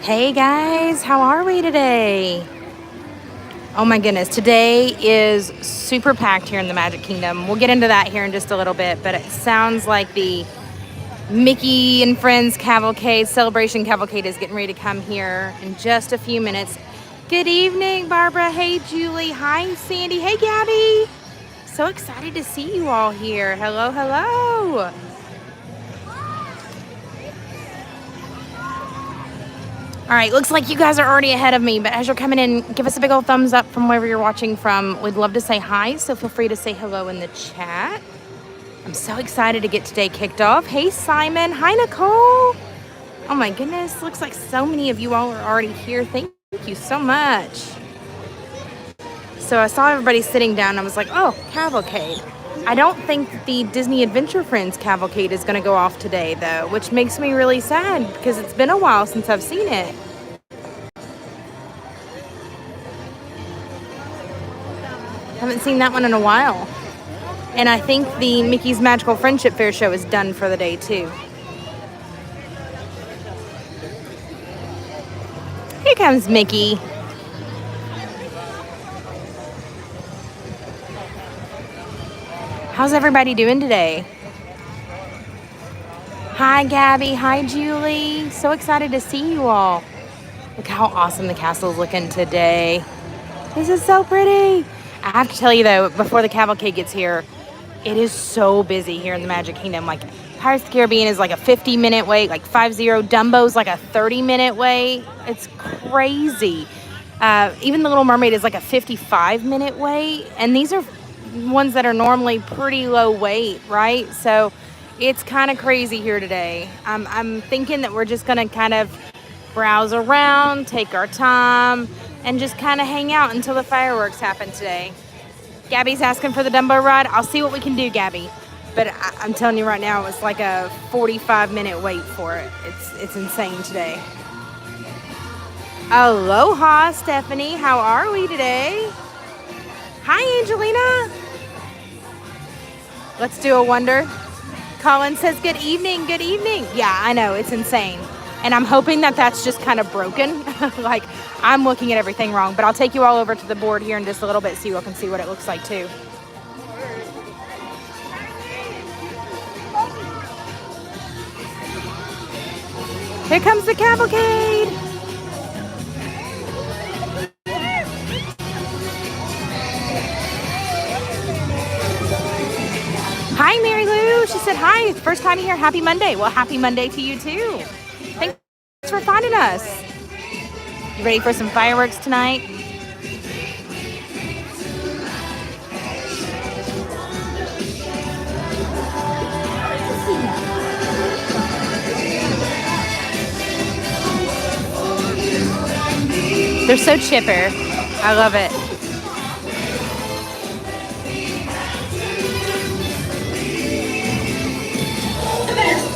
Hey guys, how are we today? Oh my goodness, today is super packed here in the Magic Kingdom. We'll get into that here in just a little bit, but it sounds like the Mickey and Friends Cavalcade, Celebration Cavalcade is getting ready to come here in just a few minutes. Good evening, Barbara. Hey, Julie. Hi, Sandy. Hey, Gabby. So excited to see you all here. Hello, hello. All right, looks like you guys are already ahead of me, but as you're coming in, give us a big old thumbs up from wherever you're watching from. We'd love to say hi, so feel free to say hello in the chat. I'm so excited to get today kicked off. Hey, Simon. Hi, Nicole. Oh my goodness, looks like so many of you all are already here. Thank you so much. So I saw everybody sitting down and I was like, oh, cavalcade. I don't think the Disney Adventure Friends Cavalcade is going to go off today, though, which makes me really sad because it's been a while since I've seen it. Haven't seen that one in a while. And I think the Mickey's Magical Friendship Fair show is done for the day, too. Here comes Mickey. How's everybody doing today? Hi, Gabby. Hi, Julie. So excited to see you all. Look how awesome the castle is looking today. This is so pretty. I have to tell you, though, before the cavalcade gets here, it is so busy here in the Magic Kingdom. Like, Pirates of the Caribbean is like a 50-minute wait, like 50. Dumbo's like a 30-minute wait. It's crazy. Even The Little Mermaid is like a 55-minute wait. And these are ones that are normally pretty low weight, right? So it's kind of crazy here today. I'm thinking that we're just gonna kind of browse around, take our time, and just kind of hang out until the fireworks happen today. Gabby's asking for the Dumbo ride. I'll see what we can do, Gabby. But I'm telling you right now, it's like a 45-minute wait for it. It's insane today. Aloha, Stephanie. How are we today? Hi, Angelina. Let's do a wonder. Colin says, good evening, good evening. Yeah, I know, it's insane. And I'm hoping that that's just kind of broken. Like, I'm looking at everything wrong. But I'll take you all over to the board here in just a little bit so you all can see what it looks like, too. Here comes the cavalcade. Hi, Mary Lou. She said, hi, it's the first time here. Happy Monday. Well, happy Monday to you, too. Thanks for finding us. You ready for some fireworks tonight? They're so chipper. I love it.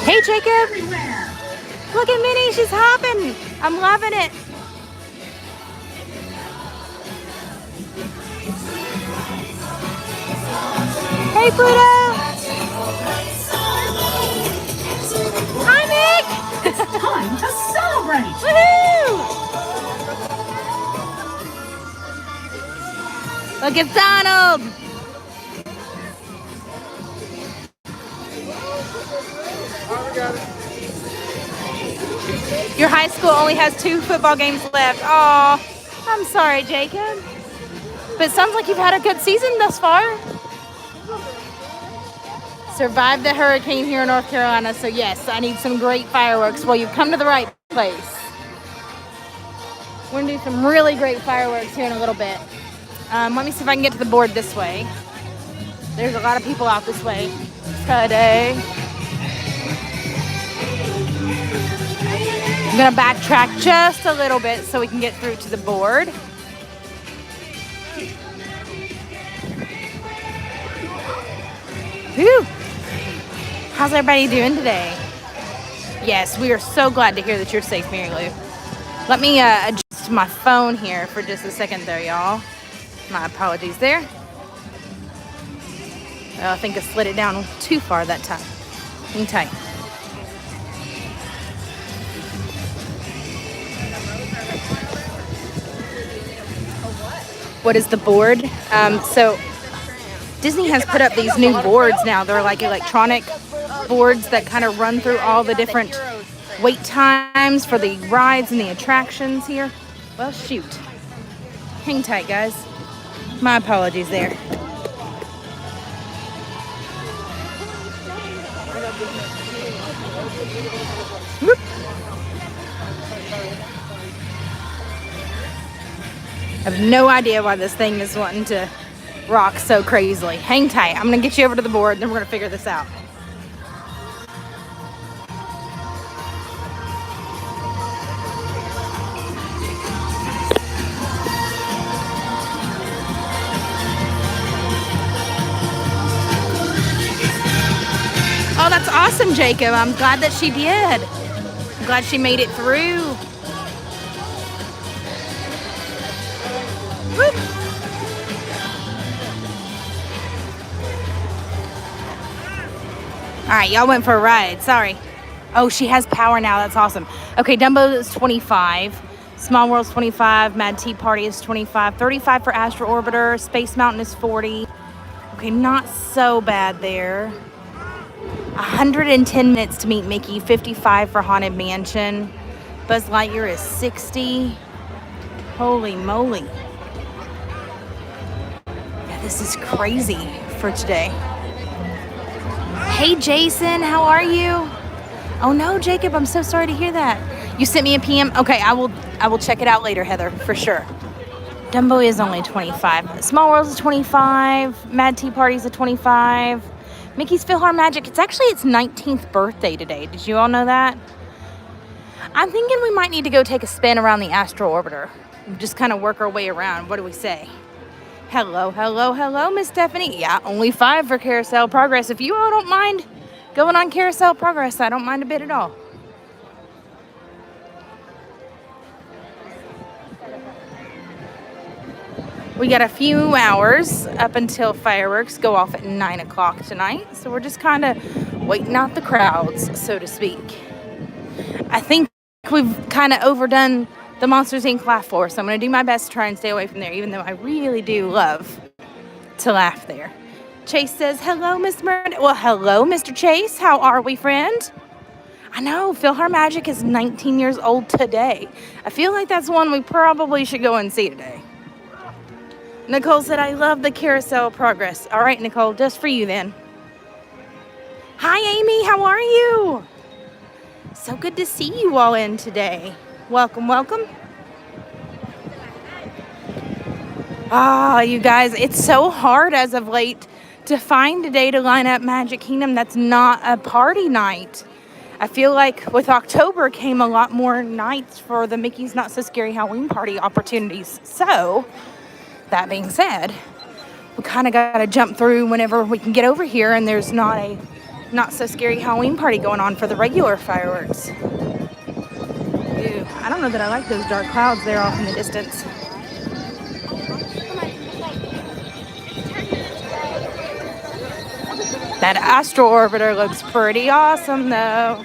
Hey, Jacob. Look at Minnie. She's hopping. I'm loving it. Hey, Pluto. Hi, Nick. It's time to celebrate. Woohoo! Look at Donald. Your high school only has 2 football games left. Oh, I'm sorry, Jacob. But it sounds like you've had a good season thus far. Survived the hurricane here in North Carolina. So yes, I need some great fireworks. Well, you've come to the right place. We're gonna do some really great fireworks here in a little bit. Let me see if I can get to the board this way. There's a lot of people out this way today. I'm gonna backtrack just a little bit so we can get through to the board. Whew. How's everybody doing today? Yes, we are so glad to hear that you're safe, Mary Lou. Let me adjust my phone here for just a second there, y'all. My apologies there. I think I slid it down too far that time. Hang tight. What is the board? So Disney has put up these new boards now. They're like electronic boards that kind of run through all the different wait times for the rides and the attractions here. Well, shoot. Hang tight, guys. My apologies there. Whoop. I have no idea why this thing is wanting to rock so crazily. Hang tight. I'm going to get you over to the board, and then we're going to figure this out. Oh, that's awesome, Jacob. I'm glad that she did. I'm glad she made it through. Whoop. All right, y'all went for a ride. Sorry. Oh, she has power now. That's awesome. Okay, Dumbo is 25. Small World's 25. Mad Tea Party is 25. 35 for Astro Orbiter. Space Mountain is 40. Okay, not so bad there. 110 minutes to meet Mickey. 55 for Haunted Mansion. Buzz Lightyear is 60. Holy moly. Yeah, this is crazy for today. Hey, Jason, how are you? Oh no, Jacob, I'm so sorry to hear that. You sent me a PM? Okay, I will check it out later, Heather, for sure. Dumbo is only 25. Small World's is 25. Mad Tea Party's a 25. Mickey's PhilharMagic, it's actually its 19th birthday today. Did you all know that? I'm thinking we might need to go take a spin around the Astro Orbiter. Just kind of work our way around. What do we say? Hello, hello, hello, Miss Stephanie. Yeah, only 5 for Carousel of Progress. If you all don't mind going on Carousel of Progress, I don't mind a bit at all. We got a few hours up until fireworks go off at 9 o'clock tonight. So we're just kind of waiting out the crowds, so to speak. I think we've kind of overdone the Monsters, Inc. laugh floor. So I'm going to do my best to try and stay away from there, even though I really do love to laugh there. Chase says, hello, Miss Miranda. Well, hello, Mr. Chase. How are we, friend? I know, PhilharMagic is 19 years old today. I feel like that's one we probably should go and see today. Nicole said, I love the Carousel of Progress. All right, Nicole, just for you then. Hi, Amy. How are you? So good to see you all in today. Welcome, welcome. Ah, you guys, it's so hard as of late to find a day to line up Magic Kingdom that's not a party night. I feel like with October came a lot more nights for the Mickey's Not So Scary Halloween Party opportunities. So, that being said, we kind of got to jump through whenever we can get over here and there's not a Not So Scary Halloween Party going on for the regular fireworks. Ew, I don't know that I like those dark clouds there off in the distance. That Astro Orbiter looks pretty awesome though.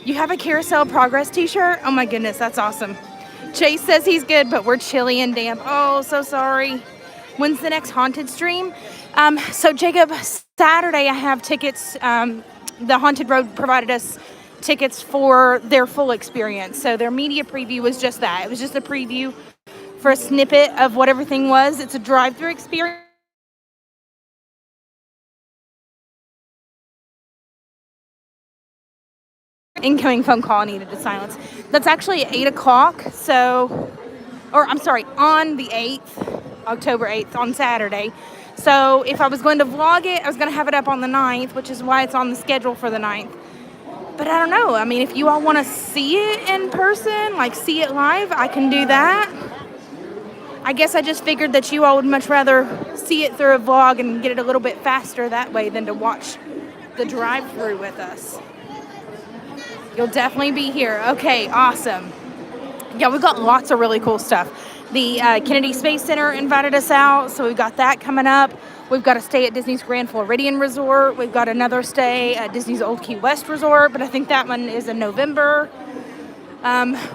You have a Carousel of Progress t-shirt? Oh my goodness, that's awesome. Chase says he's good, but we're chilly and damp. Oh, so sorry. When's the next Haunted stream? So Jacob, Saturday I have tickets. The Haunted Road provided us tickets for their full experience. So their media preview was just that. It was just a preview for a snippet of what everything was. It's a drive-through experience. Incoming phone call needed to silence. That's actually at 8 o'clock. So, or I'm sorry, on the 8th, October 8th, on Saturday. So if I was going to vlog it, I was going to have it up on the 9th, which is why it's on the schedule for the 9th. But I don't know. I mean, if you all want to see it in person, like see it live, I can do that. I guess I just figured that you all would much rather see it through a vlog and get it a little bit faster that way than to watch the drive-through with us. You'll definitely be here. Okay, awesome. Yeah, we've got lots of really cool stuff. The Kennedy Space Center invited us out, so we've got that coming up. We've got a stay at Disney's Grand Floridian Resort. We've got another stay at Disney's Old Key West Resort, but I think that one is in November.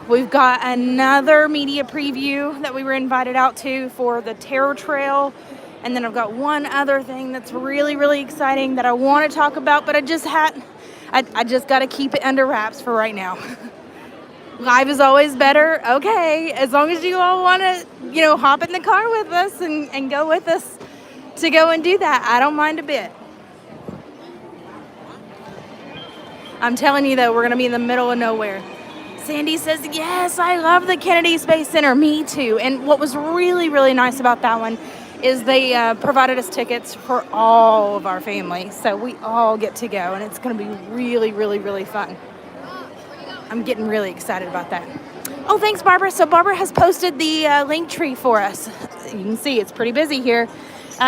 We've got another media preview that we were invited out to for the Terror Trail. And then I've got one other thing that's really, really exciting that I want to talk about, but I just got to keep it under wraps for right now. Live is always better. Okay, as long as you all want to, hop in the car with us and go with us to go and do that, I don't mind a bit. I'm telling you, though, we're going to be in the middle of nowhere. Sandy says, yes, I love the Kennedy Space Center. Me too. And what was really, really nice about that one is they provided us tickets for all of our family. So we all get to go, and it's going to be really, really, really fun. I'm getting really excited about that. Oh, thanks, Barbara. So Barbara has posted the link tree for us. You can see it's pretty busy here.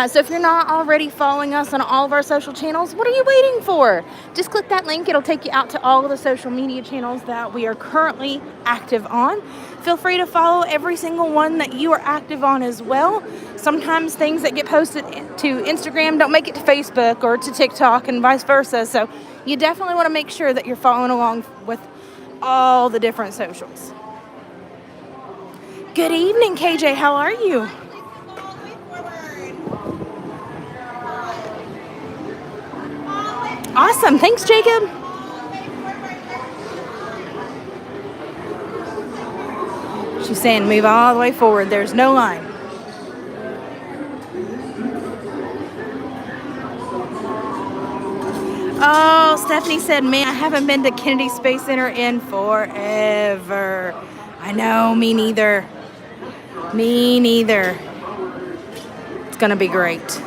So if you're not already following us on all of our social channels, what are you waiting for? Just click that link. It'll take you out to all of the social media channels that we are currently active on. Feel free to follow every single one that you are active on as well. Sometimes things that get posted to Instagram don't make it to Facebook or to TikTok and vice versa. So you definitely want to make sure that you're following along with all the different socials. Good evening, KJ. How are you? Awesome. Thanks, Jacob. She's saying move all the way forward. There's no line. Oh, Stephanie said, man, I haven't been to Kennedy Space Center in forever. I know, me neither. Me neither. It's going to be great.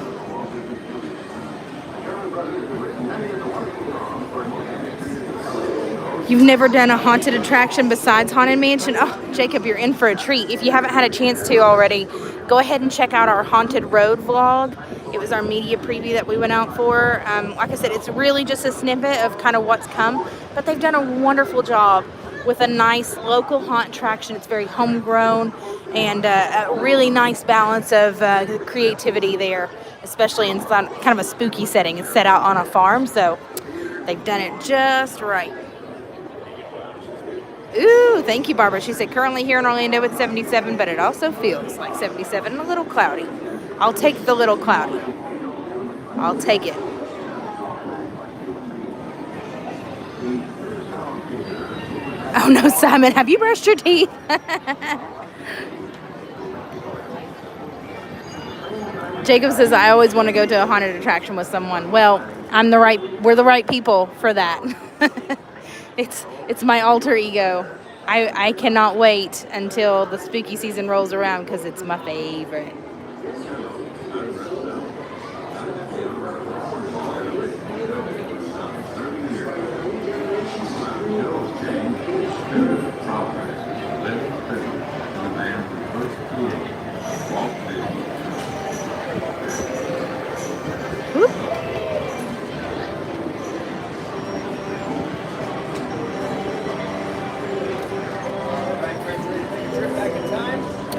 You've never done a haunted attraction besides Haunted Mansion? Oh, Jacob, you're in for a treat. If you haven't had a chance to already, go ahead and check out our Haunted Road vlog. It was our media preview that we went out for. Like I said, it's really just a snippet of kind of what's come, but they've done a wonderful job with a nice local haunt attraction. It's very homegrown and a really nice balance of creativity there, especially in kind of a spooky setting. It's set out on a farm, so they've done it just right. Ooh, thank you, Barbara. She said, currently here in Orlando it's 77, but it also feels like 77 and a little cloudy. I'll take the little cloudy. I'll take it. Oh, no, Simon, have you brushed your teeth? Jacob says, I always want to go to a haunted attraction with someone. Well, we're the right people for that. It's my alter ego. I cannot wait until the spooky season rolls around because it's my favorite.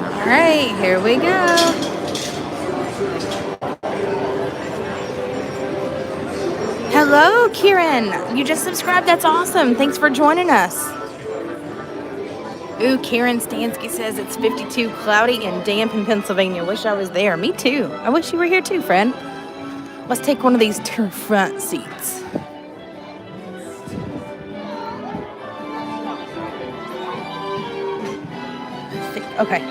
All right, here we go. Hello, Kieran. You just subscribed. That's awesome. Thanks for joining us. Ooh, Karen Stansky says it's 52, cloudy and damp in Pennsylvania. Wish I was there. Me too. I wish you were here too, friend. Let's take one of these two front seats. Okay.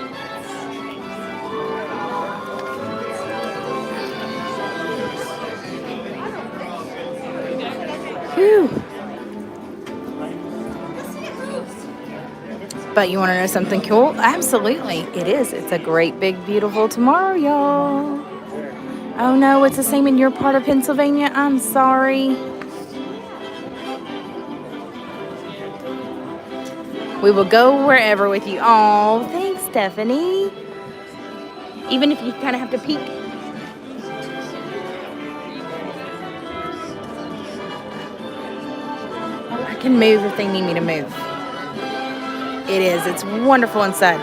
Whew. But you want to know something cool? Absolutely. It is. It's a great, big, beautiful tomorrow, y'all. Oh, no. It's the same in your part of Pennsylvania? I'm sorry. We will go wherever with you. Oh, thanks, Stephanie. Even if you kind of have to peek. I can move if they need me to move. It is. It's wonderful inside.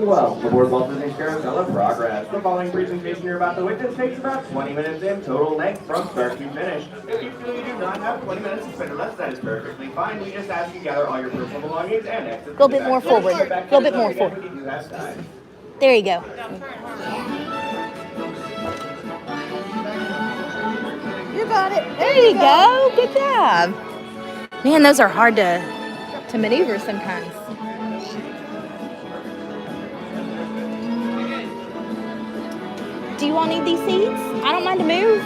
Welcome aboard Walt Disney's Carousel of Progress. The following presentation you're about to witness takes about 20 minutes in total length from start to finish. If you feel you do not have 20 minutes to spend with us, that is perfectly fine. We just ask you to gather all your personal belongings and exit. A little bit more forward. A little bit more forward. You have time. There you go. You got it. There you go. Good job. Man, those are hard to maneuver sometimes. Do you all need these seats? I don't mind to move.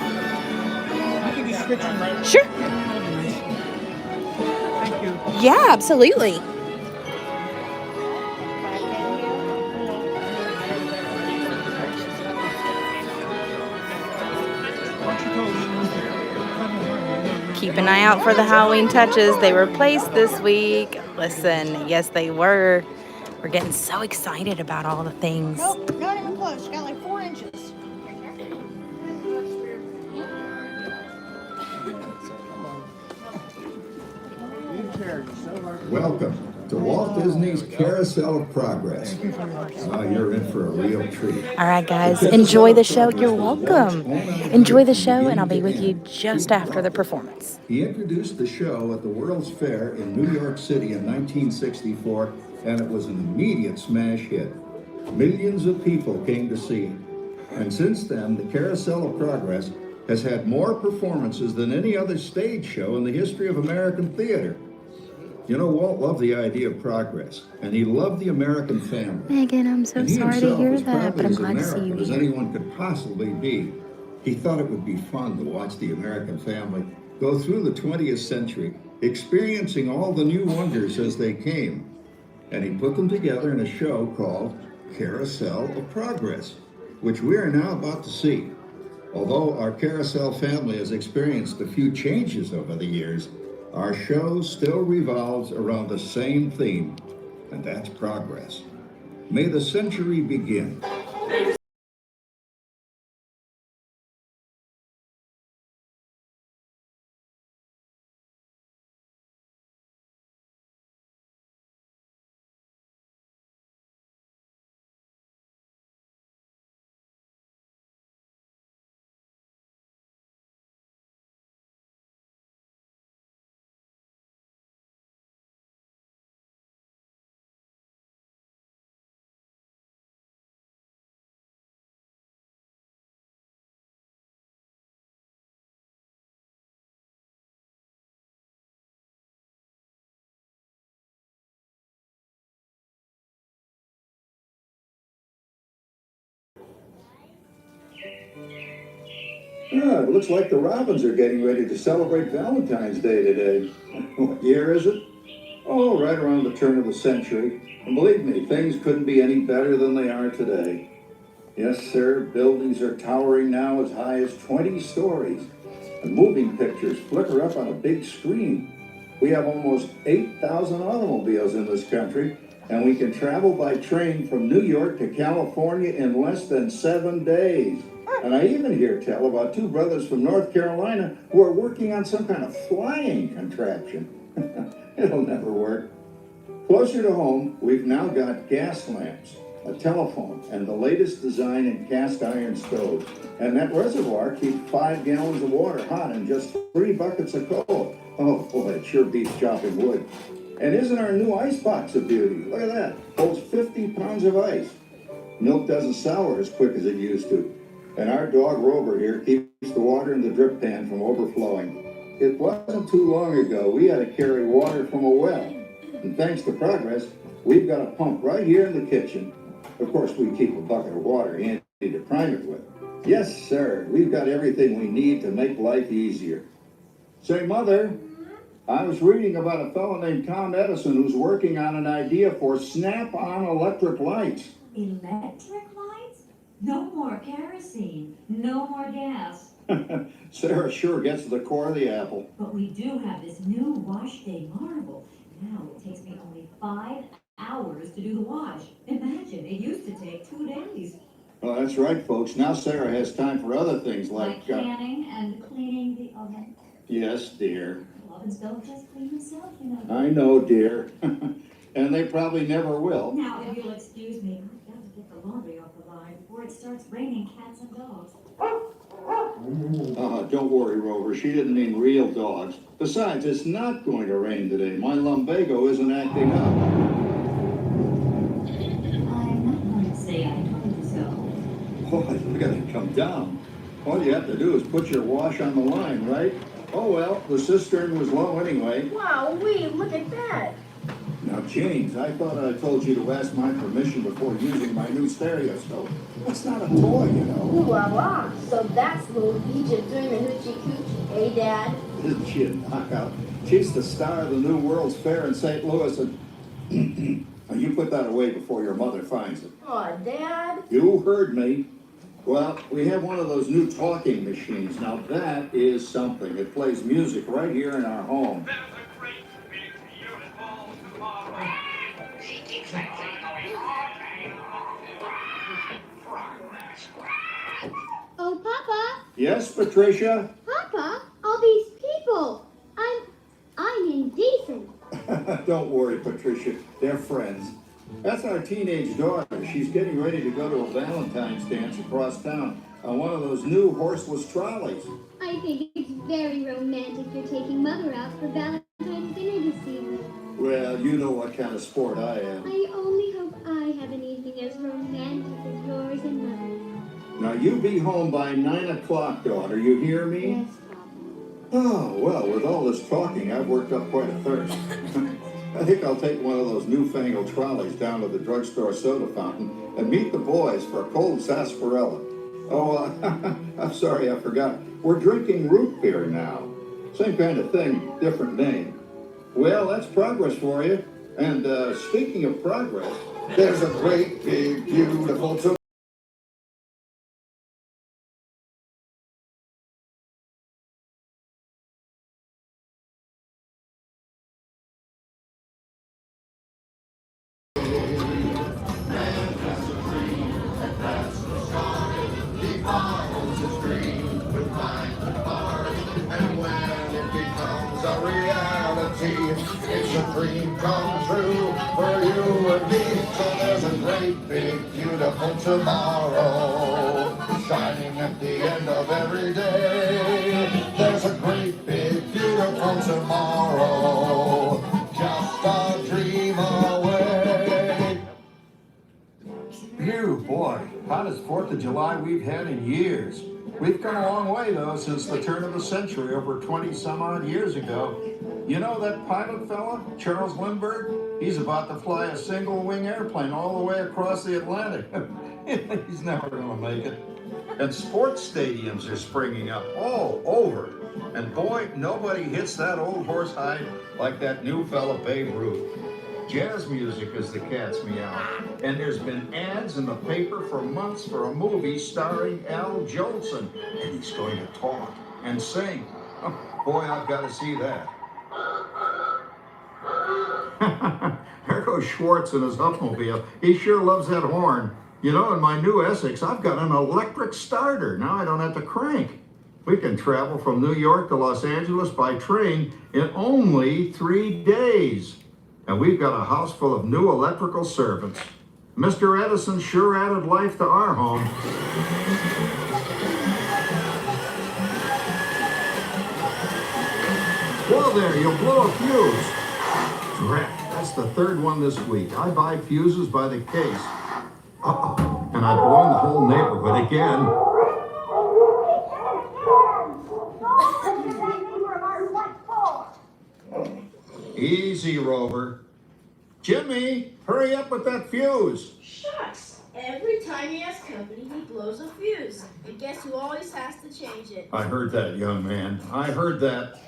Sure. Thank you. Yeah, absolutely. Keep an eye out for the Halloween touches. They were placed this week. Listen, yes, they were. We're getting so excited about all the things. Nope, not even close. Got like 4 inches. Welcome to Walt Disney's Carousel of Progress. You're in for a real treat. All right, guys, enjoy the show. You're welcome. Enjoy the show, and I'll be with you just after the performance. He introduced the show at the World's Fair in New York City in 1964, and it was an immediate smash hit. Millions of people came to see it. And since then, the Carousel of Progress has had more performances than any other stage show in the history of American theater. You know, Walt loved the idea of progress, and he loved the American family. Megan, I'm so And he sorry to himself hear was that, but I'm probably glad as to see you American as here. anyone could possibly be. He thought it would be fun to watch the American family go through the 20th century, experiencing all the new wonders as they came. And he put them together in a show called Carousel of Progress, which we are now about to see. Although our Carousel family has experienced a few changes over the years, our show still revolves around the same theme, and that's progress. May the century begin. It looks like the Robins are getting ready to celebrate Valentine's Day today. What year is it? Oh, right around the turn of the century. And believe me, things couldn't be any better than they are today. Yes, sir, buildings are towering now as high as 20 stories. And moving pictures flicker up on a big screen. We have almost 8,000 automobiles in this country, and we can travel by train from New York to California in less than 7 days. And I even hear tell about 2 brothers from North Carolina who are working on some kind of flying contraption. It'll never work. Closer to home, we've now got gas lamps, a telephone, and the latest design in cast iron stoves. And that reservoir keeps 5 gallons of water hot in just 3 buckets of coal. Oh boy, it sure beats chopping wood. And isn't our new ice box a beauty? Look at that, holds 50 pounds of ice. Milk doesn't sour as quick as it used to. And our dog Rover here keeps the water in the drip pan from overflowing. It wasn't too long ago we had to carry water from a well. And thanks to progress, we've got a pump right here in the kitchen. Of course, we keep a bucket of water handy to prime it with. Yes, sir, we've got everything we need to make life easier. Say, Mother, I was reading about a fellow named Tom Edison who's working on an idea for snap-on electric lights. Electric lights? No more kerosene, no more gas. Sarah sure gets to the core of the apple. But we do have this new wash day marvel. Now it takes me only 5 hours to do the wash. Imagine, it used to take 2 days. Well, that's right, folks. Now Sarah has time for other things Like canning and cleaning the oven. Yes, dear. Ovens don't just clean themselves, you know. I know, dear. And they probably never will. Now, if you'll excuse me, I've laundry off the line before it starts raining cats and dogs. Don't worry, Rover. She didn't mean real dogs. Besides, it's not going to rain today. My lumbago isn't acting up. I'm not going to say I told you so. Boy, look at it come down. All you have to do is put your wash on the line, right? Oh well, the cistern was low anyway. Wow, look at that. Now, James, I thought I told you to ask my permission before using my new stereoscope. That's not a toy, you know. Ooh la la. So that's little Egypt doing the hoochie coochie, eh, Dad? Isn't she a knockout? She's the star of the new World's Fair in St. Louis, and you put that away before your mother finds it. Aw, Dad. You heard me. Well, we have one of those new talking machines. Now that is something. It plays music right here in our home. There's a great big beautiful tomorrow. Exactly going Oh, Papa! Yes, Patricia? Papa, all these people. I'm indecent. Don't worry, Patricia. They're friends. That's our teenage daughter. She's getting ready to go to a Valentine's dance across town on one of those new horseless trolleys. I think it's very romantic you're taking Mother out for Valentine's dinner this evening. Well, you know what kind of sport I am. I only hope I have an evening as romantic as yours and Mother's. Now, you be home by 9 o'clock, daughter. You hear me? Yes, Papa. Oh, well, with all this talking, I've worked up quite a thirst. I think I'll take one of those newfangled trolleys down to the drugstore soda fountain and meet the boys for a cold sarsaparilla. Oh, I'm sorry, I forgot. We're drinking root beer now. Same kind of thing, different name. Well, that's progress for you. And speaking of progress, there's a great, big, beautiful... It's a dream come true for you and me. So there's a great, big, beautiful tomorrow shining at the end of every day. There's a great, big, beautiful tomorrow, just a dream away. Phew, boy, hottest 4th of July we've had in years. We've come a long way, though, since the turn of the century, over 20-some-odd years ago. You know that pilot fella, Charles Lindbergh? He's about to fly a single-wing airplane all the way across the Atlantic. He's never going to make it. And sports stadiums are springing up all over. And boy, nobody hits that old horse hide like that new fella Babe Ruth. Jazz music is the cat's meow. And there's been ads in the paper for months for a movie starring Al Jolson. And he's going to talk and sing. Oh, boy, I've got to see that. There goes Schwartz in his Huffmobile. He sure loves that horn. You know, in my new Essex, I've got an electric starter. Now I don't have to crank. We can travel from New York to Los Angeles by train in only 3 days. And we've got a house full of new electrical servants. Mr. Edison sure added life to our home. Whoa there, you'll blow a fuse. Drat, that's the 3rd one this week. I buy fuses by the case. Uh-oh, and I've blown the whole neighborhood again. Easy, Rover. Jimmy, hurry up with that fuse. Shucks. Every time he has company, he blows a fuse. And guess who always has to change it? I heard that, young man. I heard that.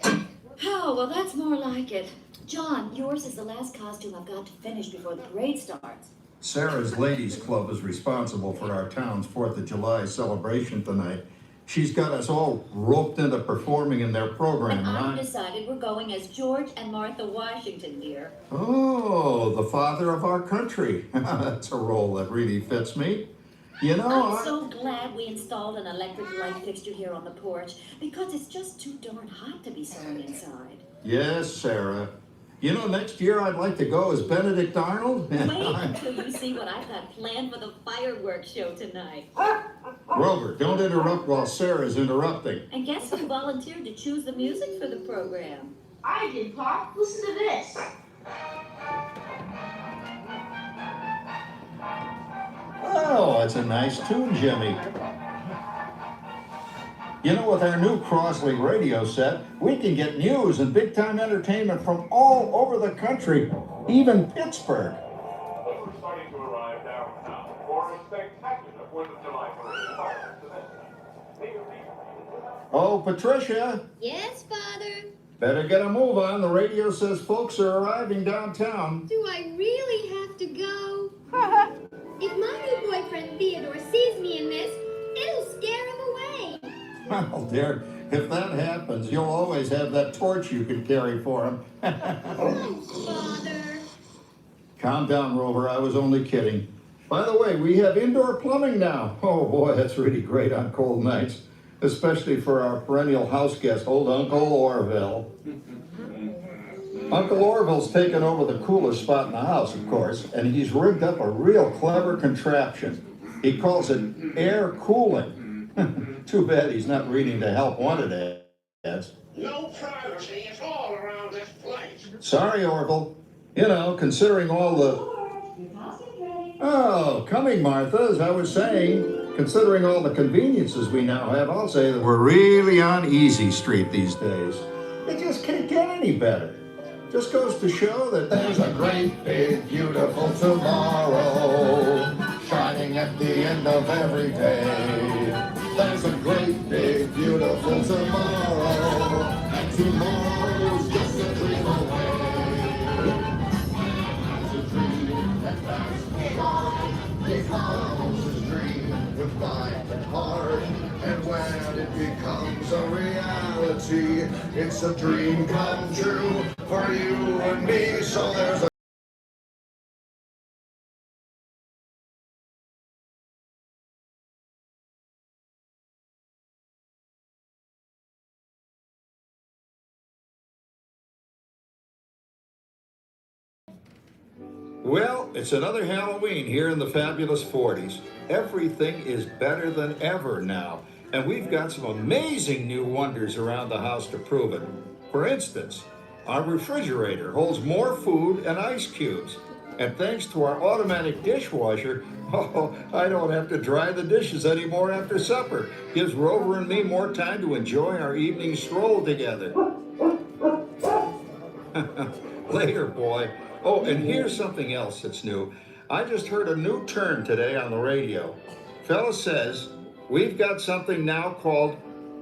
Oh, well, that's more like it. John, yours is the last costume I've got to finish before the parade starts. Sarah's Ladies Club is responsible for our town's 4th of July celebration tonight. She's got us all roped into performing in their program. And I've decided we're going as George and Martha Washington, dear. Oh, the father of our country. That's a role that really fits me. You know, I'm so glad we installed an electric light fixture here on the porch because it's just too darn hot to be sewing inside. Yes, Sarah. You know, next year I'd like to go as Benedict Arnold. Wait till you see what I've got planned for the fireworks show tonight. Rover, don't interrupt while Sarah's interrupting. And guess who volunteered to choose the music for the program? I did, Pop. Listen to this. Oh, that's a nice tune, Jimmy. You know, with our new Crossley radio set, we can get news and big-time entertainment from all over the country, even Pittsburgh. We're starting to arrive downtown for a spectacular 4th of July parade fireworks event. Oh, Patricia, Yes, Father. better get a move on. The radio says folks are arriving downtown. Do I really have to go? If my new boyfriend Theodore sees me in this, it'll scare him away. Well, dear, if that happens, you'll always have that torch you can carry for him. Oh, Father. Calm down, Rover. I was only kidding. By the way, we have indoor plumbing now. Oh, boy, that's really great on cold nights, especially for our perennial house guest, old Uncle Orville. Uncle Orville's taken over the coolest spot in the house, of course, and he's rigged up a real clever contraption. He calls it air cooling. Too bad he's not reading the help wanted ads. No privacy at all around this place. Sorry, Orville. You know, considering all the... Your costume's ready. Oh, coming, Martha, as I was saying, considering all the conveniences we now have, I'll say that we're really on easy street these days. It just can't get any better. Just goes to show that There's a great, big, beautiful tomorrow shining at the end of every day. There's a great, big, beautiful tomorrow, and tomorrow's just a dream away. It's a dream that lasts long, becomes a dream with mind and heart, and when it becomes a reality, it's a dream come true for you and me. So there's a Well, it's another Halloween here in the fabulous 40s. Everything is better than ever now, and we've got some amazing new wonders around the house to prove it. For instance, our refrigerator holds more food and ice cubes, and thanks to our automatic dishwasher, oh, I don't have to dry the dishes anymore after supper. Gives Rover and me more time to enjoy our evening stroll together. Later, boy. Oh, and here's something else that's new. I just heard a new term today on the radio. Fella says, we've got something now called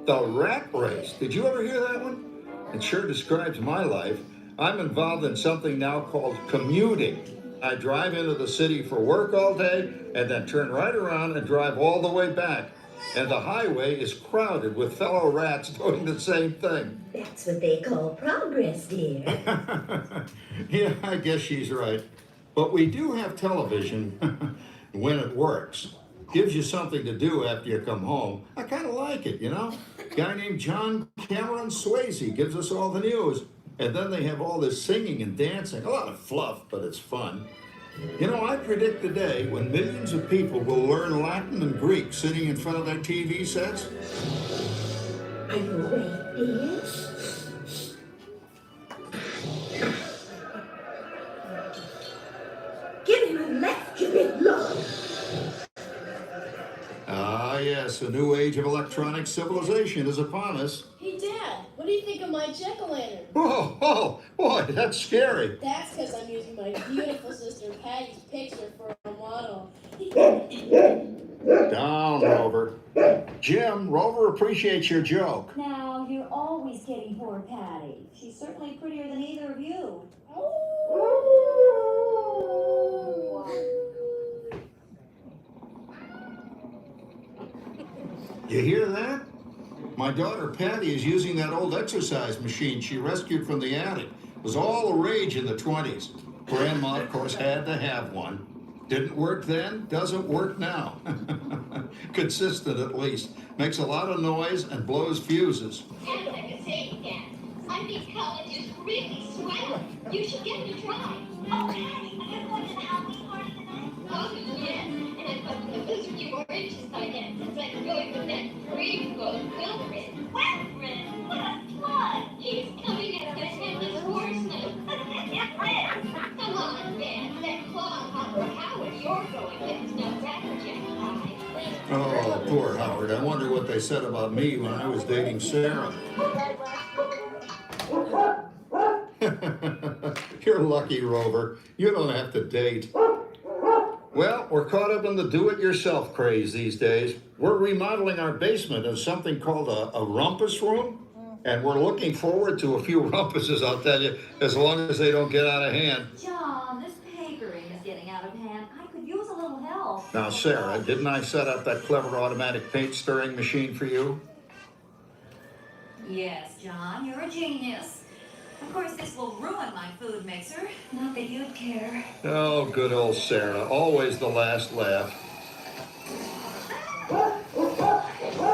the rat race. Did you ever hear that one? It sure describes my life. I'm involved in something now called commuting. I drive into the city for work all day and then turn right around and drive all the way back. And the highway is crowded with fellow rats doing the same thing. That's what they call progress, dear. Yeah, I guess she's right. But we do have television when it works. Gives you something to do after you come home. I kind of like it, you know? Guy named John Cameron Swayze gives us all the news. And then they have all this singing and dancing. A lot of fluff, but it's fun. You know, I predict the day when millions of people will learn Latin and Greek sitting in front of their TV sets. Are you awake, dear? Give him a left, you big lord. Ah, yes, a new age of electronic civilization is upon us. Hey, Dad, what do you think of my jack-o'-lantern? Oh, boy, that's scary. That's because I'm using my beautiful sister Patty's picture for a model. Down, Rover. Jim, Rover appreciates your joke. Now, you're always kidding poor Patty. She's certainly prettier than either of you. You hear that? My daughter Patty is using that old exercise machine she rescued from the attic. It was all the rage in the 20s. Grandma, of course, had to have one. Didn't work then, doesn't work now. Consistent at least. Makes a lot of noise and blows fuses. I think college is really swell. You should give it a try. Oh, hey, are you going to the Halloween party tonight? Oh, yes. And I thought to lose a few more inches by then since I'm going with that dreamboat Wilfred. Wilfred? What? He's coming at the headless horseman. Come on, man. That clodhopper Howard you're going with is no crackerjack pie. Oh, poor Howard. I wonder what they said about me when I was dating Sarah. You're lucky, Rover. You don't have to date. Well, we're caught up in the do-it-yourself craze these days. We're remodeling our basement in something called a rumpus room. And we're looking forward to a few rumpuses, I'll tell you, as long as they don't get out of hand. John, this papering is getting out of hand. I could use a little help. Now, Sarah, didn't I set up that clever automatic paint stirring machine for you? Yes, John, you're a genius. Of course, this will ruin my food mixer. Not that you'd care. Oh, good old Sarah. Always the last laugh.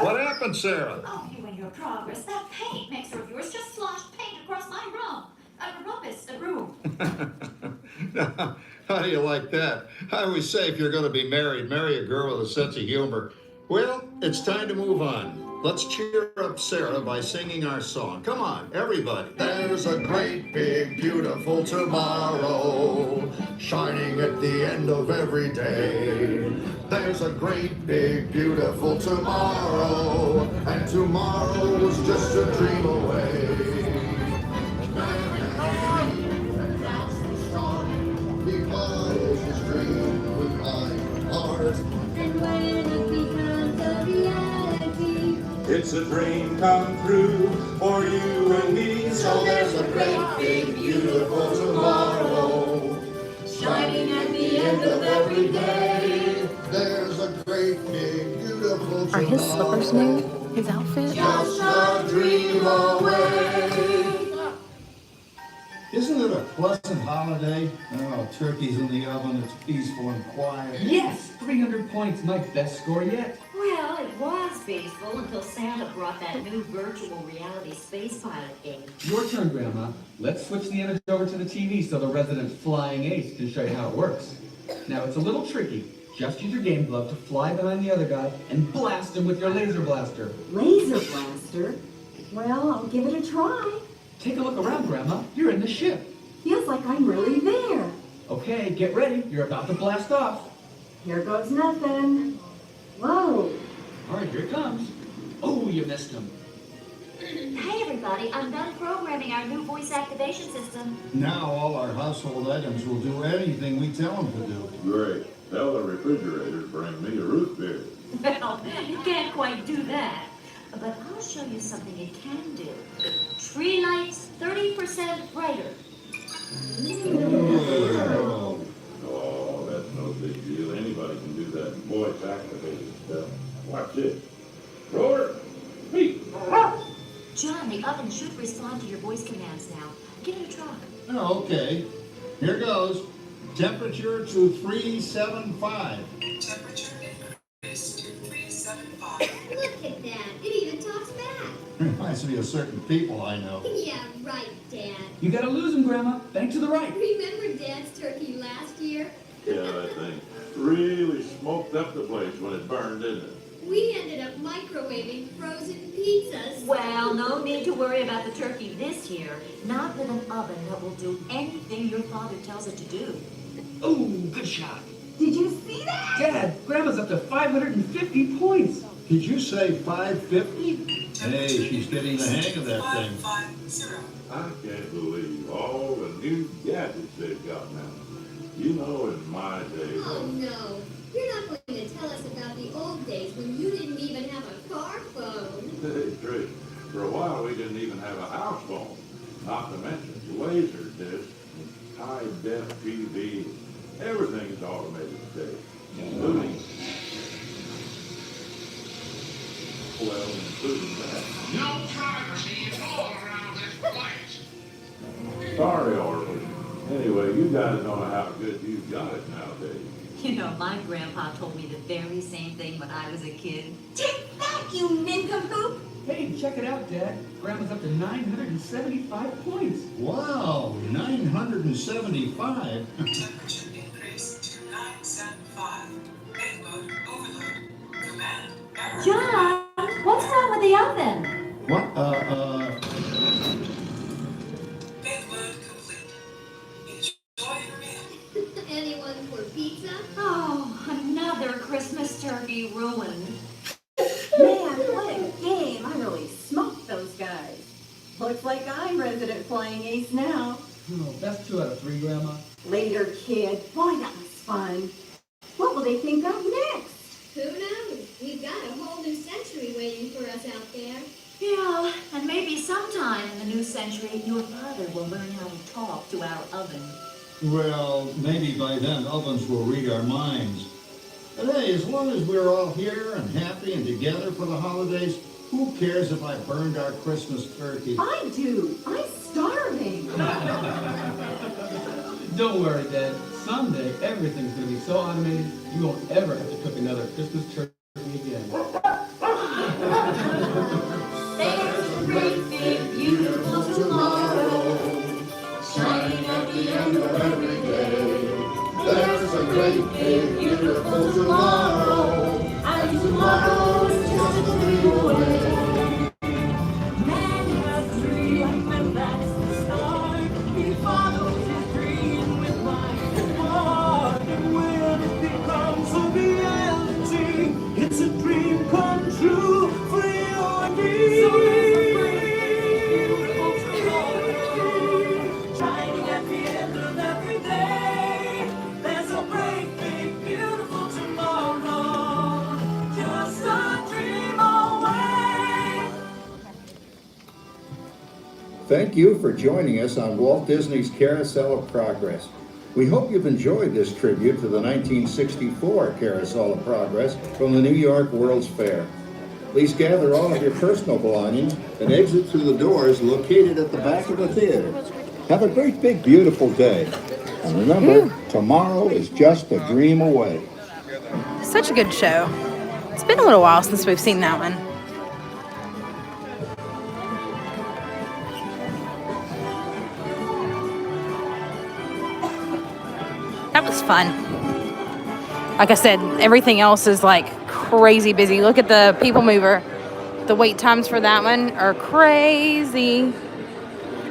What happened, Sarah? Oh, you and your progress. That paint mixer of yours just sloshed paint across my room. A room. How do you like that? I always say if you're going to be married, marry a girl with a sense of humor. Well, it's time to move on. Let's cheer up Sarah by singing our song. Come on, everybody. There's a great, big, beautiful tomorrow shining at the end of every day. There's a great, big, beautiful tomorrow, and tomorrow's just a dream away. That's the start. He follows his dream with my heart. And when it becomes a reality, It's a dream come true for you and me. So there's a great, big, beautiful tomorrow shining at the end of every day. There's a great, big, beautiful tomorrow. Are his slippers new? His outfit? Just a dream away. Isn't it a pleasant holiday? Oh, turkey's in the oven, it's peaceful and quiet. Yes, 300 points, my best score yet. Well, it was peaceful until Santa brought that new virtual reality space pilot game. Your turn, Grandma. Let's switch the image over to the TV so the resident flying ace can show you how it works. Now, it's a little tricky. Just use your game glove to fly behind the other guy and blast him with your laser blaster. Laser blaster? Well, I'll give it a try. Take a look around, Grandma. You're in the ship. Feels like I'm really there. Okay, get ready. You're about to blast off. Here goes nothing. Whoa. All right, here it comes. Oh, you missed him. Hey, everybody. I'm done programming our new voice activation system. Now all our household items will do anything we tell them to do. Great. Tell the refrigerator to bring me a root beer. Well, you can't quite do that. But I'll show you something it can do. Tree lights 30% brighter. Oh, that's no big deal. Anybody can do that voice activated stuff. Watch it. Roar! Speak! John, the oven should respond to your voice commands now. Give it a try. Oh, okay. Here goes. Temperature to 375. Temperature increase to 375. look at that. It even talks back. Reminds me of certain people I know. Yeah, right, Dad. You gotta lose him, Grandma. Bank to the right. Remember Dad's turkey last year? Yeah, that thing really smoked up the place when it burned, didn't it? We ended up microwaving frozen pizzas. Well, no need to worry about the turkey this year. Not with an oven that will do anything your father tells it to do. Oh, good shot. Did you see that? Dad, Grandma's up to 550 points. Did you say 550? Hey, she's getting the hang of that thing. 550. I can't believe all the new gadgets they've got now. You know, in my day. Oh, no. You're not going to tell us about the old days when you didn't even have a car phone. Hey, Trish, for a while we didn't even have a house phone. Not to mention laser discs, high-def TV. Everything is automated today, including, well, including that. No privacy at all around this place. Sorry, Orville. Anyway, you guys don't know how good you've got it nowadays. You know, my grandpa told me the very same thing when I was a kid. Take that, you nincompoop! Hey, check it out, Dad. Grandma's up to 975 points. Wow, 975? Temperature increase to 975. Main mode overload. Command error. John, what's wrong with the oven? What, Main mode complete. Enjoy your meal. Anyone for pizza? Oh, another Christmas turkey ruined. Man, what a game. I really smoked those guys. Looks like I'm resident flying ace now. Oh, best 2 out of 3, Grandma. Later, kid. Boy, that was fun. What will they think of next? Who knows? We've got a whole new century waiting for us out there. Yeah, and maybe sometime in the new century, your father will learn how to talk to our oven. well, maybe by then ovens will read our minds. But hey, as long as we're all here and happy and together for the holidays, who cares if I burned our Christmas turkey? I do. I'm starving. Don't worry, Dad. Someday, everything's going to be so automated, you won't ever have to cook another Christmas turkey again. There's a great big beautiful tomorrow, Shining at the end of every day. There's a great big beautiful tomorrow, and tomorrow is just a dream away. Man has dreamed, and that's the start. He follows his dream with might and heart, and when it becomes a reality, it's a dream come true for you and me. So there's a great beautiful tomorrow, shining at the end of every day. There's a great big beautiful tomorrow, just a dream away. Thank you for joining us on Walt Disney's Carousel of Progress. We hope you've enjoyed this tribute to the 1964 Carousel of Progress from the New York World's Fair. Please gather all of your personal belongings and exit through the doors located at the back of the theater. Have a great big beautiful day. And remember, tomorrow is just a dream away. Such a good show. It's been a little while since we've seen that one. That was fun. Like I said, everything else is like crazy busy. Look at the People Mover. The wait times for that one are crazy.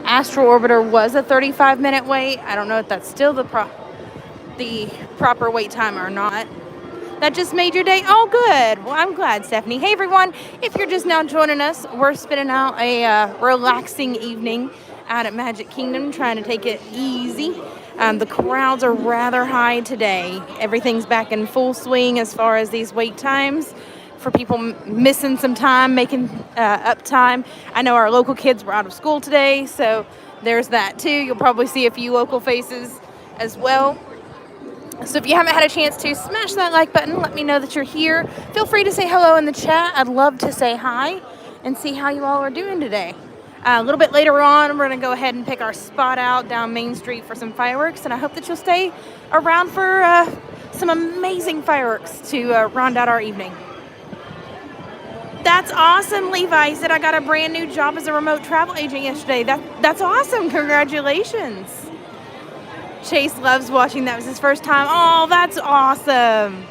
Astral Orbiter was a 35-minute wait. I don't know if that's still the proper wait time or not. That just made your day all good. Well, I'm glad, Stephanie. Hey, everyone. If you're just now joining us, we're spending out a relaxing evening out at Magic Kingdom, trying to take it easy. The crowds are rather high today. Everything's back in full swing as far as these wait times for people missing some time, making up time. I know our local kids were out of school today, so there's that too. You'll probably see a few local faces as well. So if you haven't had a chance to smash that like button, let me know that you're here. Feel free to say hello in the chat. I'd love to say hi and see how you all are doing today. A little bit later on, we're going to go ahead and pick our spot out down Main Street for some fireworks, and I hope that you'll stay around for some amazing fireworks to round out our evening. That's awesome, Levi. He said I got a brand new job as a remote travel agent yesterday. That's awesome. Congratulations. Chase loves watching. That was his first time. Oh, that's awesome.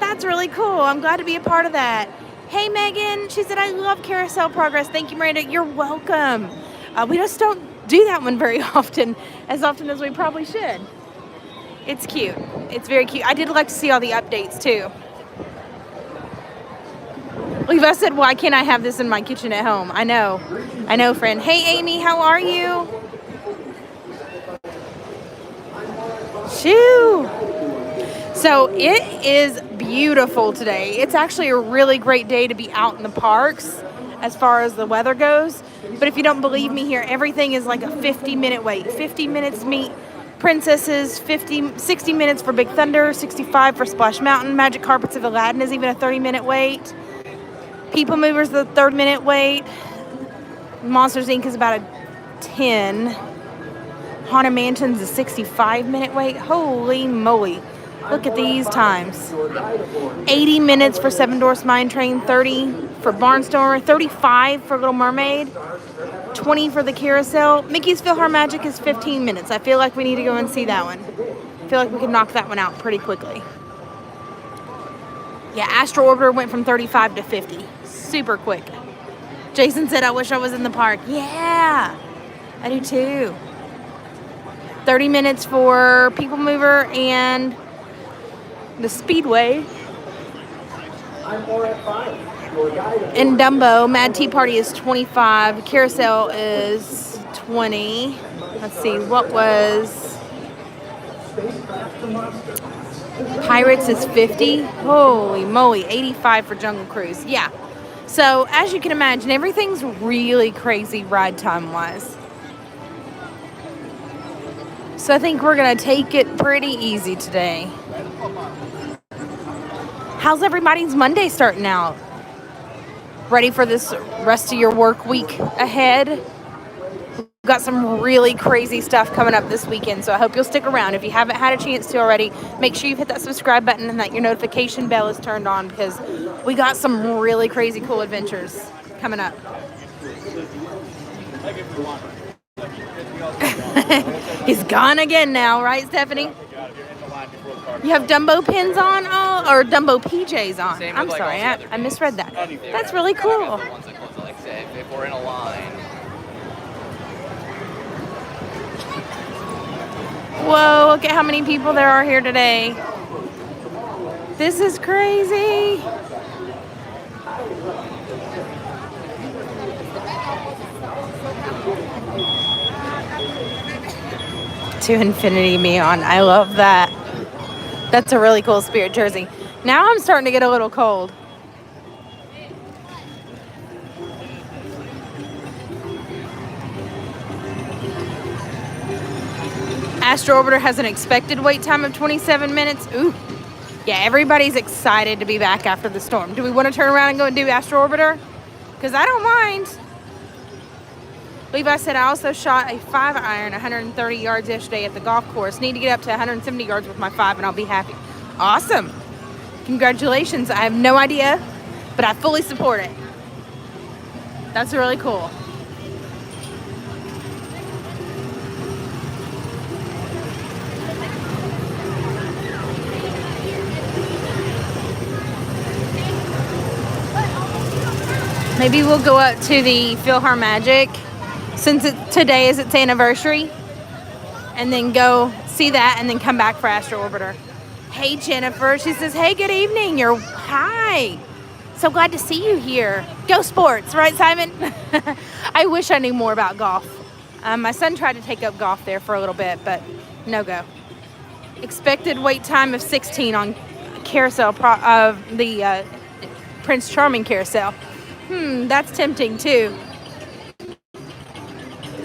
That's really cool. I'm glad to be a part of that. Hey, Megan. She said, I love Carousel Progress. Thank you, Miranda. You're welcome. We just don't do that one very often, as we probably should. It's cute. It's very cute. I did like to see all the updates, too. Levi said, why can't I have this in my kitchen at home? I know, friend. Hey, Amy, how are you? Shoo! So it is beautiful today. It's actually a really great day to be out in the parks as far as the weather goes. But if you don't believe me here, everything is like a 50-minute wait. 50 minutes to meet princesses, 60 minutes for Big Thunder, 65 for Splash Mountain. Magic Carpets of Aladdin is even a 30-minute wait. People Movers, the 3-minute wait. Monsters Inc. is about a 10. Haunted Mansion's a 65-minute wait. Holy moly. Look at these times. 80 minutes for Seven Dwarfs Mine Train, 30 for Barnstormer, 35 for Little Mermaid, 20 for the Carousel. Mickey's PhilharMagic is 15 minutes. I feel like we need to go and see that one. I feel like we can knock that one out pretty quickly. Yeah, Astro Orbiter went from 35 to 50. Super quick. Jason said, I wish I was in the park. Yeah, I do too. 30 minutes for People Mover and the Speedway. And Dumbo, Mad Tea Party is 25. Carousel is 20. Let's see, what was... Pirates is 50. Holy moly, 85 for Jungle Cruise. Yeah. So, as you can imagine, everything's really crazy ride time-wise. So, I think we're going to take it pretty easy today. How's everybody's Monday starting out? Ready for this rest of your work week ahead? We've got some really crazy stuff coming up this weekend, so I hope you'll stick around. If you haven't had a chance to already, make sure you hit that subscribe button and that your notification bell is turned on, because we got some really crazy cool adventures coming up. He's gone again now, right, Stephanie? You have Dumbo pins on? Oh, or Dumbo PJs on. I'm sorry, I misread that. That's really cool. If we're in a line. Whoa, look at how many people there are here today. This is crazy. To Infinity Me on. I love that. That's a really cool Spirit jersey. Now I'm starting to get a little cold. Astro Orbiter has an expected wait time of 27 minutes. Ooh. Yeah, everybody's excited to be back after the storm. Do we want to turn around and go and do Astro Orbiter? Because I don't mind. Levi said, I also shot a 5-iron 130 yards yesterday at the golf course. Need to get up to 170 yards with my 5 and I'll be happy. Awesome. Congratulations. I have no idea, but I fully support it. That's really cool. Maybe we'll go up to the PhilharMagic since today is its anniversary, and then go see that and then come back for Astro Orbiter. Hey, Jennifer. She says, hey, good evening. Hi. So glad to see you here. Go sports, right, Simon? I wish I knew more about golf. My son tried to take up golf there for a little bit, but no go. Expected wait time of 16 on Carousel of the Prince Charming Carousel. That's tempting too.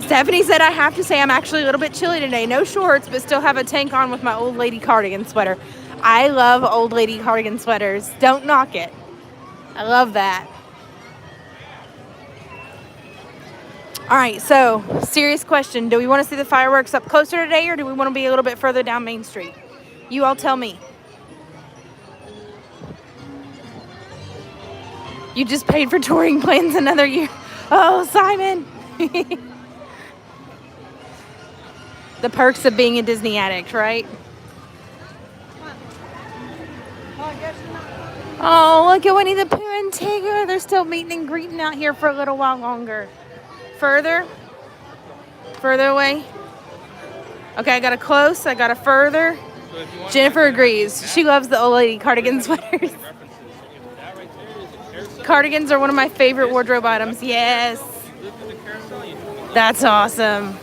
Stephanie said, I have to say I'm actually a little bit chilly today. No shorts, but still have a tank on with my old lady cardigan sweater. I love old lady cardigan sweaters. Don't knock it. I love that. All right, so serious question. Do we want to see the fireworks up closer today, or do we want to be a little bit further down Main Street? You all tell me. You just paid for touring plans another year. Oh, Simon. The perks of being a Disney addict, right? Oh, look at Winnie the Pooh and Tigger. They're still meeting and greeting out here for a little while longer. Further? Further away? Okay, I got a close. I got a further. Jennifer agrees. She loves the old lady cardigan sweaters. Cardigans are one of my favorite wardrobe items. Yes. That's awesome.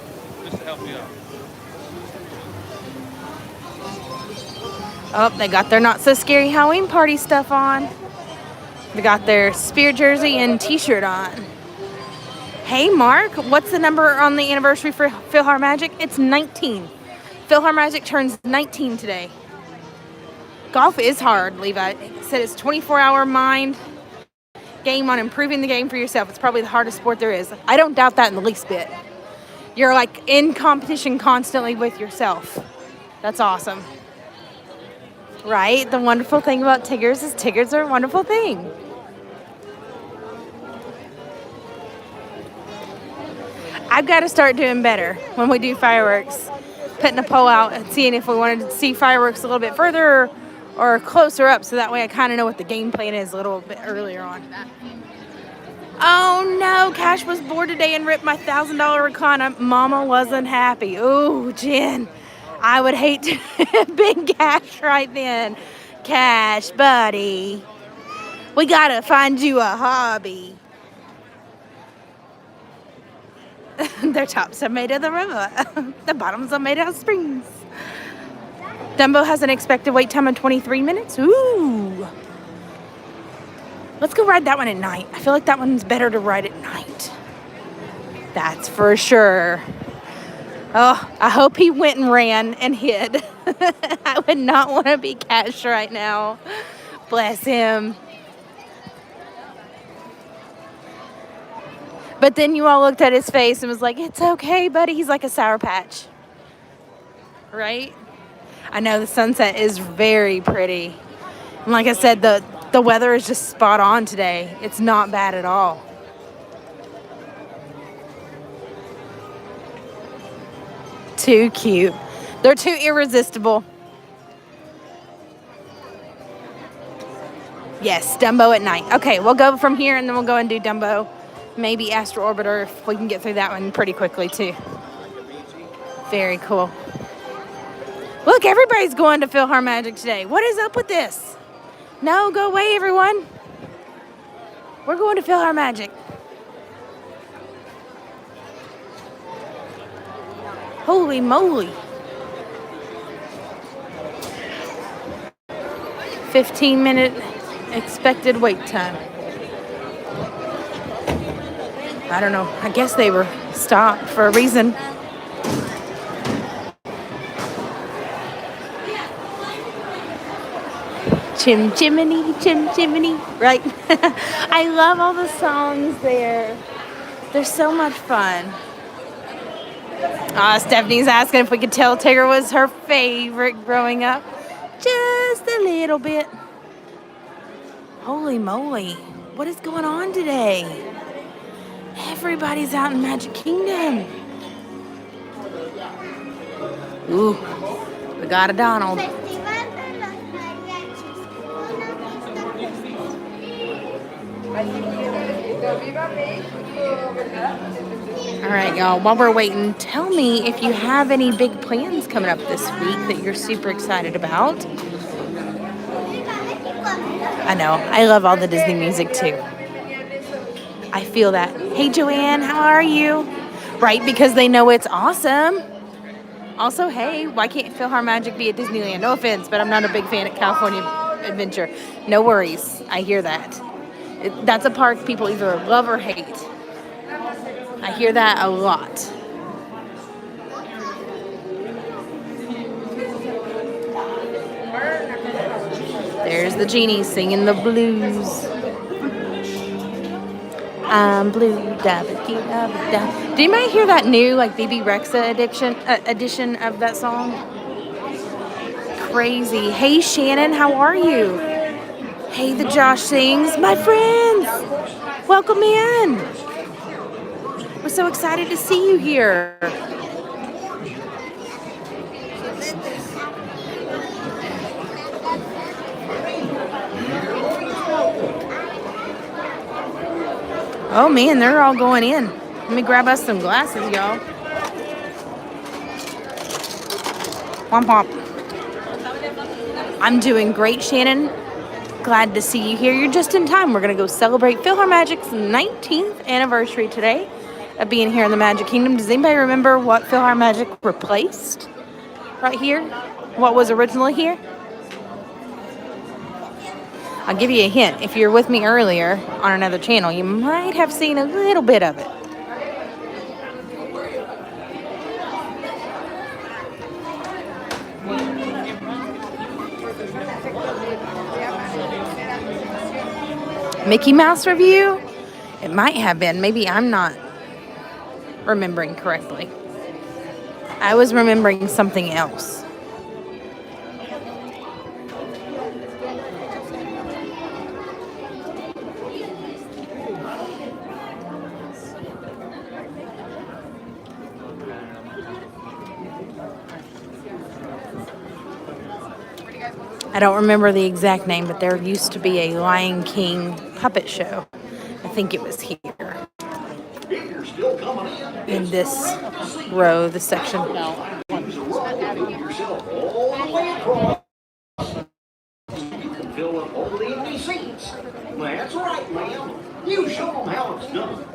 Oh, they got their Not So Scary Halloween party stuff on. They got their Spirit jersey and t-shirt on. Hey, Mark, what's the number on the anniversary for PhilharMagic? It's 19. PhilharMagic turns 19 today. Golf is hard, Levi. It said it's 24-hour mind game on improving the game for yourself. It's probably the hardest sport there is. I don't doubt that in the least bit. You're like in competition constantly with yourself. That's awesome. Right? The wonderful thing about Tiggers is Tiggers are a wonderful thing. I've got to start doing better when we do fireworks. Putting a poll out and seeing if we wanted to see fireworks a little bit further or closer up, so that way I kind of know what the game plan is a little bit earlier on. Oh no, Cash was bored today and ripped my $1,000 recliner. Mama wasn't happy. Ooh, Jen, I would hate to have been Cash right then. Cash, buddy, we gotta find you a hobby. Their tops are made of the river. The bottoms are made out of springs. Dumbo has an expected wait time of 23 minutes. Ooh. Let's go ride that one at night. I feel like that one's better to ride at night. That's for sure. Oh, I hope he went and ran and hid. I would not want to be Cash right now. Bless him. But then you all looked at his face and was like, it's okay, buddy. He's like a Sour Patch. Right? I know the sunset is very pretty. And like I said, the weather is just spot on today. It's not bad at all. Too cute. They're too irresistible. Yes, Dumbo at night. Okay, we'll go from here and then we'll go and do Dumbo. Maybe Astro Orbiter if we can get through that one pretty quickly too. Very cool. Look, everybody's going to PhilharMagic today. What is up with this? No, go away, everyone. We're going to PhilharMagic. Holy moly. 15-minute expected wait time. I don't know. I guess they were stopped for a reason. Chim chimney, chim chimney, right? I love all the songs there. They're so much fun. Stephanie's asking if we could tell Tigger was her favorite growing up. Just a little bit. Holy moly. What is going on today? Everybody's out in Magic Kingdom. Ooh, we got a Donald. All right, y'all, while we're waiting, tell me if you have any big plans coming up this week that you're super excited about. I know, I love all the Disney music too. I feel that. Hey, Joanne, how are you? Right, because they know it's awesome. Also, hey, why can't PhilharMagic be at Disneyland? No offense, but I'm not a big fan of California Adventure. No worries, I hear that. That's a park people either love or hate. I hear that a lot. There's the genie singing the blues. I'm blue, da-ba-dee-da-ba-da. Did anybody hear that new like BB Rexa edition of that song? Crazy. Hey Shannon, how are you? Hey, the Josh sings. My friends, welcome in. We're so excited to see you here. Oh man, they're all going in. Let me grab us some glasses, y'all. Womp womp. I'm doing great, Shannon. Glad to see you here. You're just in time. We're going to go celebrate PhilharMagic's 19th anniversary today of being here in the Magic Kingdom. Does anybody remember what PhilharMagic replaced right here? What was originally here? I'll give you a hint. If you're with me earlier on another channel, you might have seen a little bit of it. Mickey Mouse review? It might have been. Maybe I'm not remembering correctly. I was remembering something else. I don't remember the exact name, but there used to be a Lion King puppet show. I think it was here in this row, this section. Fill up all the empty seats. That's right, ma'am. You show them how it's done.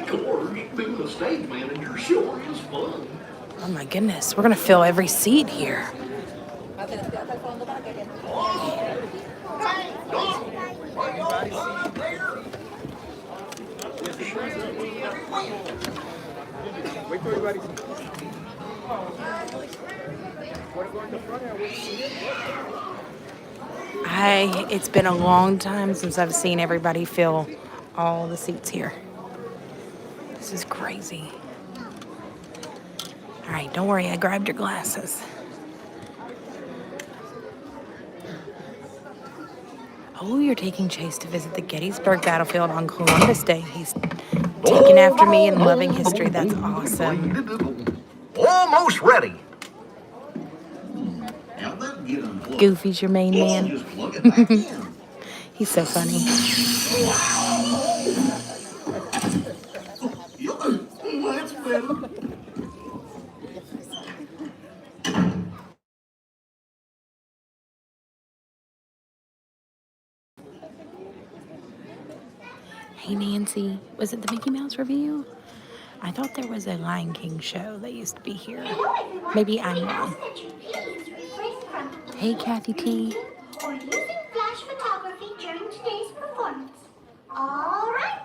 George, being the stage manager sure is fun. Oh my goodness, we're gonna fill every seat here. Wait till everybody. It's been a long time since I've seen everybody fill all the seats here. This is crazy. All right, don't worry, I grabbed your glasses. Oh, you're taking Chase to visit the Gettysburg battlefield on Columbus Day. He's taking after me and loving history. That's awesome. Almost ready. Goofy's your main man. He's so funny. That's better. Hey Nancy, was it the Mickey Mouse Review? I thought there was a Lion King show that used to be here. Maybe I'm wrong. Hey Cathy T. Or using flash photography during today's performance. All right,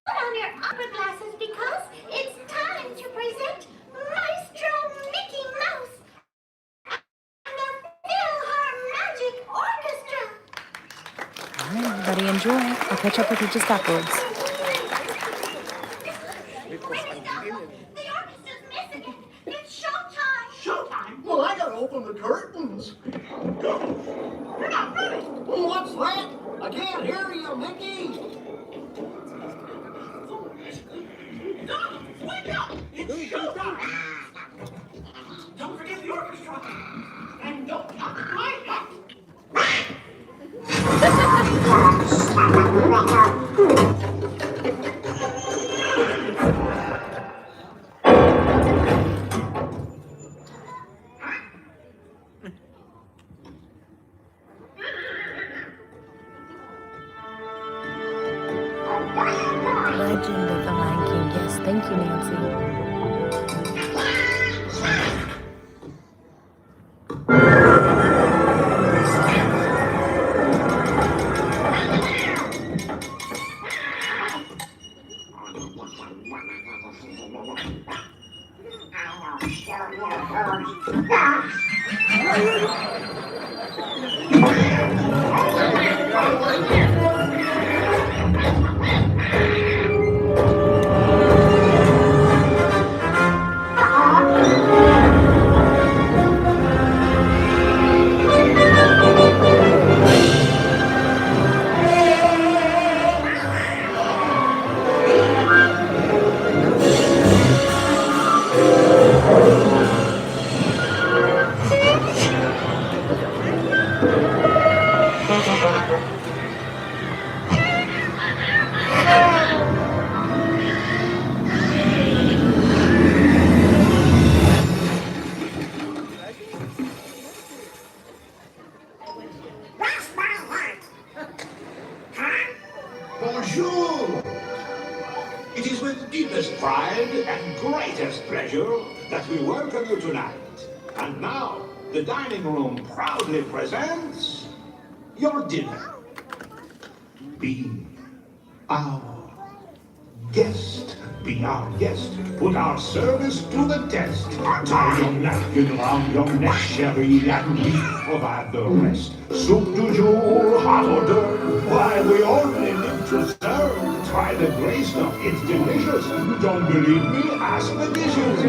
put on your opera glasses because it's time to present Maestro Mickey Mouse and the PhilharMagic Orchestra. All right, everybody enjoy. I'll catch up with you just afterwards. The orchestra's missing it. It's showtime. Showtime? Well, I gotta open the curtains. You're not ready. What's that? I can't hear you, Mickey. Wake up! It's showtime. Don't forget the orchestra. And don't touch my hat. Legend of the Lion King. Yes, thank you, Nancy. Bonjour! It is with deepest pride and greatest pleasure that we welcome you tonight. And now, the dining room proudly presents your dinner. Be our guest. Be our guest. Put our service to the test. Tie your napkin round your neck, sherry, and we provide the rest. Soup du jour, hot hors d'oeuvre, why we only live to serve. Try the gray stuff, it's delicious. Don't believe me? Ask the dishes.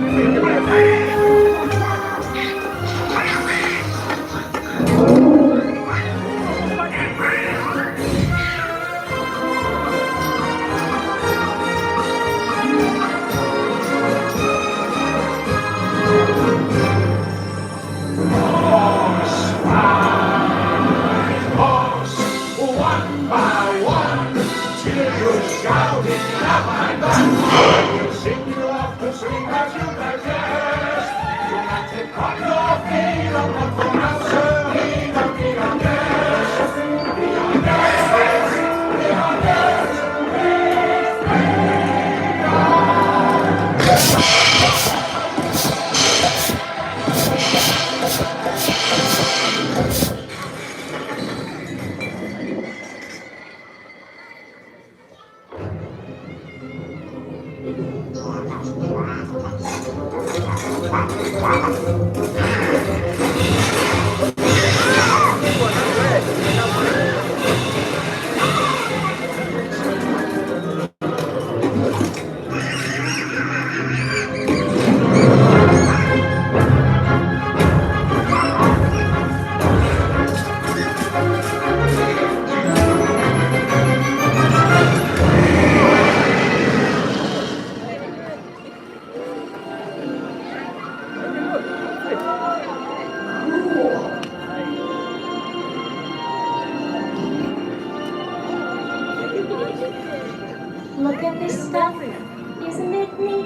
Look at this stuff, isn't it neat?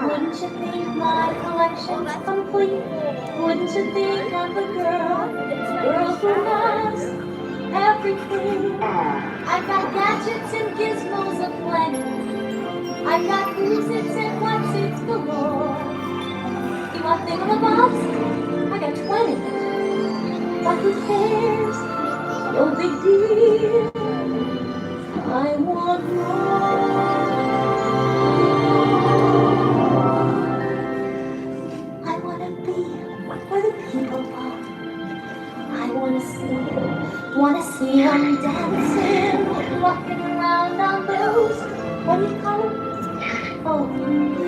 Wouldn't you think my collection's complete? Wouldn't you think I'm the girl who knows everything? I've got gadgets and gizmos aplenty. I've got who's-its and what's-its galore. You want thingamabobs? I got 20. But who cares? No big deal. I want more. I want to be where the people are. I want to see them dancing, walking around on those, what do you call them? Oh,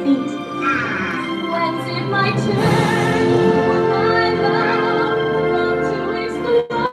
feet. When's it my turn? I'm allowed to explore.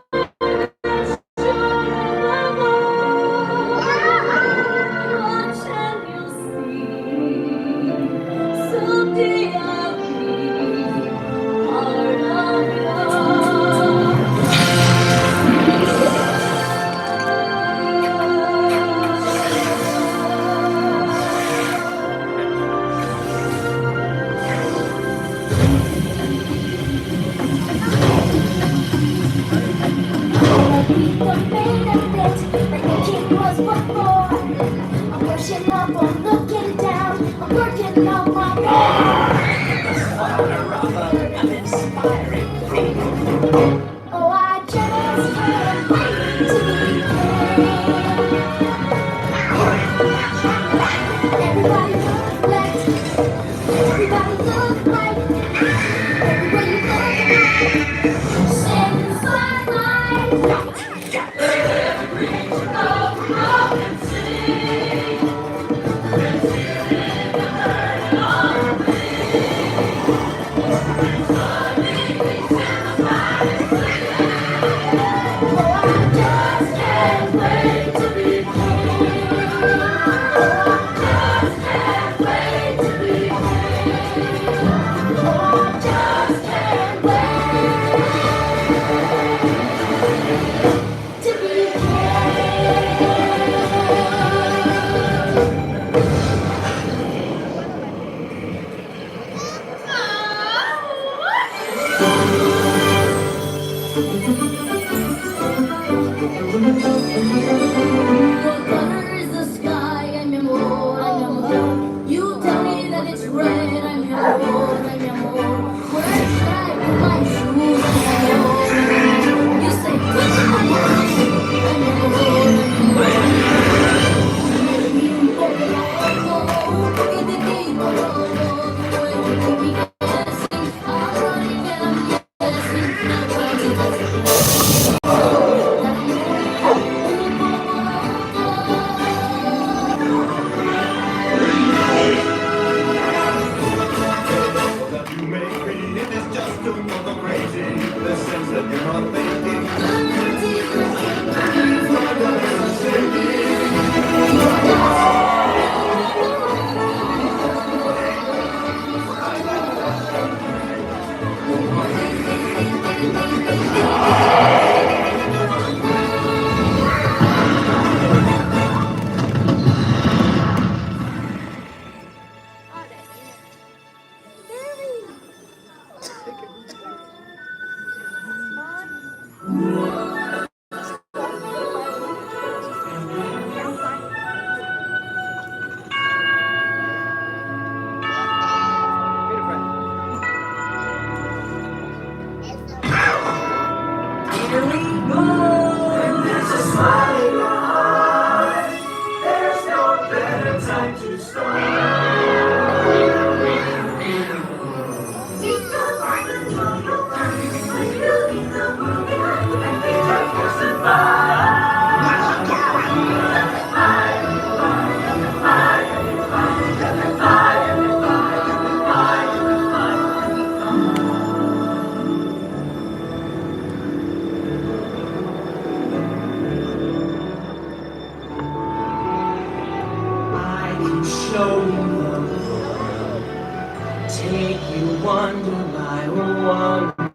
take you under my wonder,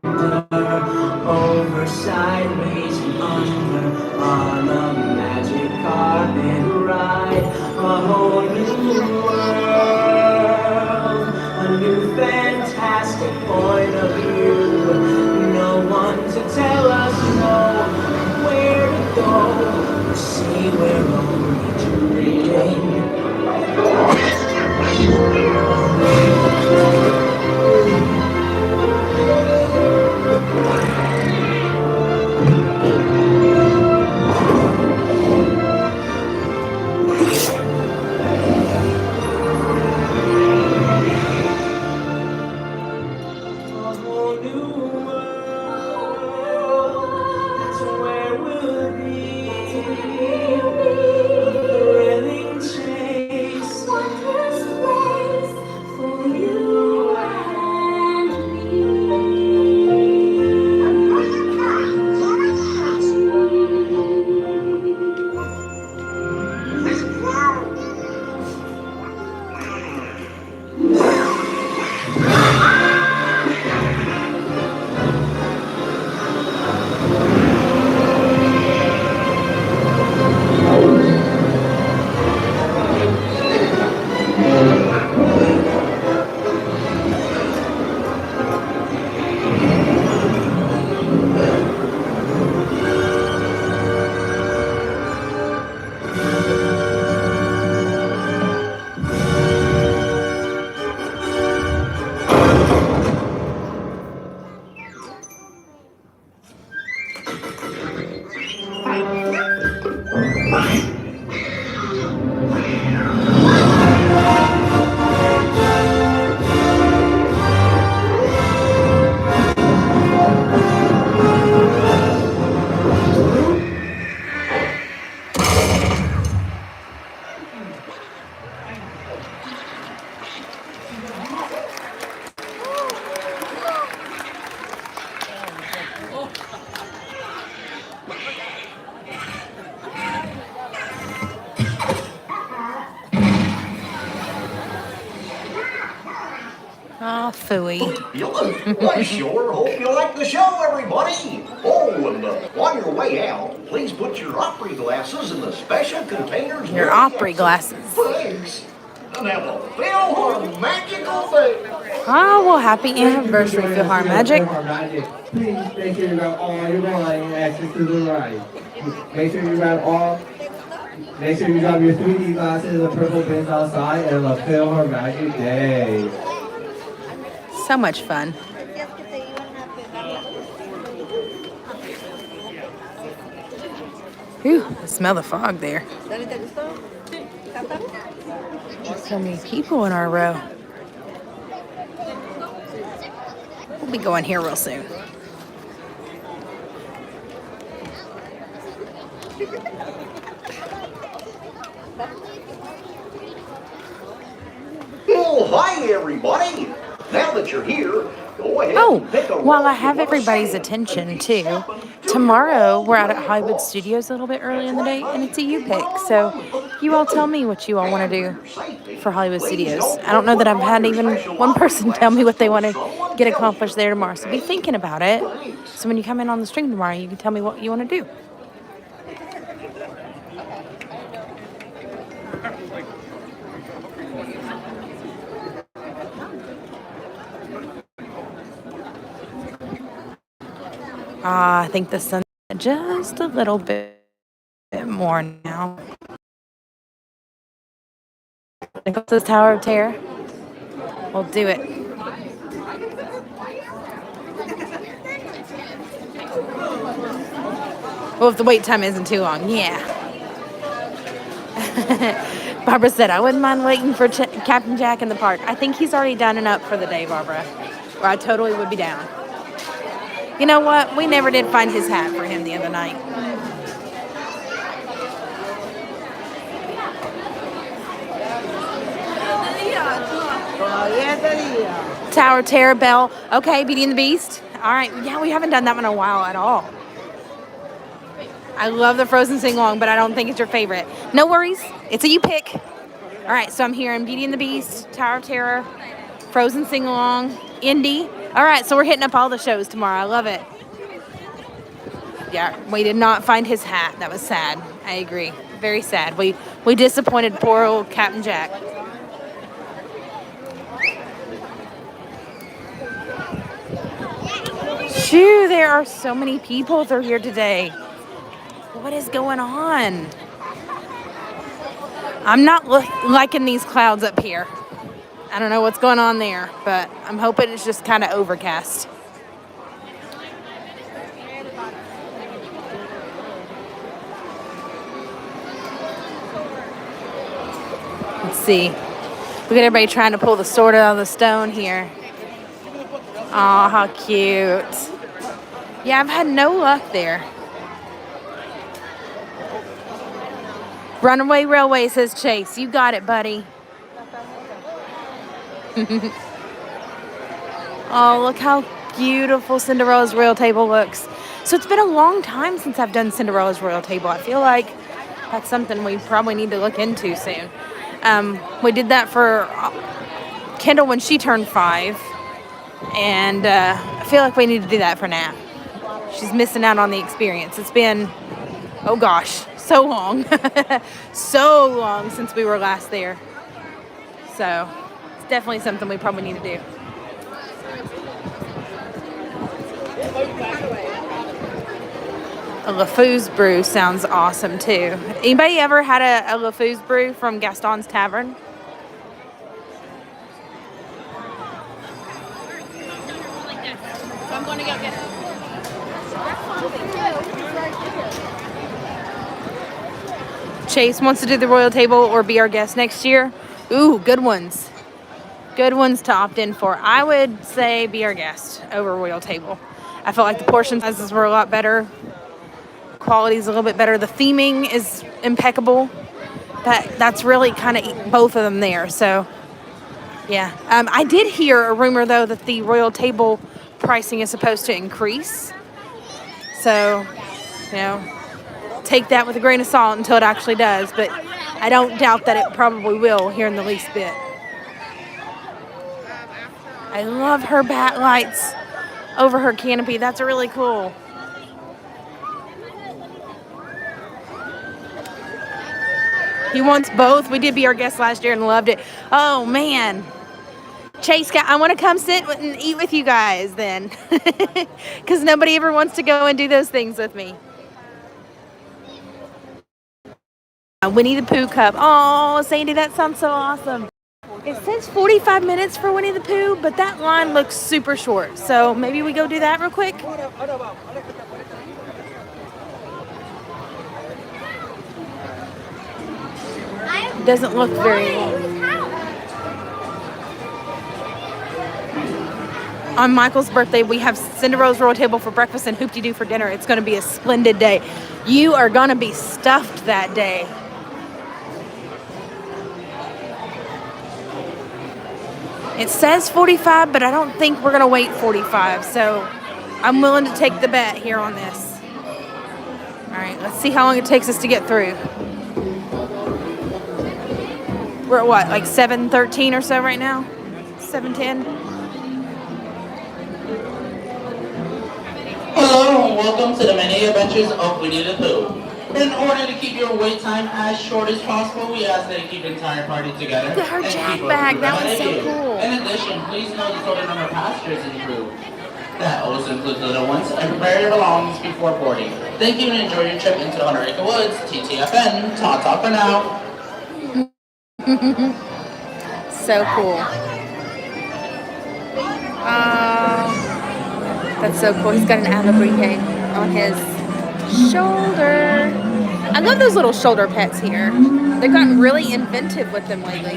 over, sideways, and under, on a magic carpet ride, a whole new world, a new fantastic point of view. No one to tell us no, where to go. You see, we're only dreaming. Oh, phooey. I sure hope you like the show, everybody. Oh, and on your way out, please put your Opry glasses in the special containers. Your Opry glasses. Thanks. And have a PhilharMagical day. Oh, well, happy anniversary, PhilharMagic. Please make sure you got all your money access to the ride. Make sure you got all. Make sure you got your 3D glasses, the purple bins outside, and a PhilharMagic day. So much fun. Ooh, I smell the fog there. So many people in our row. We'll be going here real soon. Well, hi, everybody. Now that you're here, go ahead and pick a While I have everybody's attention too, tomorrow we're out at Hollywood Studios a little bit early in the day, and it's a you pick. So you all tell me what you all want to do for Hollywood Studios. I don't know that I've had even one person tell me what they want to get accomplished there tomorrow. So be thinking about it. So when you come in on the stream tomorrow, you can tell me what you want to do. I think the sun's just a little bit more now. Think up this Tower of Terror. We'll do it. Well, if the wait time isn't too long, yeah. Barbara said, I wouldn't mind waiting for Captain Jack in the park. I think he's already done and up for the day, Barbara. Or I totally would be down. You know what? We never did find his hat for him the other night. Tower Terror Bell. Okay, Beauty and the Beast. All right. Yeah, we haven't done that one in a while at all. I love the Frozen sing-along, but I don't think it's your favorite. No worries. It's a you pick. All right, so I'm here in Beauty and the Beast, Tower of Terror, Frozen sing-along. Indy. All right, so we're hitting up all the shows tomorrow. I love it. Yeah, we did not find his hat. That was sad. I agree. Very sad. We disappointed poor old Captain Jack. Shoo, there are so many people through here today. What is going on? I'm not liking these clouds up here. I don't know what's going on there, but I'm hoping it's just kind of overcast. Let's see. Look at everybody trying to pull the sword out of the stone here. Oh, how cute. Yeah, I've had no luck there. Runaway Railway, says Chase. You got it, buddy. Oh, look how beautiful Cinderella's Royal Table looks. So it's been a long time since I've done Cinderella's Royal Table. I feel like that's something we probably need to look into soon. We did that for Kendall when she turned 5. And I feel like we need to do that for Nat. She's missing out on the experience. It's been, oh gosh, so long. So long since we were last there. So it's definitely something we probably need to do. A LeFou's brew sounds awesome too. Anybody ever had a LeFou's brew from Gaston's Tavern? I'm going to go get it. Chase wants to do the Royal Table or be our guest next year. Ooh, good ones. Good ones to opt in for. I would say be our guest over Royal Table. I felt like the portion sizes were a lot better. Quality's a little bit better. The theming is impeccable. That's really kind of both of them there. So, yeah. I did hear a rumor, though, that the Royal Table pricing is supposed to increase. So, you know, take that with a grain of salt until it actually does. But I don't doubt that it probably will here in the least bit. I love her bat lights over her canopy. That's really cool. He wants both. We did be our guest last year and loved it. Oh, man. Chase, I want to come sit and eat with you guys then. Because nobody ever wants to go and do those things with me. Winnie the Pooh cup. Oh, Sandy, that sounds so awesome. It says 45 minutes for Winnie the Pooh, but that line looks super short. So maybe we go do that real quick. It doesn't look very long. On Michael's birthday, we have Cinderella's Royal Table for breakfast and Hoop-de-Doo for dinner. It's going to be a splendid day. You are going to be stuffed that day. It says 45, but I don't think we're going to wait 45. So I'm willing to take the bet here on this. All right, let's see how long it takes us to get through. We're at what, like 7:13 or so right now? 7:10? Hello and welcome to the many adventures of Winnie the Pooh. In order to keep your wait time as short as possible, we ask that you keep the entire party together. Look at her and jack keep bag, that everyone was so at you. cool. In addition, please know the total number of passengers in the crew. That also includes little ones, and prepare your belongings before boarding. Thank you and enjoy your trip into the Hunter Acre Woods. TTFN, ta-ta for now. So cool. That's so cool. He's got an Alabrine on his shoulder. I love those little shoulder pets here. They've gotten really inventive with them lately.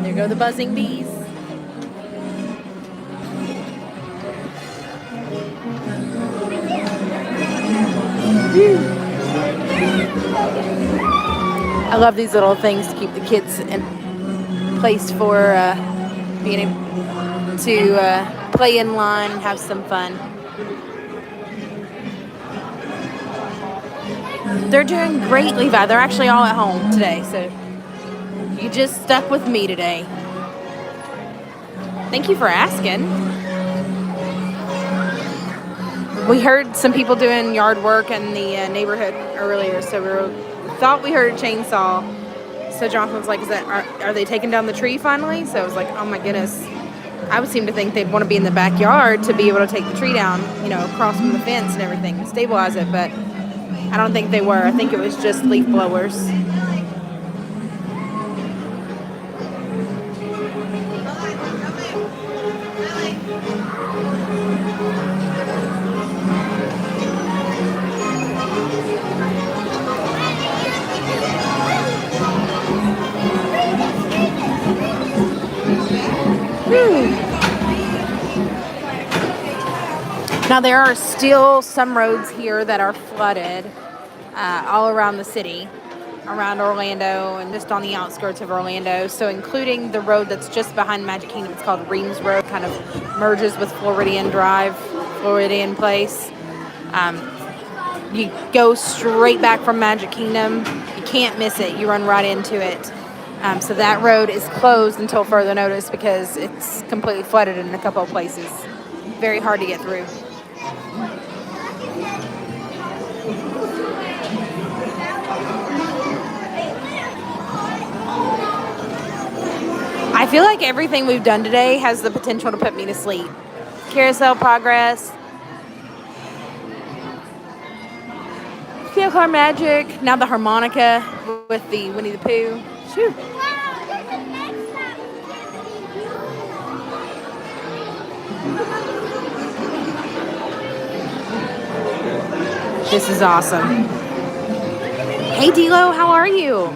There go the buzzing bees. I love these little things to keep the kids in place for being able to play in line and have some fun. They're doing great, Levi. They're actually all at home today, so you just stuck with me today. Thank you for asking. We heard some people doing yard work in the neighborhood earlier, so we thought we heard a chainsaw. So Jonathan was like, are they taking down the tree finally? So I was like, oh my goodness. I would seem to think they'd want to be in the backyard to be able to take the tree down, you know, across from the fence and everything, and stabilize it, but I don't think they were. I think it was just leaf blowers. Now there are still some roads here that are flooded all around the city, around Orlando and just on the outskirts of Orlando. So including the road that's just behind Magic Kingdom, it's called Reams Road, kind of merges with Floridian Drive, Floridian Place. You go straight back from Magic Kingdom. You can't miss it. You run right into it. So that road is closed until further notice because it's completely flooded in a couple of places. Very hard to get through. I feel like everything we've done today has the potential to put me to sleep. Carousel of Progress, PhilharMagic, now the harmonica with the Winnie the Pooh. Shoo. This is awesome. Hey D-Lo, how are you?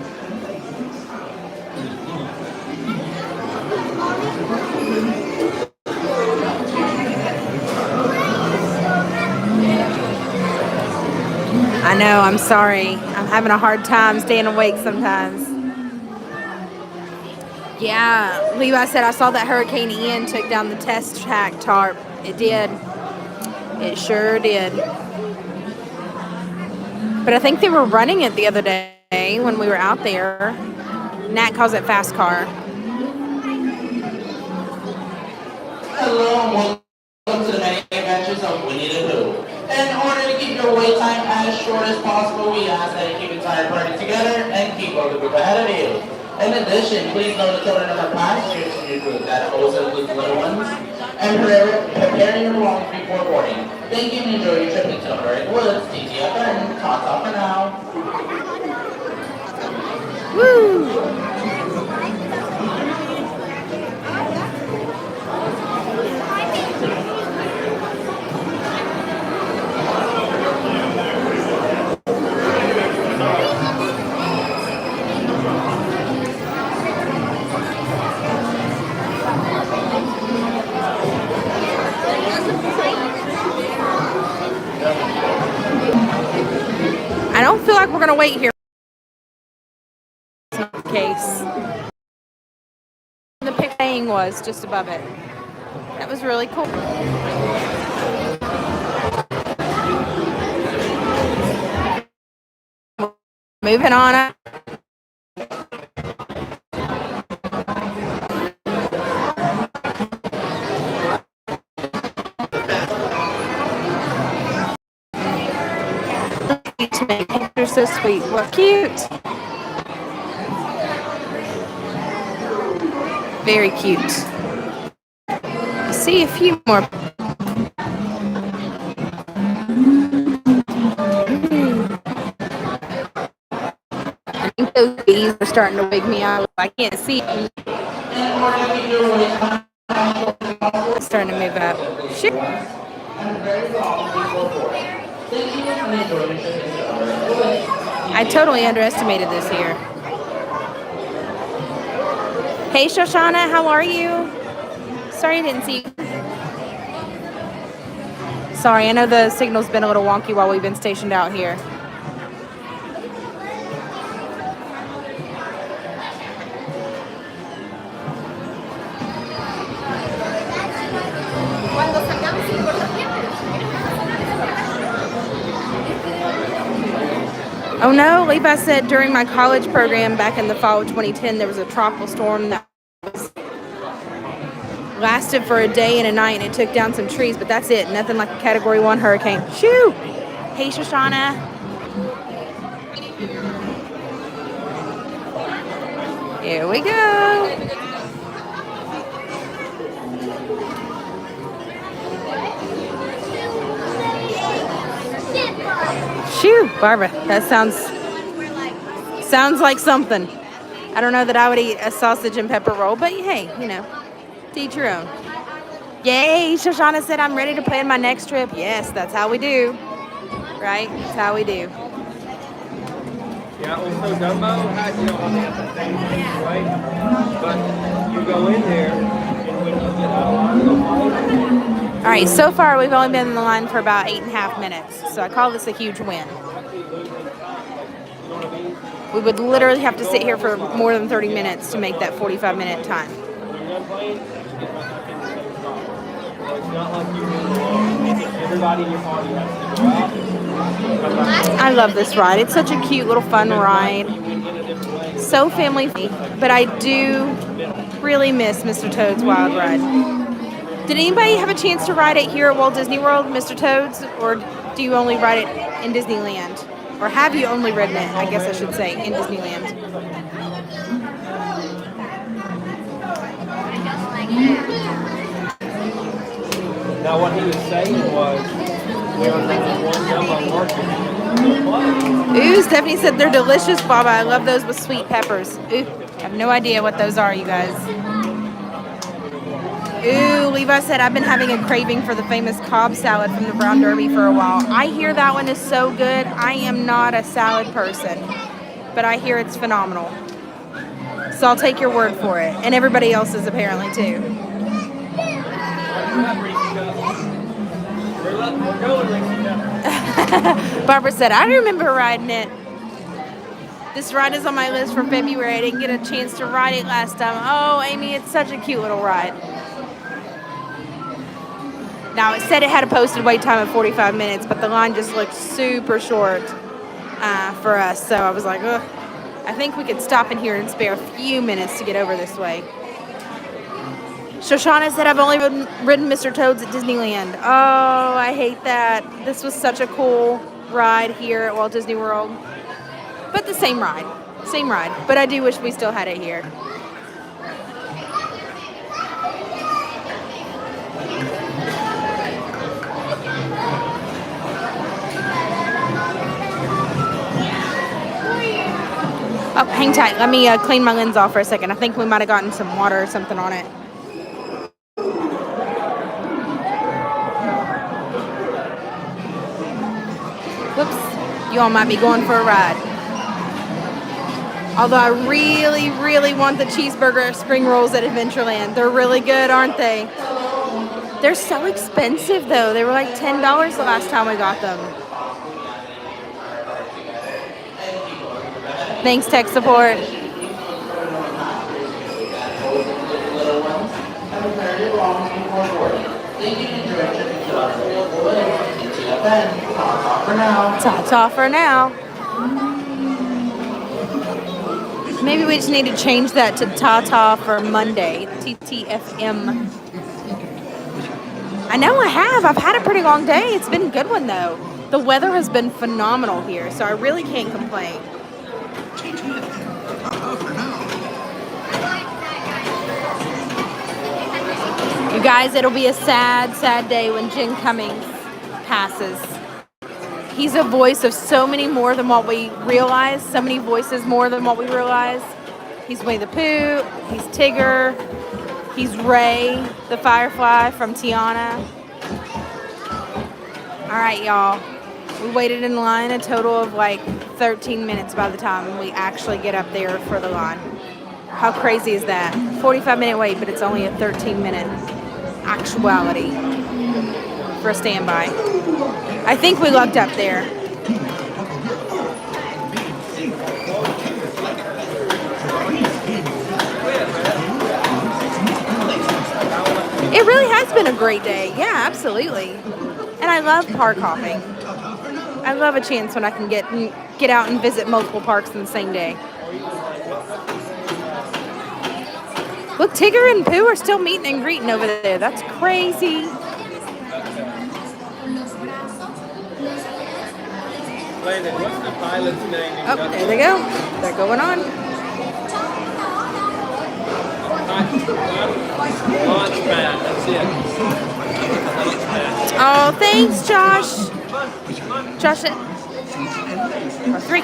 I know, I'm sorry. I'm having a hard time staying awake sometimes. Yeah, Levi said I saw that Hurricane Ian took down the test track tarp. It did. It sure did. But I think they were running it the other day when we were out there. Nat calls it fast car. Hello and welcome to the many adventures of Winnie the Pooh. In order to keep your wait time as short as possible, we ask that you keep the entire party together and keep all the group ahead of you. In addition, please note the total number of passengers in your group, that also includes the little ones, and prepare your belongings before boarding. Thank you and enjoy your trip into the Woods. TTFN, talk off for now. Woo! I don't feel like we're gonna wait here. Case. The pick thing was just above it. That was really cool. Moving on up. They're so sweet. What cute. Very cute. See a few more. I think those bees are starting to wake me out. I can't see them. It's starting to move up. Shit. I totally underestimated this here. Hey Shoshauna, how are you? Sorry I didn't see you. Sorry, I know the signal's been a little wonky while we've been stationed out here. Oh no, Levi said during my college program back in the fall of 2010, there was a tropical storm that lasted for a day and a night, and it took down some trees, but that's it. Nothing like a Category 1 hurricane. Shoo! Hey, Shoshauna. Here we go. Shoo, Barbara, that sounds like something. I don't know that I would eat a sausage and pepper roll, but hey, you know, to each your own. Yay, Shoshauna said I'm ready to plan my next trip. Yes, that's how we do. Right? That's how we do. Yeah, also Dumbo had, you know, the same thing, right? But you go in there, and when you get out of line, all right, so far we've only been in the line for about 8.5 minutes, so I call this a huge win. We would literally have to sit here for more than 30 minutes to make that 45-minute time. it's not like everybody in your party has to go out. I love this ride. It's such a cute little fun ride. So family friendly, but I do really miss Mr. Toad's Wild Ride. Did anybody have a chance to ride it here at Walt Disney World, Mr. Toad's, or do you only ride it in Disneyland? Or have you only ridden it, I guess I should say, in Disneyland? Now what he was saying was, we were thinking one Dumbo market. Ooh, Stephanie said they're delicious, Baba. I love those with sweet peppers. Ooh, I have no idea what those are, you guys. Ooh, Levi said I've been having a craving for the famous Cobb salad from the Brown Derby for a while. I hear that one is so good. I am not a salad person, but I hear it's phenomenal. So I'll take your word for it. And everybody else is apparently too. Barbara said, I remember riding it. This ride is on my list for February. I didn't get a chance to ride it last time. Oh, Amy, it's such a cute little ride. Now, it said it had a posted wait time of 45 minutes, but the line just looked super short for us. So I was like, ugh, I think we could stop in here and spare a few minutes to get over this way. Shoshauna said, I've only ridden Mr. Toad's at Disneyland. Oh, I hate that. This was such a cool ride here at Walt Disney World. But the same ride. Same ride. But I do wish we still had it here. Oh, hang tight. Let me clean my lens off for a second. I think we might have gotten some water or something on it. Whoops. You all might be going for a ride. Although I really, really want the cheeseburger spring rolls at Adventureland. They're really good, aren't they? They're so expensive, though. They were like $10 the last time we got them. Thanks, tech support. Ta-ta for now. Maybe we just need to change that to ta-ta for Monday. TTFM. I know I have. I've had a pretty long day. It's been a good one, though. The weather has been phenomenal here, so I really can't complain. You guys, it'll be a sad, sad day when Jen Cummings passes. He's a voice of so many more than what we realize, so many voices more than what we realize. He's Winnie the Pooh, he's Tigger, he's Ray, the Firefly from Tiana. All right, y'all. We waited in line a total of like 13 minutes by the time we actually get up there for the line. How crazy is that? 45-minute wait, but it's only a 13-minute actuality for a standby. I think we lucked up there. It really has been a great day. Yeah, absolutely. And I love park hopping. I love a chance when I can get out and visit multiple parks in the same day. Look, Tigger and Pooh are still meeting and greeting over there. That's crazy. Landon, what's the pilot's name? Oh, there they go. They're going on. Launchpad, that's it. Oh, thanks, Josh. Josh, or 3.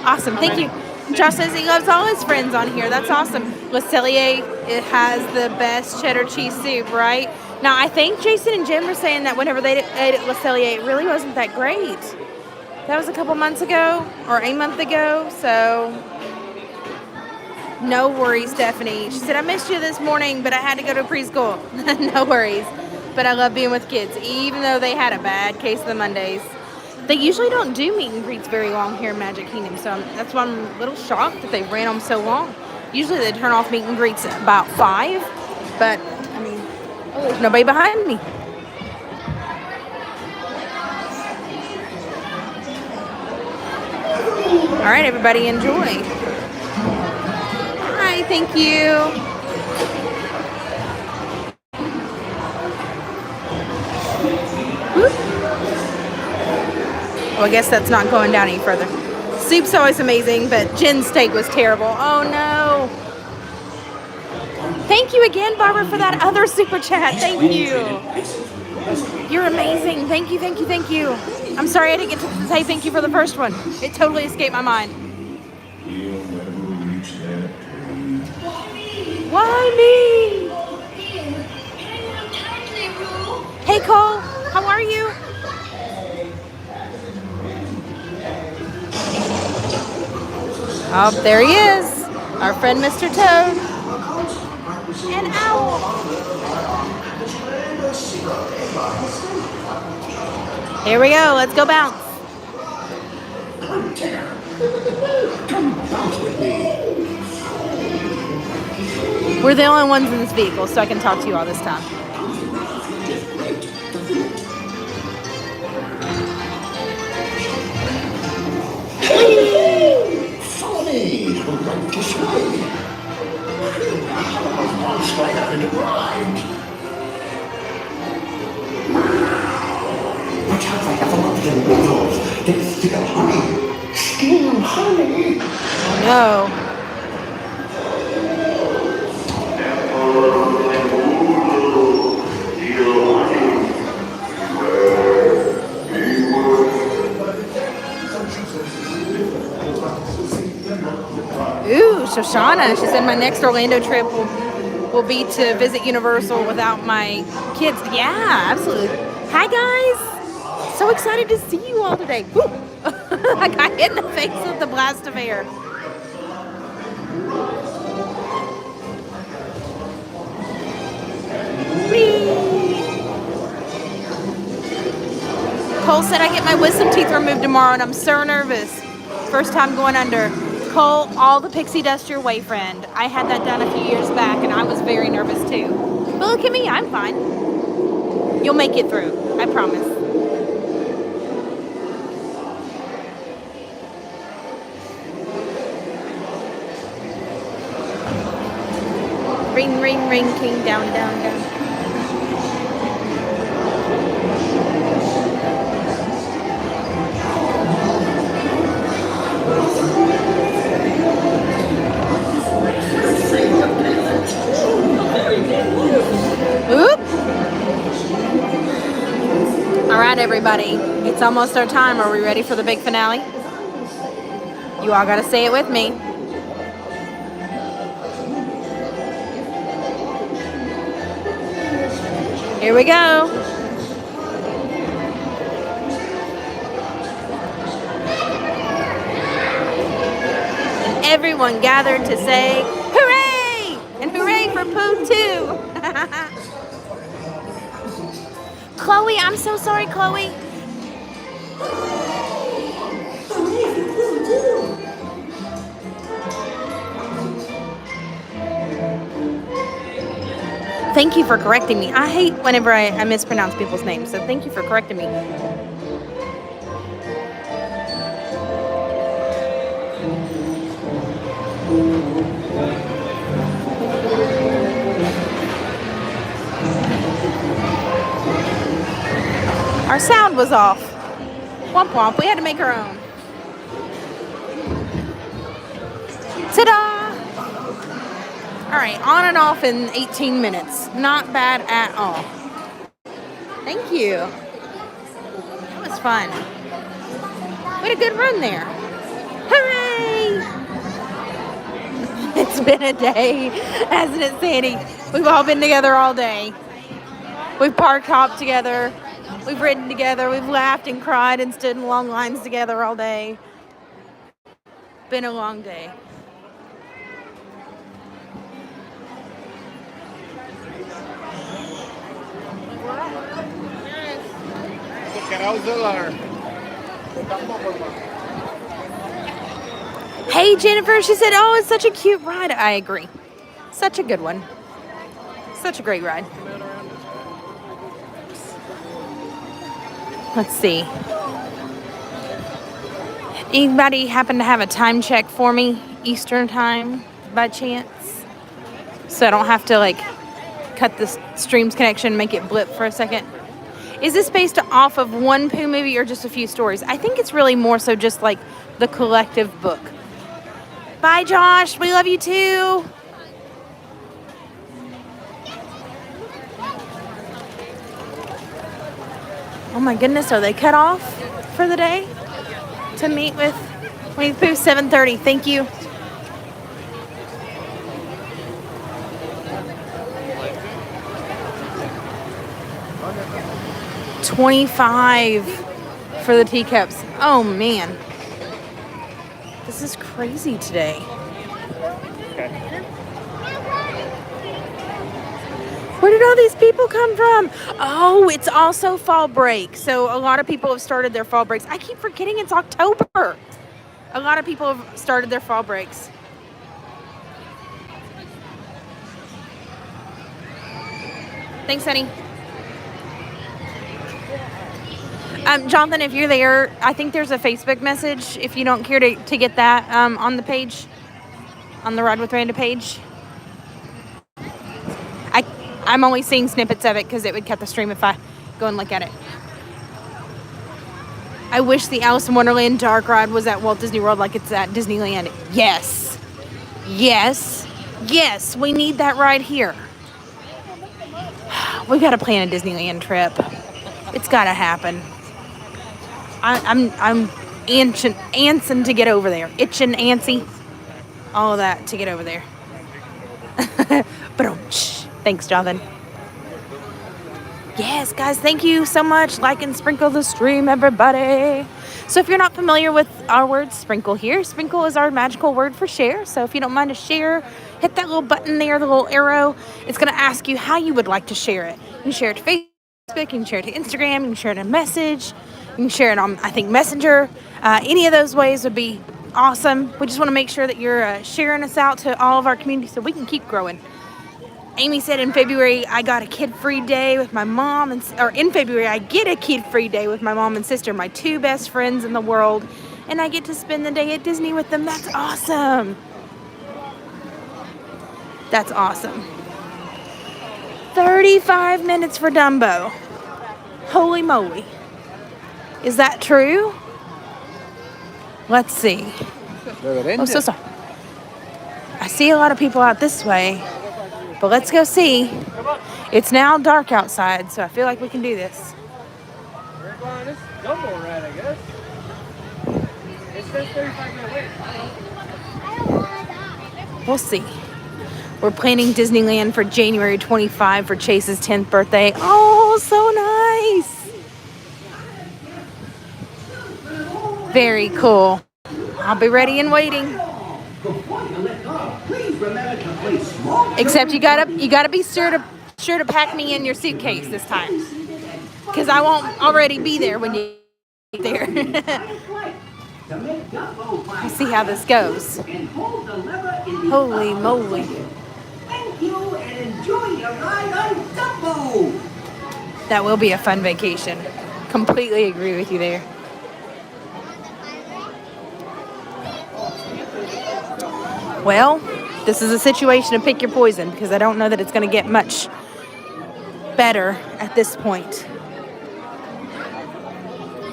Awesome, thank you. Josh says he loves all his friends on here. That's awesome. L'Cellier, it has the best cheddar cheese soup, right? Now, I think Jason and Jim were saying that whenever they ate at L'Cellier, it really wasn't that great. That was a couple months ago, or a month ago, so no worries, Stephanie. She said, I missed you this morning, but I had to go to preschool. No worries. But I love being with kids, even though they had a bad case of the Mondays. They usually don't do meet and greets very long here in Magic Kingdom, so that's why I'm a little shocked that they ran them so long. Usually they turn off meet and greets at about 5, but, I mean, oh, there's nobody behind me. All right, everybody, enjoy. Hi, thank you. Well, I guess that's not going down any further. Soup's always amazing, but Jen's steak was terrible. Oh, no. Thank you again, Barbara, for that other super chat. Thank you. You're amazing. Thank you, thank you, thank you. I'm sorry I didn't get to say thank you for the first one. It totally escaped my mind. Why me? Hey, Cole. How are you? Oh, there he is. Our friend Mr. Toad. And Owl. Here we go. Let's go bounce. We're the only ones in this vehicle, so I can talk to you all this time. Follow me. We're going to slide. Slide up into ride. Watch out for Ethologian noodles. They steal honey. Steal honey. Oh no. Ooh, Shoshauna. She said my next Orlando trip will be to visit Universal without my kids. Yeah, absolutely. Hi, guys. So excited to see you all today. Woo. I got hit in the face with the blast of air. Cole said I get my wisdom teeth removed tomorrow, and I'm so nervous. First time going under. Cole, all the pixie dust your way, friend. I had that done a few years back, and I was very nervous too. But look at me, I'm fine. You'll make it through, I promise. Ring, ring, ring, king, down, down, down. Oop. All right, everybody. It's almost our time. Are we ready for the big finale? You all got to say it with me. Here we go. And everyone gathered to say, hooray! And hooray for Pooh, too. Chloe, I'm so sorry, Chloe. Thank you for correcting me. I hate whenever I mispronounce people's names, so thank you for correcting me. Our sound was off. Womp womp. We had to make our own. Ta-da! All right, on and off in 18 minutes. Not bad at all. Thank you. That was fun. We had a good run there. Hooray! It's been a day, hasn't it, Sandy? We've all been together all day. We've park hopped together. We've ridden together. We've laughed and cried and stood in long lines together all day. Been a long day. Hey, Jennifer, she said, oh, it's such a cute ride. I agree. Such a good one. Such a great ride. Let's see. Anybody happen to have a time check for me? Eastern time, by chance? So I don't have to, like, cut the stream's connection and make it blip for a second. Is this based off of one Pooh movie or just a few stories? I think it's really more so just like the collective book. Bye, Josh. We love you too. Oh my goodness, are they cut off for the day? To meet with Winnie the Pooh, 7:30. Thank you. $25 for the teacups. Oh man. This is crazy today. Where did all these people come from? Oh, it's also fall break. So a lot of people have started their fall breaks. I keep forgetting it's October. A lot of people have started their fall breaks. Thanks, honey. Jonathan, if you're there, I think there's a Facebook message if you don't care to get that on the page, on the Ride with Randa page. I'm only seeing snippets of it because it would cut the stream if I go and look at it. I wish the Alice in Wonderland dark ride was at Walt Disney World like it's at Disneyland. Yes. Yes. Yes, we need that right here. We got to plan a Disneyland trip. It's got to happen. I'm antsing to get over there. Itching, antsy. All of that to get over there. But thanks, Jonathan. Yes, guys, thank you so much. Like and sprinkle the stream, everybody. So if you're not familiar with our word sprinkle here, sprinkle is our magical word for share. So if you don't mind to share, hit that little button there, the little arrow. It's going to ask you how you would like to share it. You can share it to Facebook, you can share it to Instagram, you can share it in a message, you can share it on, I think, Messenger. Any of those ways would be awesome. We just want to make sure that you're sharing us out to all of our community so we can keep growing. Amy said in February, I got a kid-free day with my mom, or in February, I get a kid-free day with my mom and sister, my two best friends in the world, and I get to spend the day at Disney with them. That's awesome. That's awesome. 35 minutes for Dumbo. Holy moly. Is that true? Let's see. Oh, so sorry. I see a lot of people out this way. But let's go see. It's now dark outside, so I feel like we can do this. We're going on this Dumbo ride, I guess. It says 35-minute wait. We'll see. We're planning Disneyland for January 25 for Chase's 10th birthday. Oh, so nice. Very cool. I'll be ready and waiting. Except you gotta be sure to pack me in your suitcase this time, because I won't already be there when you get there. We'll see how this goes. Holy moly! Thank you and enjoy your ride on Dumbo. That will be a fun vacation. Completely agree with you there. Well, this is a situation to pick your poison because I don't know that it's going to get much better at this point.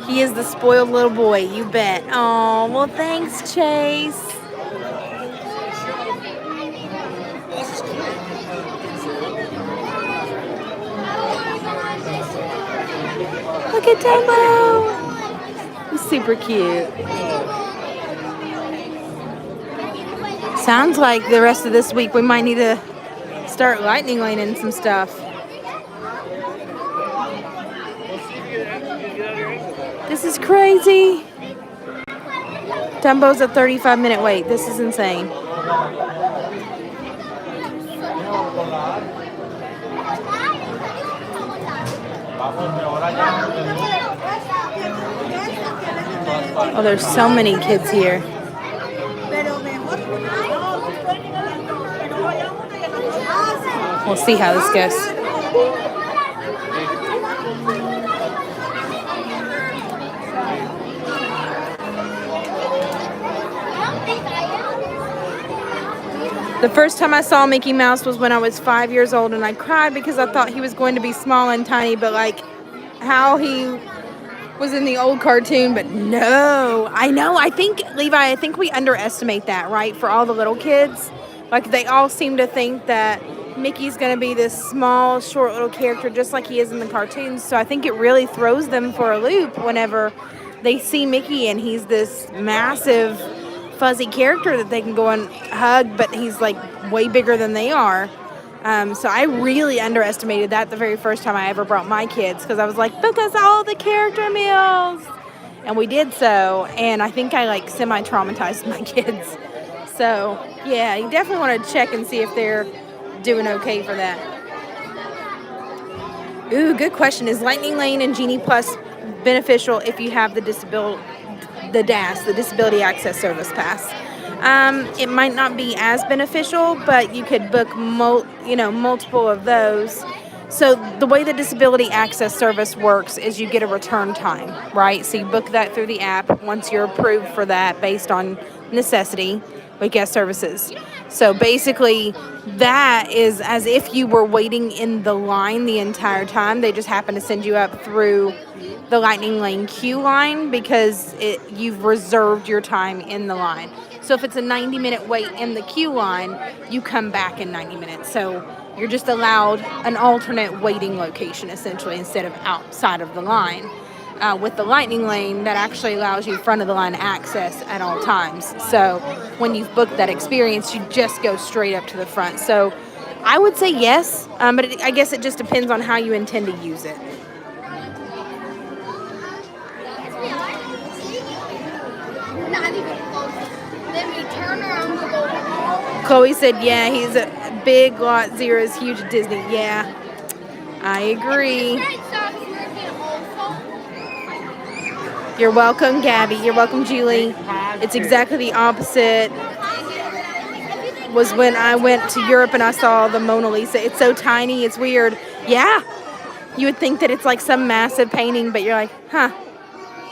He is the spoiled little boy, you bet. Oh, well, thanks, Chase. Look at Dumbo. He's super cute. Sounds like the rest of this week we might need to start lightning laning some stuff. This is crazy. Dumbo's a 35-minute wait. This is insane. Oh, there's so many kids here. We'll see how this goes. The first time I saw Mickey Mouse was when I was 5 years old, and I cried because I thought he was going to be small and tiny, but like how he was in the old cartoon. But no, I know. I think, Levi, I think we underestimate that, right? For all the little kids, like they all seem to think that Mickey's going to be this small, short little character just like he is in the cartoons. So I think it really throws them for a loop whenever they see Mickey and he's this massive, fuzzy character that they can go and hug, but he's like way bigger than they are. So I really underestimated that the very first time I ever brought my kids, because I was like, book us all the character meals. And we did so, and I think I like semi-traumatized my kids. So yeah, you definitely want to check and see if they're doing okay for that. Ooh, good question. Is Lightning Lane and Genie Plus beneficial if you have the DAS, the Disability Access Service Pass? It might not be as beneficial, but you could book multiple of those. So the way the Disability Access Service works is you get a return time, right? So you book that through the app once you're approved for that based on necessity with guest services. So basically that is as if you were waiting in the line the entire time. They just happen to send you up through the Lightning Lane queue line because you've reserved your time in the line. So if it's a 90-minute wait in the queue line, you come back in 90 minutes. So you're just allowed an alternate waiting location, essentially, instead of outside of the line. With the Lightning Lane, that actually allows you front of the line access at all times. So when you've booked that experience, you just go straight up to the front. So I would say yes, but I guess it just depends on how you intend to use it. Chloe said, yeah, he's a big lot. Zero is huge at Disney. Yeah, I agree. You're welcome, Gabby. You're welcome, Julie. It's exactly the opposite. Was when I went to Europe and I saw the Mona Lisa. It's so tiny. It's weird. Yeah. You would think that it's like some massive painting, but you're like, huh,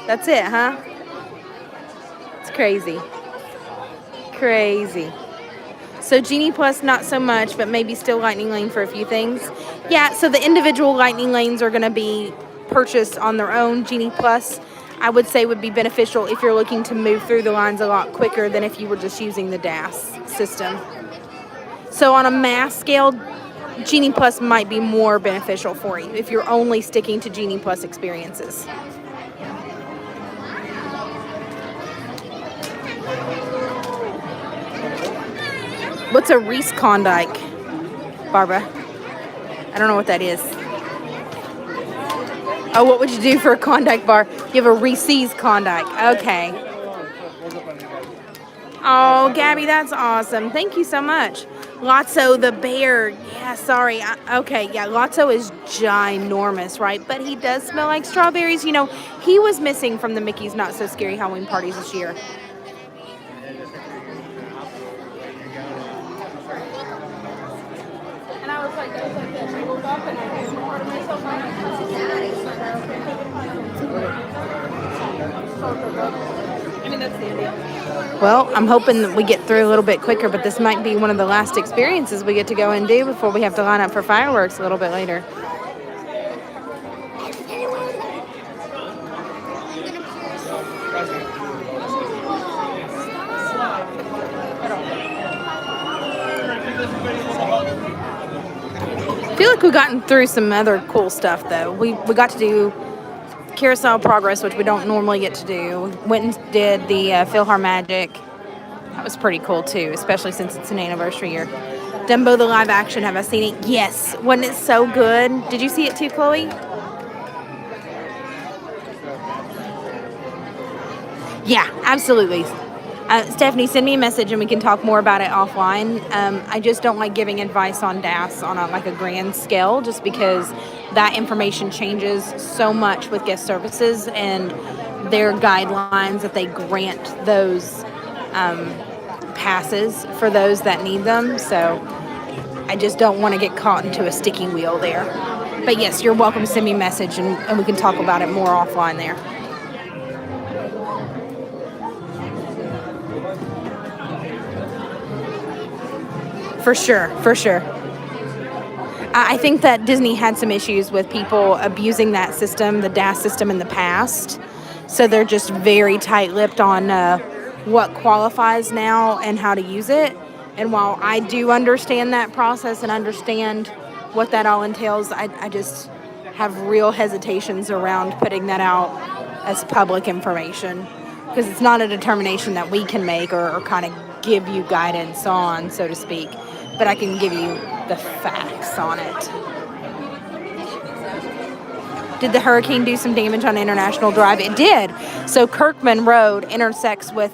that's it, huh? It's crazy. Crazy. So Genie Plus, not so much, but maybe still Lightning Lane for a few things. Yeah, so the individual Lightning Lanes are going to be purchased on their own. Genie Plus, I would say, would be beneficial if you're looking to move through the lines a lot quicker than if you were just using the DAS system. So on a mass scale, Genie Plus might be more beneficial for you if you're only sticking to Genie Plus experiences. What's a Reese Klondike, Barbara? I don't know what that is. Oh, what would you do for a Klondike bar? You have a Reese's Klondike. Okay. Oh, Gabby, that's awesome. Thank you so much. Lotso the bear. Yeah, sorry. Okay, yeah, Lotso is ginormous, right? But he does smell like strawberries. You know, he was missing from the Mickey's Not So Scary Halloween parties this year. And I was like this. I woke up and I was part of myself. Well, I'm hoping that we get through a little bit quicker, but this might be one of the last experiences we get to go and do before we have to line up for fireworks a little bit later. I feel like we've gotten through some other cool stuff, though. We got to do Carousel of Progress, which we don't normally get to do. We went and did the PhilharMagic. That was pretty cool, too, especially since it's an anniversary year. Dumbo, the live action, have I seen it? Yes. Wasn't it so good? Did you see it too, Chloe? Yeah, absolutely. Stephanie, send me a message and we can talk more about it offline. I just don't like giving advice on DAS on a grand scale, just because that information changes so much with guest services and their guidelines that they grant those passes for those that need them. So I just don't want to get caught into a sticky wheel there. But yes, you're welcome to send me a message and we can talk about it more offline there. For sure. I think that Disney had some issues with people abusing that system, the DAS system, in the past. So they're just very tight-lipped on what qualifies now and how to use it. And while I do understand that process and understand what that all entails, I just have real hesitations around putting that out as public information, because it's not a determination that we can make or kind of give you guidance on, so to speak. But I can give you the facts on it. Did the hurricane do some damage on International Drive? It did. So Kirkman Road intersects with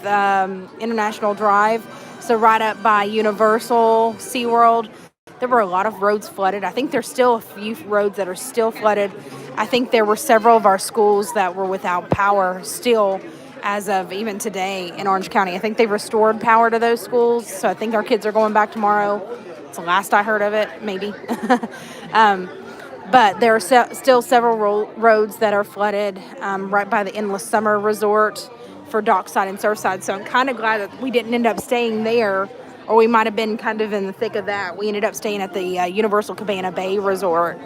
International Drive. So right up by Universal, SeaWorld, there were a lot of roads flooded. I think there's still a few roads that are still flooded. I think there were several of our schools that were without power still as of even today in Orange County. I think they've restored power to those schools, so I think our kids are going back tomorrow. It's the last I heard of it, maybe. But there are still several roads that are flooded right by the Endless Summer Resort for Dockside and Surfside. So I'm kind of glad that we didn't end up staying there, or we might have been kind of in the thick of that. We ended up staying at the Universal Cabana Bay Resort,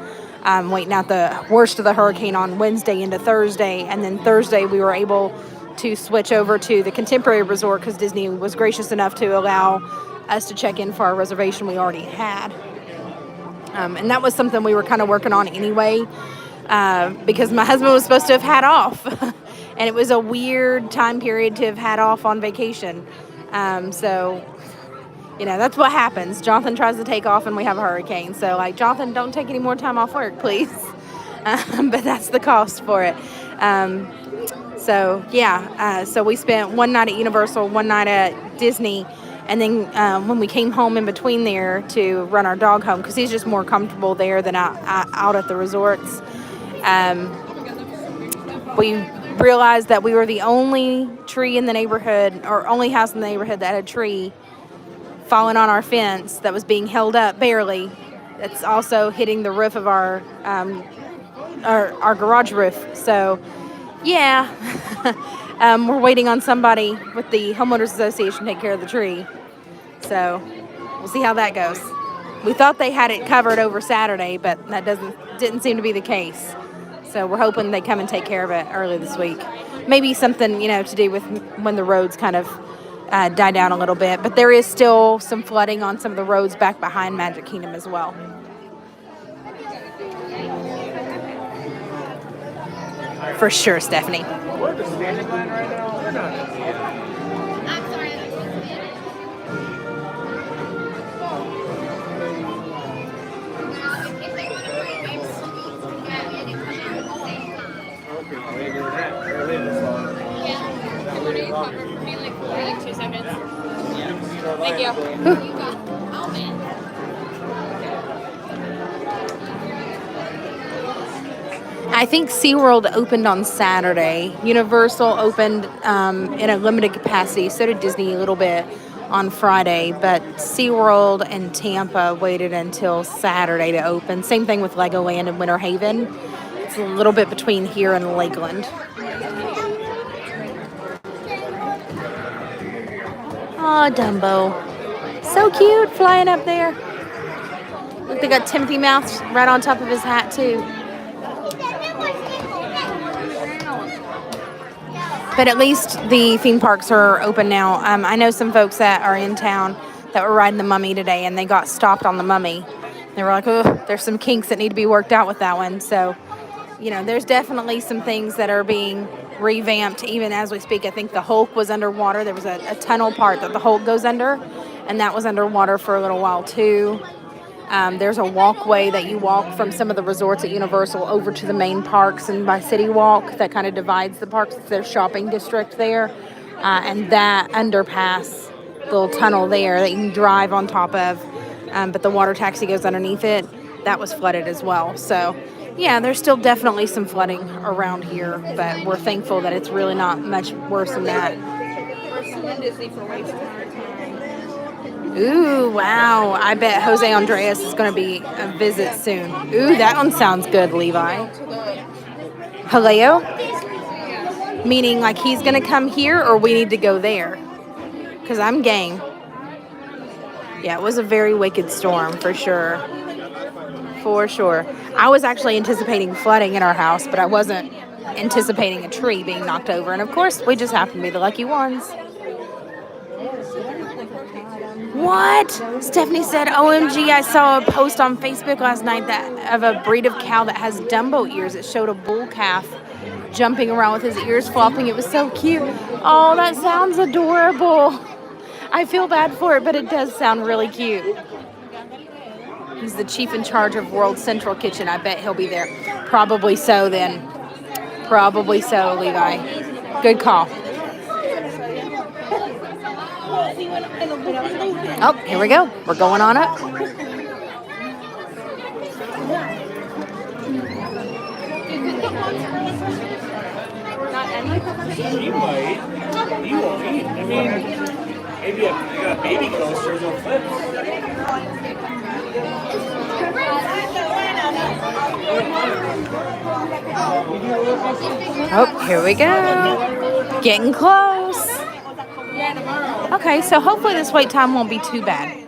waiting out the worst of the hurricane on Wednesday into Thursday. And then Thursday we were able to switch over to the Contemporary Resort because Disney was gracious enough to allow us to check in for our reservation we already had. And that was something we were kind of working on anyway, because my husband was supposed to have had off. And it was a weird time period to have had off on vacation. So, that's what happens. Jonathan tries to take off and we have a hurricane. So, Jonathan, don't take any more time off work, please. But that's the cost for it. So we spent one night at Universal, one night at Disney, and then when we came home in between there to run our dog home, because he's just more comfortable there than out at the resorts, we realized that we were the only tree in the neighborhood, or only house in the neighborhood that had a tree falling on our fence that was being held up barely. It's also hitting the roof of our garage roof. So, yeah, we're waiting on somebody with the Homeowners Association to take care of the tree. So we'll see how that goes. We thought they had it covered over Saturday, but that didn't seem to be the case. So we're hoping they come and take care of it early this week. Maybe something, to do with when the roads kind of die down a little bit. But there is still some flooding on some of the roads back behind Magic Kingdom as well. For sure, Stephanie. We're in the standing line right now. We're not in the I'm sorry. Okay, we ain't doing that. We're leaving this long. Yeah. What do you cover? Be like 2 seconds. Yeah. Thank you. Oh, man. I think SeaWorld opened on Saturday. Universal opened in a limited capacity. So did Disney a little bit on Friday. But SeaWorld and Tampa waited until Saturday to open. Same thing with Legoland and Winter Haven. It's a little bit between here and Lakeland. Oh, Dumbo. So cute flying up there. Look, they got Timothy Mouse right on top of his hat, too. But at least the theme parks are open now. I know some folks that are in town that were riding the Mummy today, and they got stopped on the Mummy. They were like, oh, there's some kinks that need to be worked out with that one. So, you know, there's definitely some things that are being revamped even as we speak. I think the Hulk was underwater. There was a tunnel part that the Hulk goes under, and that was underwater for a little while, too. There's a walkway that you walk from some of the resorts at Universal over to the main parks and by City Walk that kind of divides the parks. It's their shopping district there. And that underpass, the little tunnel there that you can drive on top of, but the water taxi goes underneath it, that was flooded as well. So, yeah, there's still definitely some flooding around here, but we're thankful that it's really not much worse than that. Ooh, wow. I bet Jose Andres is going to be a visit soon. Ooh, that one sounds good, Levi. Haleo? Meaning like he's going to come here or we need to go there? Because I'm game. Yeah, it was a very wicked storm for sure. For sure. I was actually anticipating flooding in our house, but I wasn't anticipating a tree being knocked over. And of course, we just happened to be the lucky ones. What? Stephanie said, OMG, I saw a post on Facebook last night that of a breed of cow that has Dumbo ears. It showed a bull calf jumping around with his ears flopping. It was so cute. Oh, that sounds adorable. I feel bad for it, but it does sound really cute. He's the chief in charge of World Central Kitchen. I bet he'll be there. Probably so then. Probably so, Levi. Good call. Oh, here we go. We're going on up. You might. You won't eat. I mean, maybe you got baby coasters or flips. Oh, here we go. Getting close. Okay, so hopefully this wait time won't be too bad.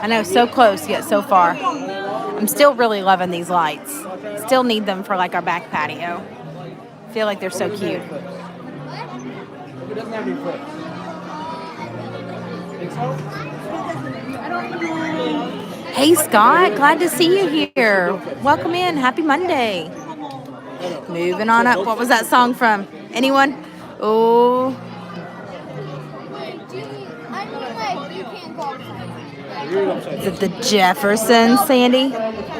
I know, so close yet so far. I'm still really loving these lights. Still need them for like our back patio. Feel like they're so cute. It doesn't have any flips. Think so? Hey Scott, glad to see you here. Welcome in. Happy Monday. Moving on up. What was that song from? Anyone? Oh. Is it the Jeffersons, Sandy?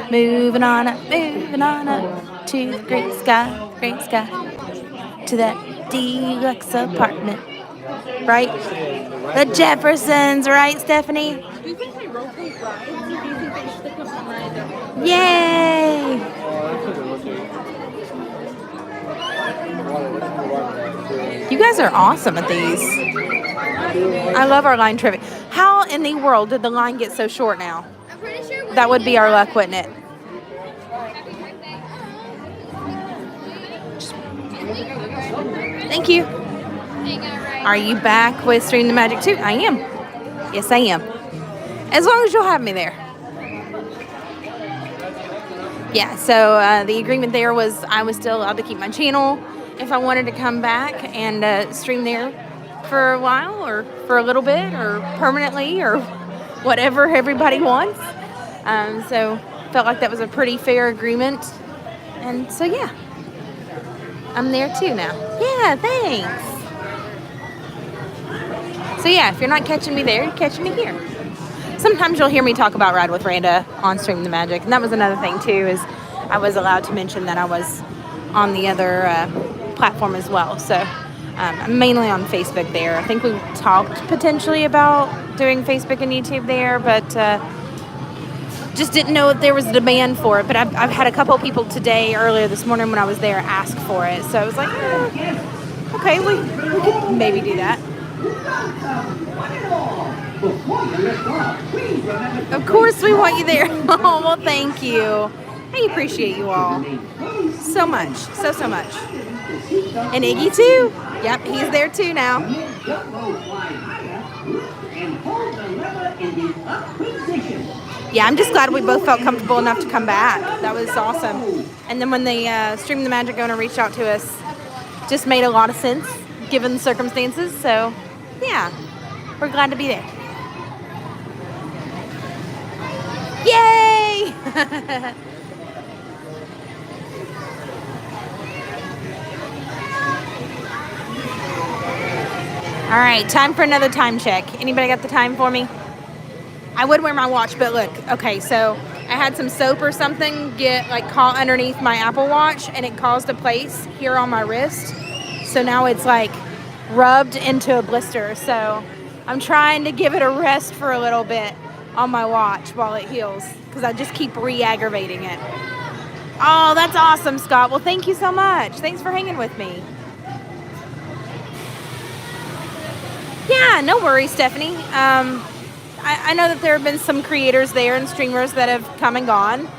Moving on up to the great sky, to that deluxe apartment. Right? The Jeffersons, right, Stephanie? Yay! You guys are awesome at these. I love our line trivia. How in the world did the line get so short now? I'm pretty sure That would be our luck, wouldn't it? Thank you. Are you back with Stream the Magic too? I am. Yes, I am. As long as you'll have me there. Yeah, so the agreement there was I was still allowed to keep my channel if I wanted to come back and stream there for a while or for a little bit or permanently or whatever everybody wants. So felt like that was a pretty fair agreement. And so, yeah, I'm there too now. Yeah, thanks. So, yeah, if you're not catching me there, you're catching me here. Sometimes you'll hear me talk about Ride with Randa on Stream the Magic. And that was another thing, too, is I was allowed to mention that I was on the other platform as well. So I'm mainly on Facebook there. I think we talked potentially about doing Facebook and YouTube there, but just didn't know if there was a demand for it. But I've had a couple people today, earlier this morning when I was there, ask for it. So I was like, okay, we could maybe do that. Of course we want you there. Oh, well, thank you. I appreciate you all so much. So much. And Iggy, too. Yep, he's there, too, now. and hold the lever in the up position. Yeah, I'm just glad we both felt comfortable enough to come back. That was awesome. And then when the Stream the Magic owner reached out to us, just made a lot of sense given the circumstances. So, yeah, we're glad to be there. Yay! All right, time for another time check. Anybody got the time for me? I would wear my watch, but look, okay, so I had some soap or something get like caught underneath my Apple Watch, and it caused a place here on my wrist. So now it's like rubbed into a blister. So I'm trying to give it a rest for a little bit on my watch while it heals, because I just keep re-aggravating it. Oh, that's awesome, Scott. Well, thank you so much. Thanks for hanging with me. Yeah, no worries, Stephanie. I know that there have been some creators there and streamers that have come and gone,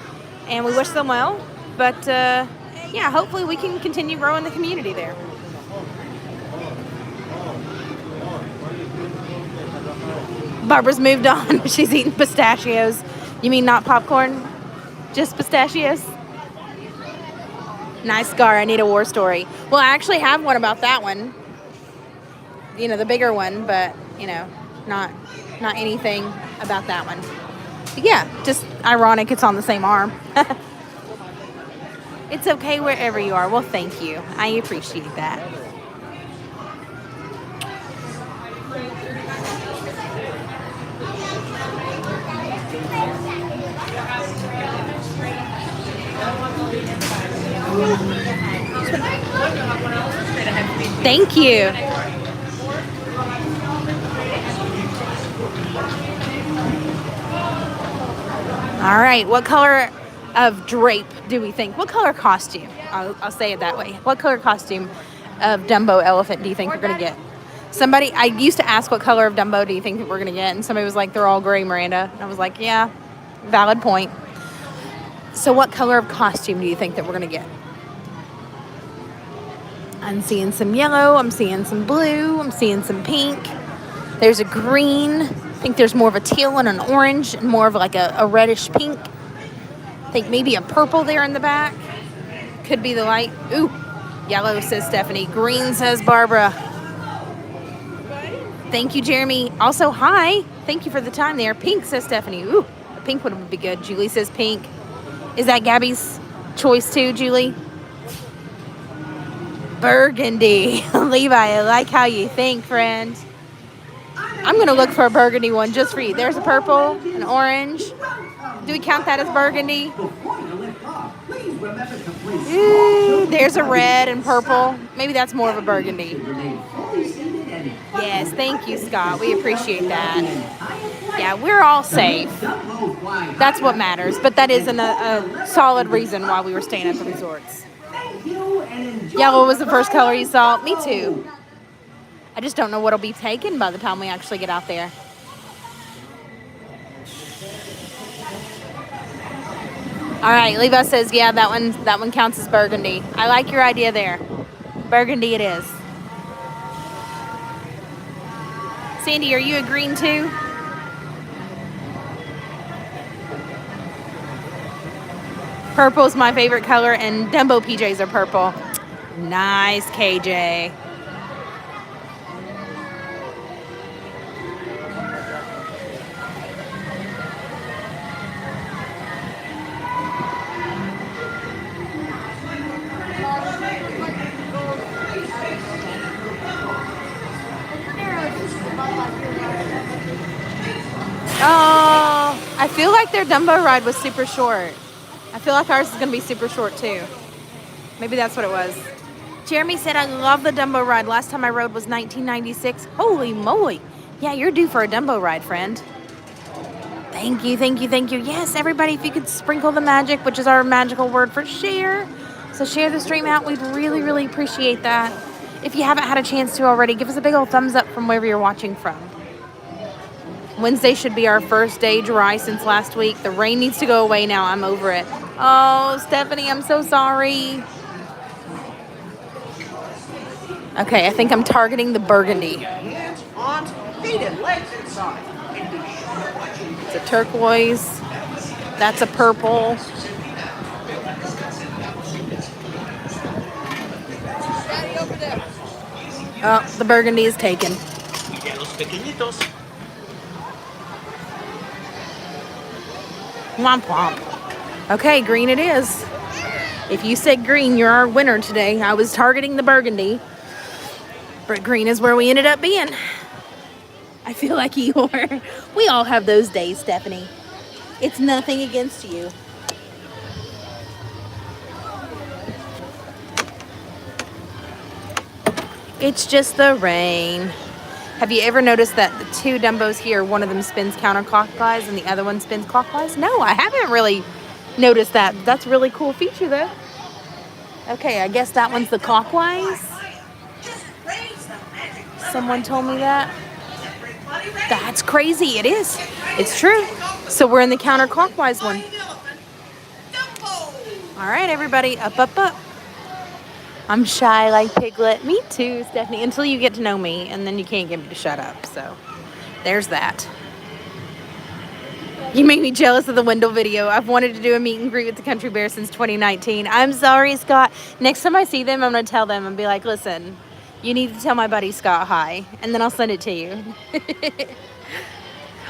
and we wish them well. But yeah, hopefully we can continue growing the community there. Barbara's moved on. She's eating pistachios. You mean not popcorn? Just pistachios? Nice scar. I need a war story. Well, I actually have one about that one. You know, the bigger one, but, you know, not anything about that one. But yeah, just ironic it's on the same arm. It's okay wherever you are. Well, thank you. I appreciate that. Thank you. All right, what color of drape do we think? What color costume? I'll say it that way. What color costume of Dumbo elephant do you think we're going to get? Somebody, I used to ask what color of Dumbo do you think that we're going to get? And somebody was like, they're all gray, Miranda. And I was like, yeah, valid point. So what color of costume do you think that we're going to get? I'm seeing some yellow. I'm seeing some blue. I'm seeing some pink. There's a green. I think there's more of a teal and an orange and more of like a reddish pink. I think maybe a purple there in the back. Could be the light. Ooh, yellow, says Stephanie. Green, says Barbara. Thank you, Jeremy. Also, hi. Thank you for the time there. Pink, says Stephanie. Ooh, a pink would be good. Julie says pink. Is that Gabby's choice too, Julie? Burgundy. Levi, I like how you think, friend. I'm going to look for a burgundy one just for you. There's a purple, an orange. Do we count that as burgundy? Ooh, there's a red and purple. Maybe that's more of a burgundy. Yes, thank you, Scott. We appreciate that. Yeah, we're all safe. That's what matters. But that isn't a solid reason why we were staying at the resorts. Yellow was the first color you saw. Me too. I just don't know what'll be taken by the time we actually get out there. All right, Levi says, yeah, that one counts as burgundy. I like your idea there. Burgundy it is. Sandy, are you a green too? Purple's my favorite color, and Dumbo PJs are purple. Nice, KJ. Oh, I feel like their Dumbo ride was super short. I feel like ours is going to be super short too. Maybe that's what it was. Jeremy said, I love the Dumbo ride. Last time I rode was 1996. Holy moly. Yeah, you're due for a Dumbo ride, friend. Thank you, thank you, thank you. Yes, everybody, if you could sprinkle the magic, which is our magical word for share. So share the stream out. We'd really, really appreciate that. If you haven't had a chance to already, give us a big old thumbs up from wherever you're watching from. Wednesday should be our first day dry since last week. The rain needs to go away now. I'm over it. Oh, Stephanie, I'm so sorry. Okay, I think I'm targeting the burgundy. Hands, arms, feet, and legs, and It's a turquoise. That's a purple. Oh, the burgundy is taken. Womp womp. Okay, green it is. If you said green, you're our winner today. I was targeting the burgundy, but green is where we ended up being. I feel like Eeyore. We all have those days, Stephanie. It's nothing against you. It's just the rain. Have you ever noticed that the two Dumbos here, one of them spins counterclockwise and the other one spins clockwise? No, I haven't really noticed that. That's a really cool feature though. Okay, I guess that one's the clockwise. Someone told me that. That's crazy. It is. It's true. So we're in the counterclockwise one. All right, everybody, up, up, up. I'm shy like Piglet. Me too, Stephanie, until you get to know me, and then you can't get me to shut up. So there's that. You make me jealous of the Wendell video. I've wanted to do a meet and greet with the Country Bear since 2019. I'm sorry, Scott. Next time I see them, I'm going to tell them and be like, listen, you need to tell my buddy Scott hi, and then I'll send it to you.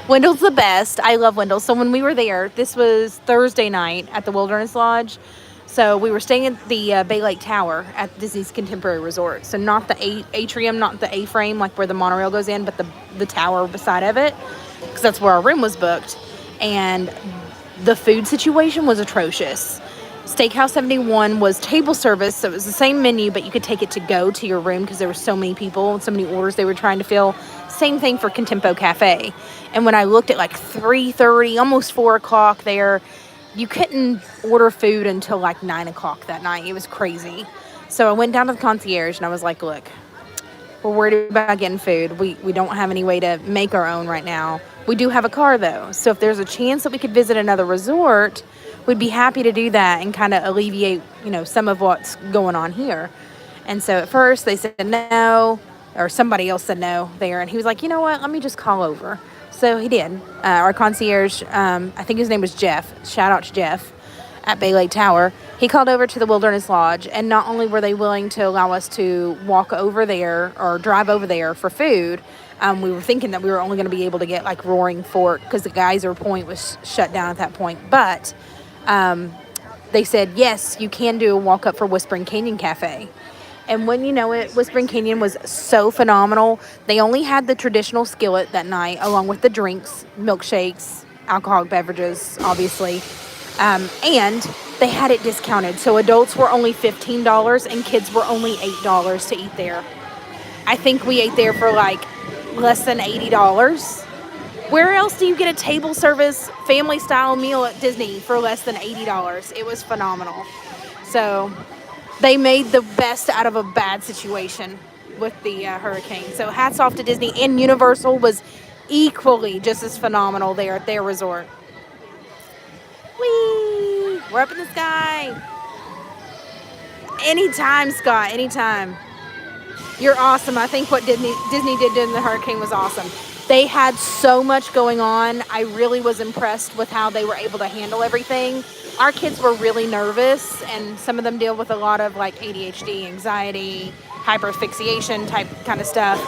Wendell's the best. I love Wendell. So when we were there, this was Thursday night at the Wilderness Lodge. So we were staying at the Bay Lake Tower at Disney's Contemporary Resort. So not the atrium, not the A-frame, like where the monorail goes in, but the tower beside of it, because that's where our room was booked. And the food situation was atrocious. Steakhouse 71 was table service, so it was the same menu, but you could take it to go to your room because there were so many people and so many orders they were trying to fill. Same thing for Contempo Cafe. And when I looked at like 3:30, almost 4 o'clock there, you couldn't order food until like 9 o'clock that night. It was crazy. So I went down to the concierge and I was like, look, we're worried about getting food. We don't have any way to make our own right now. We do have a car though. So if there's a chance that we could visit another resort, we'd be happy to do that and kind of alleviate, some of what's going on here. And so at first they said no, or somebody else said no there. And he was like, you know what, let me just call over. So he did. Our concierge, I think his name was Jeff. Shout out to Jeff at Bay Lake Tower. He called over to the Wilderness Lodge, and not only were they willing to allow us to walk over there or drive over there for food, we were thinking that we were only going to be able to get like Roaring Fork because the Geyser Point was shut down at that point. But they said, yes, you can do a walk up for Whispering Canyon Cafe. And when you know it, Whispering Canyon was so phenomenal. They only had the traditional skillet that night, along with the drinks, milkshakes, alcoholic beverages, obviously. And they had it discounted. So adults were only $15 and kids were only $8 to eat there. I think we ate there for like less than $80. Where else do you get a table service family style meal at Disney for less than $80? It was phenomenal. So they made the best out of a bad situation with the hurricane. So hats off to Disney, and Universal was equally just as phenomenal there at their resort. Whee! We're up in the sky. Anytime, Scott, anytime. You're awesome. I think what Disney did during the hurricane was awesome. They had so much going on. I really was impressed with how they were able to handle everything. Our kids were really nervous, and some of them deal with a lot of like ADHD, anxiety, hyperasphyxiation type kind of stuff.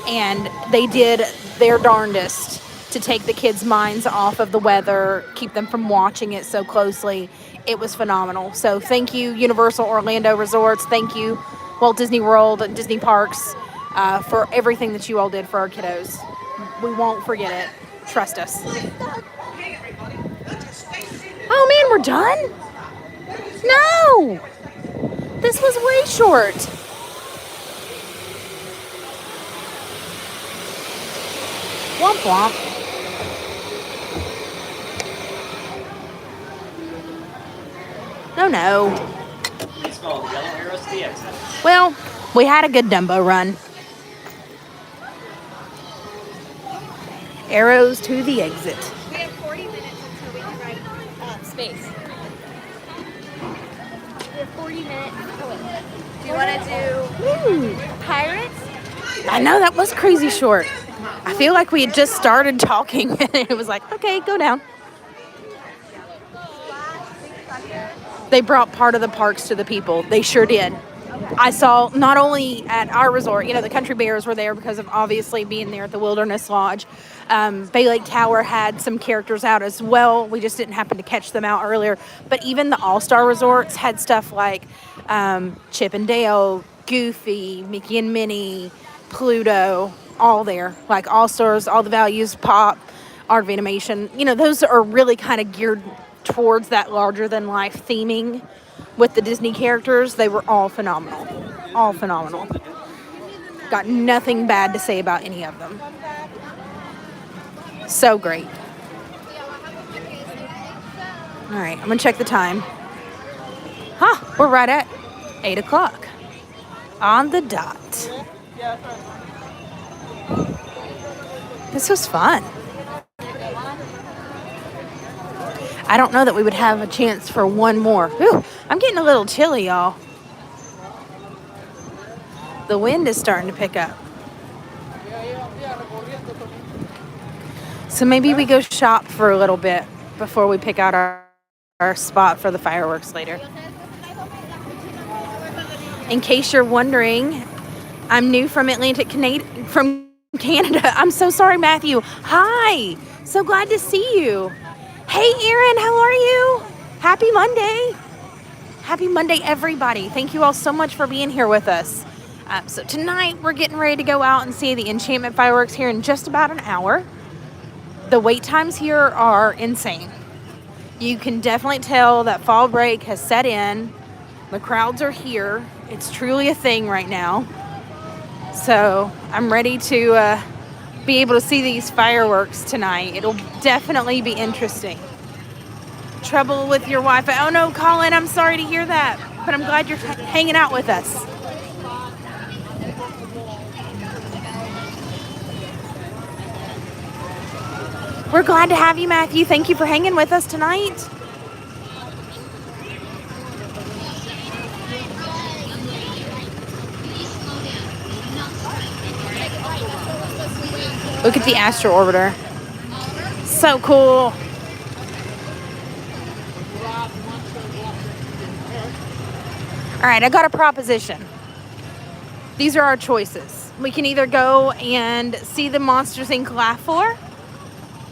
And they did their darndest to take the kids' minds off of the weather, keep them from watching it so closely. It was phenomenal. So thank you, Universal Orlando Resorts. Thank you, Walt Disney World and Disney Parks, for everything that you all did for our kiddos. We won't forget it. Trust us. Oh man, we're done? No! This was way short. Womp womp. No. Please follow the yellow arrows to the exit. Well, we had a good Dumbo run. Arrows to the exit. We have 40 minutes until we can ride Space. We have 40 minutes. Do you want to do Pirates? I know, that was crazy short. I feel like we had just started talking and it was like, okay, go down. They brought part of the parks to the people. They sure did. I saw not only at our resort, the country bears were there because of obviously being there at the Wilderness Lodge. Bay Lake Tower had some characters out as well. We just didn't happen to catch them out earlier. But even the All-Star resorts had stuff like Chip and Dale, Goofy, Mickey and Minnie, Pluto, all there. Like All-Stars, All the Values, Pop, Art of Animation. Those are really kind of geared towards that larger-than-life theming with the Disney characters. They were all phenomenal. All phenomenal. Got nothing bad to say about any of them. So great. All right, I'm going to check the time. We're right at 8 o'clock. On the dot. This was fun. I don't know that we would have a chance for one more. Ooh, I'm getting a little chilly, y'all. The wind is starting to pick up. So maybe we go shop for a little bit before we pick out our spot for the fireworks later. In case you're wondering, I'm new from from Canada. I'm so sorry, Matthew. Hi. So glad to see you. Hey, Erin, how are you? Happy Monday. Happy Monday, everybody. Thank you all so much for being here with us. So tonight, we're getting ready to go out and see the Enchantment fireworks here in just about an hour. The wait times here are insane. You can definitely tell that fall break has set in. The crowds are here. It's truly a thing right now. So I'm ready to be able to see these fireworks tonight. It'll definitely be interesting. Trouble with your Wi-Fi. Oh no, Colin, I'm sorry to hear that, but I'm glad you're hanging out with us. We're glad to have you, Matthew. Thank you for hanging with us tonight. Look at the Astro Orbiter. So cool. All right, I got a proposition. These are our choices. We can either go and see the Monsters Inc. Laugh Floor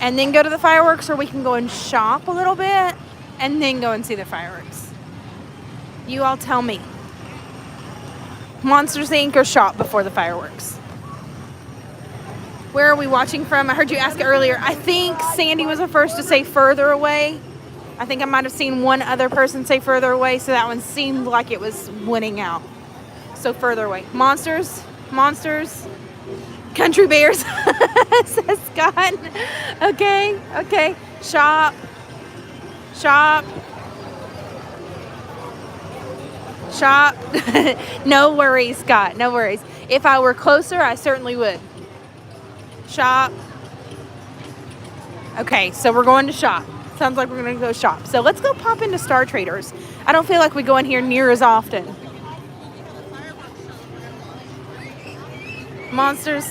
and then go to the fireworks, or we can go and shop a little bit and then go and see the fireworks. You all tell me. Monsters Inc. or shop before the fireworks? Where are we watching from? I heard you ask earlier. I think Sandy was the first to say further away. I think I might have seen one other person say further away, so that one seemed like it was winning out. So further away. Monsters, Country Bears, says Scott. Okay. Shop. No worries, Scott, no worries. If I were closer, I certainly would. Shop. Okay, so we're going to shop. Sounds like we're going to go shop. So let's go pop into Star Traders. I don't feel like we go in here near as often. Monsters.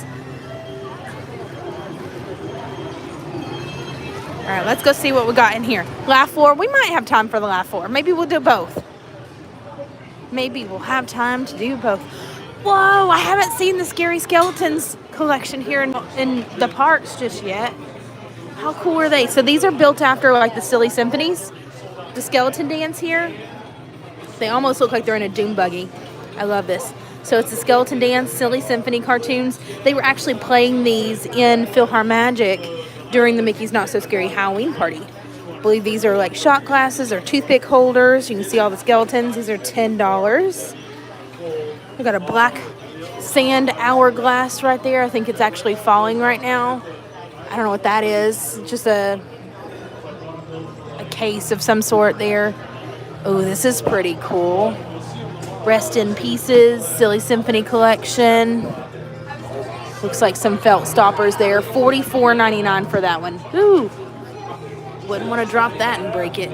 All right, let's go see what we got in here. Laugh Floor. We might have time for the Laugh Floor. Maybe we'll do both. Maybe we'll have time to do both. Whoa, I haven't seen the Scary Skeletons collection here in the parks just yet. How cool are they? So these are built after like the Silly Symphonies. The skeleton dance here. They almost look like they're in a Doom buggy. I love this. So it's the Skeleton Dance, Silly Symphony cartoons. They were actually playing these in PhilharMagic during the Mickey's Not So Scary Halloween party. I believe these are like shot glasses or toothpick holders. You can see all the skeletons. These are $10. We got a black sand hourglass right there. I think it's actually falling right now. I don't know what that is. Just a case of some sort there. Oh, this is pretty cool. Rest in Pieces, Silly Symphony collection. Looks like some felt stoppers there. $44.99 for that one. Ooh. Wouldn't want to drop that and break it.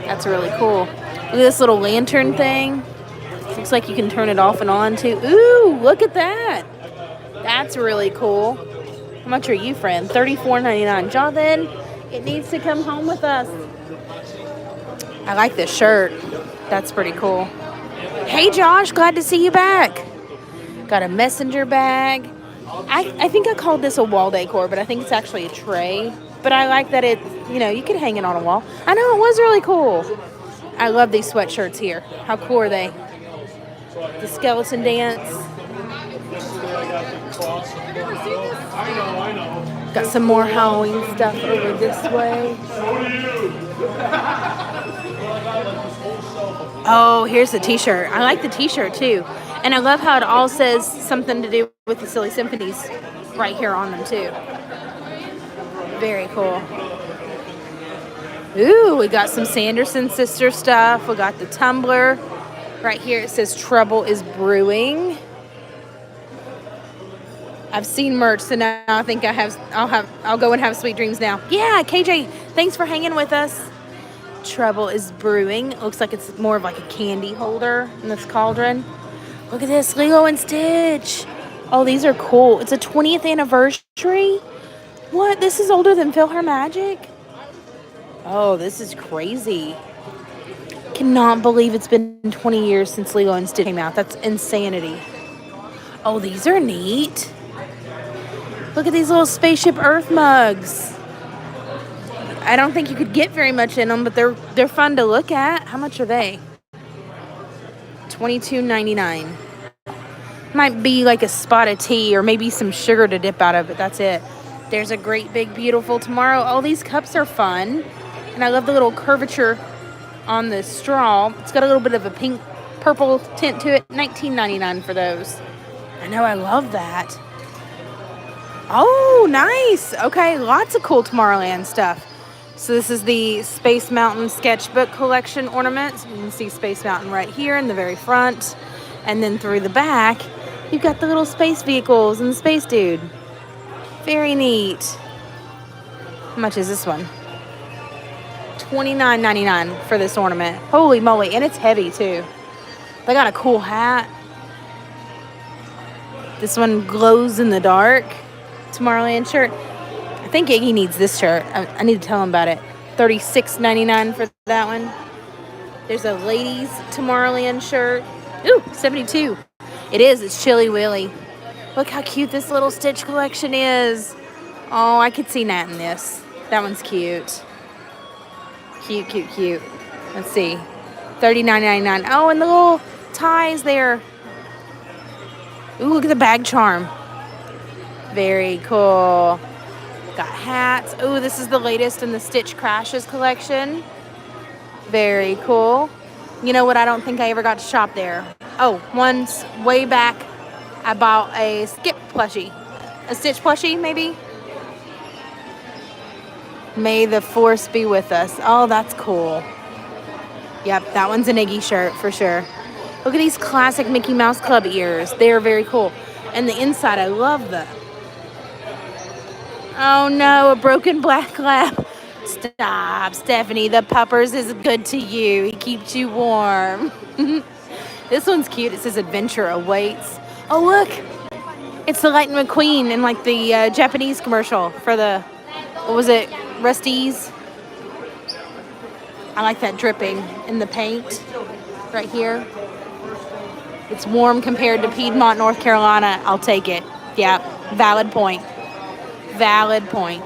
That's really cool. Look at this little lantern thing. Looks like you can turn it off and on too. Ooh, look at that. That's really cool. How much are you, friend? $34.99. Jonathan, it needs to come home with us. I like this shirt. That's pretty cool. Hey, Josh, glad to see you back. Got a messenger bag. I think I called this a wall decor, but I think it's actually a tray. But I like that it, you could hang it on a wall. I know, it was really cool. I love these sweatshirts here. How cool are they? The skeleton dance. Got some more Halloween stuff over this way. Oh, here's the t-shirt. I like the t-shirt too. And I love how it all says something to do with the Silly Symphonies right here on them too. Very cool. Ooh, we got some Sanderson sister stuff. We got the tumbler. Right here it says Trouble is Brewing. I've seen merch, so now I think I'll go and have sweet dreams now. Yeah, KJ, thanks for hanging with us. Trouble is Brewing. It looks like it's more of like a candy holder in this cauldron. Look at this, Lilo and Stitch. Oh, these are cool. It's a 20th anniversary. What? This is older than PhilharMagic? Oh, this is crazy. Cannot believe it's been 20 years since Lilo and Stitch came out. That's insanity. Oh, these are neat. Look at these little Spaceship Earth mugs. I don't think you could get very much in them, but they're fun to look at. How much are they? $22.99. Might be like a spot of tea or maybe some sugar to dip out of it. That's it. There's a great big beautiful tomorrow. All these cups are fun. And I love the little curvature on the straw. It's got a little bit of a pink purple tint to it. $19.99 for those. I know, I love that. Oh, nice. Okay, lots of cool Tomorrowland stuff. So this is the Space Mountain sketchbook collection ornaments. You can see Space Mountain right here in the very front. And then through the back, you've got the little space vehicles and the space dude. Very neat. How much is this one? $29.99 for this ornament. Holy moly, and it's heavy too. They got a cool hat. This one glows in the dark. Tomorrowland shirt. I think Iggy needs this shirt. I need to tell him about it. $36.99 for that one. There's a ladies Tomorrowland shirt. Ooh, $72. It is. It's Chilly Willy. Look how cute this little Stitch collection is. Oh, I could see Nat in this. That one's cute. Cute, cute, cute. Let's see. $39.99. Oh, and the little ties there. Ooh, look at the bag charm. Very cool. Got hats. Ooh, this is the latest in the Stitch Crashes collection. Very cool. You know what? I don't think I ever got to shop there. Oh, once way back, I bought a Skip plushie. A Stitch plushie, maybe? May the Force be with us. Oh, that's cool. Yep, that one's an Iggy shirt for sure. Look at these classic Mickey Mouse Club ears. They're very cool. And the inside, I love them. Oh no, a broken black lab. Stop, Stephanie. The puppers is good to you. He keeps you warm. This one's cute. It says Adventure Awaits. Oh, look. It's the Lightning McQueen in like the Japanese commercial for the, what was it, Rusty's? I like that dripping in the paint right here. It's warm compared to Piedmont, North Carolina. I'll take it. Yeah, valid point. Valid point.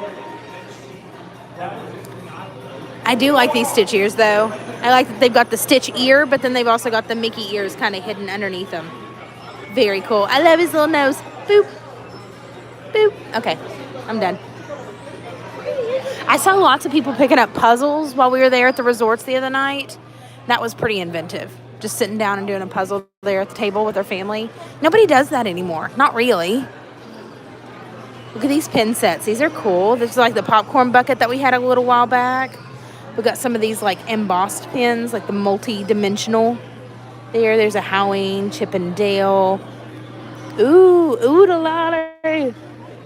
I do like these Stitch ears, though. I like that they've got the Stitch ear, but then they've also got the Mickey ears kind of hidden underneath them. Very cool. I love his little nose. Boop. Boop. Okay, I'm done. I saw lots of people picking up puzzles while we were there at the resorts the other night. That was pretty inventive. Just sitting down and doing a puzzle there at the table with their family. Nobody does that anymore. Not really. Look at these pin sets. These are cool. This is like the popcorn bucket that we had a little while back. We got some of these like embossed pins, like the multi-dimensional. There's a Halloween, Chip and Dale. Ooh, Oodalottery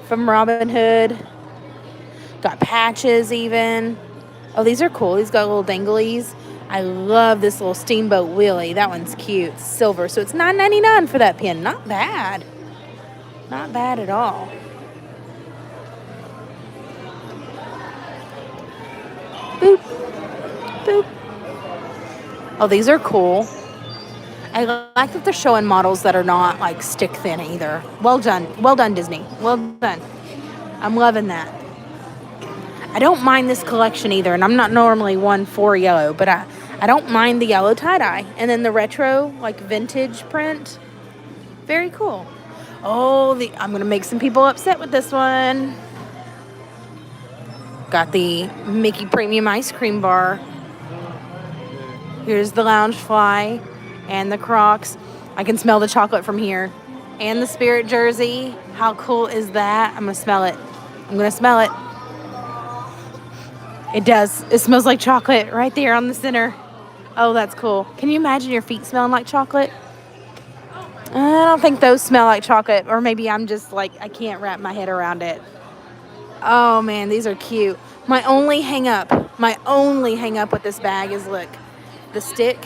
from Robin Hood. Got patches even. Oh, these are cool. These got little danglies. I love this little Steamboat Willie. That one's cute. Silver. So it's $9.99 for that pin. Not bad. Not bad at all. Boop. Boop. Oh, these are cool. I like that they're showing models that are not like stick thin either. Well done. Well done, Disney. Well done. I'm loving that. I don't mind this collection either, and I'm not normally one for yellow, but I don't mind the yellow tie-dye. And then the retro, like vintage print. Very cool. Oh, I'm going to make some people upset with this one. Got the Mickey Premium Ice Cream Bar. Here's the Loungefly and the Crocs. I can smell the chocolate from here. And the Spirit jersey. How cool is that? I'm going to smell it. I'm going to smell it. It does. It smells like chocolate right there on the center. Oh, that's cool. Can you imagine your feet smelling like chocolate? I don't think those smell like chocolate. Or maybe I'm just like, I can't wrap my head around it. Oh, man, these are cute. My only hang up with this bag is, look, the stick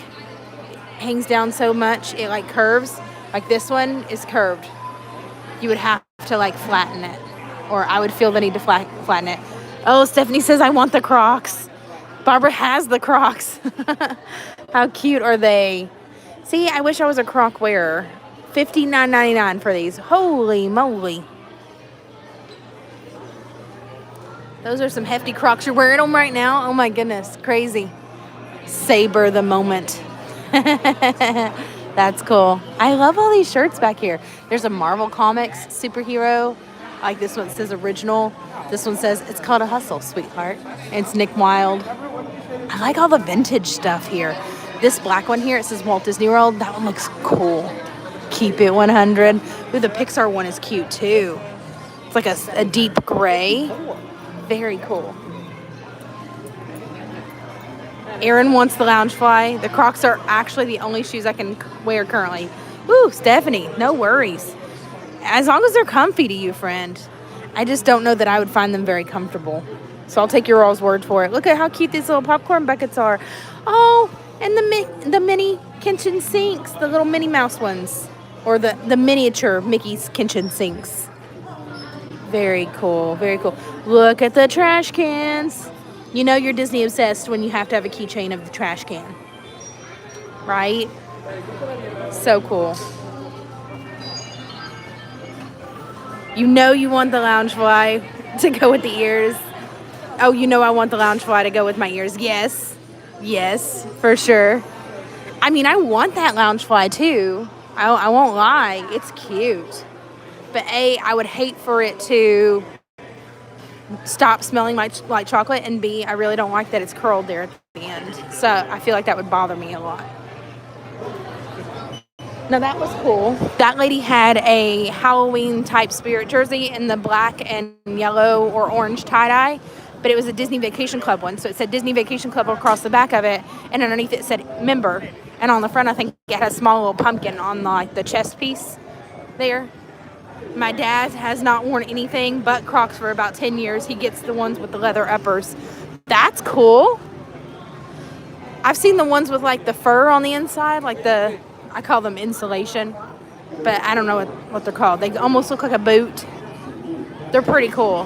hangs down so much, it like curves. Like this one is curved. You would have to like flatten it. Or I would feel the need to flatten it. Oh, Stephanie says, I want the Crocs. Barbara has the Crocs. How cute are they? See, I wish I was a Croc wearer. $59.99 for these. Holy moly. Those are some hefty Crocs. You're wearing them right now? Oh my goodness. Crazy. Savor the moment. That's cool. I love all these shirts back here. There's a Marvel Comics superhero. Like this one says original. This one says it's called a hustle, sweetheart. It's Nick Wilde. I like all the vintage stuff here. This black one here, it says Walt Disney World. That one looks cool. Keep it 100. Ooh, the Pixar one is cute too. It's like a deep gray. Very cool. Aaron wants the Loungefly. The Crocs are actually the only shoes I can wear currently. Woo, Stephanie, no worries. As long as they're comfy to you, friend. I just don't know that I would find them very comfortable. So I'll take your all's word for it. Look at how cute these little popcorn buckets are. Oh, and the mini kitchen sinks, the little Minnie Mouse ones. Or the miniature Mickey's kitchen sinks. Very cool, very cool. Look at the trash cans. You know you're Disney obsessed when you have to have a keychain of the trash can. Right? So cool. You know you want the Loungefly to go with the ears. Oh, you know I want the Loungefly to go with my ears. Yes. Yes, for sure. I mean, I want that Loungefly too. I won't lie. It's cute. But A, I would hate for it to stop smelling like chocolate. And B, I really don't like that it's curled there at the end. So I feel like that would bother me a lot. Now that was cool. That lady had a Halloween type Spirit jersey in the black and yellow or orange tie-dye, but it was a Disney Vacation Club one. So it said Disney Vacation Club across the back of it, and underneath it said member. And on the front, I think it had a small little pumpkin on the chest piece there. My dad has not worn anything but Crocs for about 10 years. He gets the ones with the leather uppers. That's cool. I've seen the ones with like the fur on the inside, like I call them insulation, but I don't know what they're called. They almost look like a boot. They're pretty cool.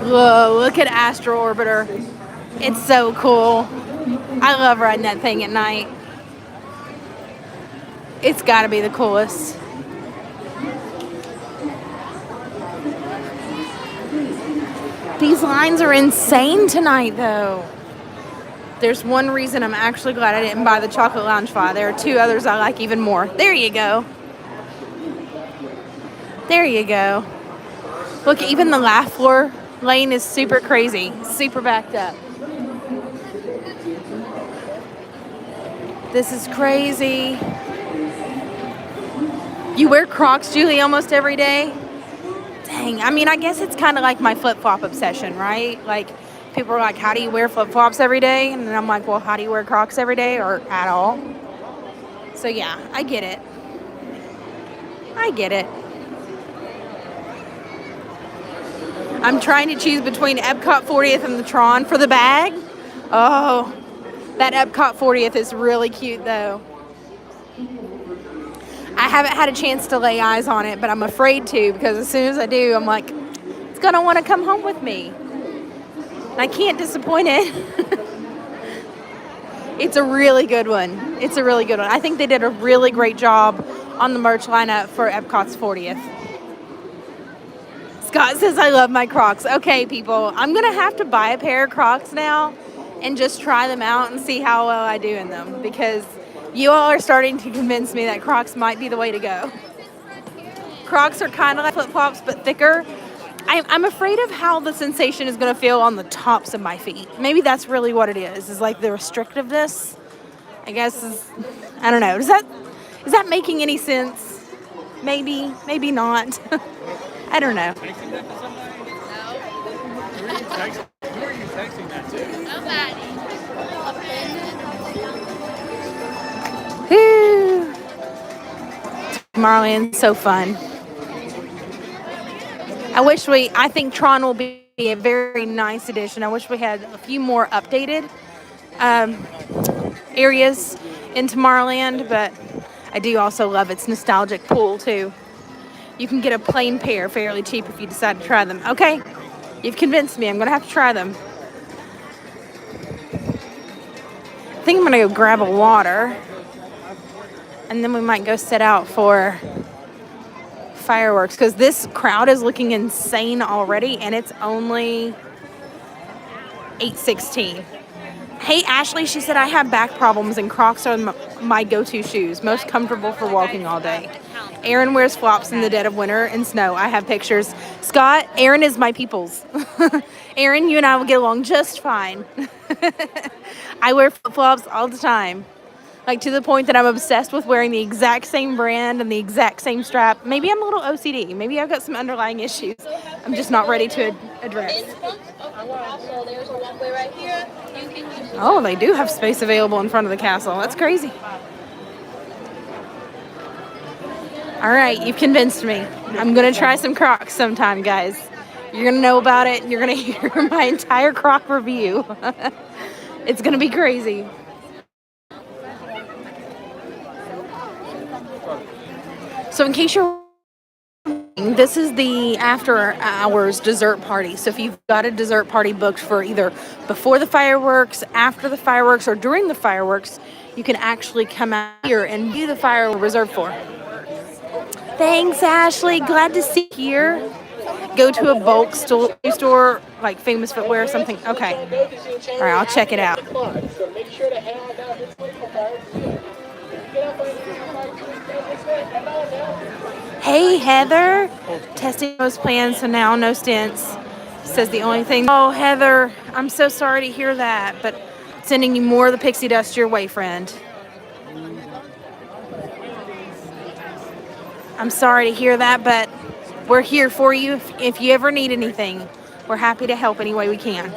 Whoa, look at Astro Orbiter. It's so cool. I love riding that thing at night. It's got to be the coolest. These lines are insane tonight, though. There's one reason I'm actually glad I didn't buy the chocolate Loungefly. There are two others I like even more. There you go. There you go. Look, even the laugh floor lane is super crazy. Super backed up. This is crazy. You wear Crocs, Julie, almost every day? Dang. I mean, I guess it's kind of like my flip-flop obsession, right? Like, people are like, how do you wear flip-flops every day? And I'm like, well, how do you wear Crocs every day or at all? So, yeah, I get it. I get it. I'm trying to choose between Epcot 40th and the Tron for the bag. Oh, that Epcot 40th is really cute, though. I I haven't had a chance to lay eyes on it, but I'm afraid to because as soon as I do, I'm like, it's gonna want to come home with me. And I can't disappoint it. It's a really good one. It's a really good one. I think they did a really great job on the merch lineup for Epcot's 40th. Scott says, I love my Crocs. Okay, people, I'm going to have to buy a pair of Crocs now and just try them out and see how well I do in them because you all are starting to convince me that Crocs might be the way to go. Crocs are kind of like flip-flops, but thicker. I'm afraid of how the sensation is going to feel on the tops of my feet. Maybe that's really what it is like the restrictiveness, I guess. I don't know. Is that making any sense? Maybe, maybe not. I don't know. Who are you texting that to? Whew. Tomorrowland's so fun. I think Tron will be a very nice addition. I wish we had a few more updated areas in Tomorrowland, but I do also love its nostalgic pool too. You can get a plain pair fairly cheap if you decide to try them. Okay, you've convinced me. I'm gonna have to try them. I think I'm gonna go grab a water and then we might go sit out for fireworks because this crowd is looking insane already and it's only 8:16. Hey Ashley, she said I have back problems and Crocs are my go-to shoes, most comfortable for walking all day. Aaron wears flops in the dead of winter and snow. I have pictures. Scott, Aaron is my peoples. Aaron, you and I will get along just fine. I wear flip-flops all the time. Like to the point that I'm obsessed with wearing the exact same brand and the exact same strap. Maybe I'm a little OCD. Maybe I've got some underlying issues I'm just not ready to address. Oh, they do have space available in front of the castle. That's crazy. All right, you've convinced me. I'm going to try some Crocs sometime, guys. You're going to know about it. You're going to hear my entire Croc review. It's going to be crazy. So in case you're wondering, this is the after hours dessert party. So if you've got a dessert party booked for either before the fireworks, after the fireworks, or during the fireworks, you can actually come out here and view the fireworks reserved for. Thanks, Ashley. Glad to see you here. Go to a bulk store like Famous Footwear or something. Okay. All right, I'll check it out. Hey, Heather. Testing those plans, so now no stints. Says the only thing. Oh, Heather, I'm so sorry to hear that, but sending you more of the pixie dust your way, friend. I'm sorry to hear that, but we're here for you if you ever need anything. We're happy to help any way we can.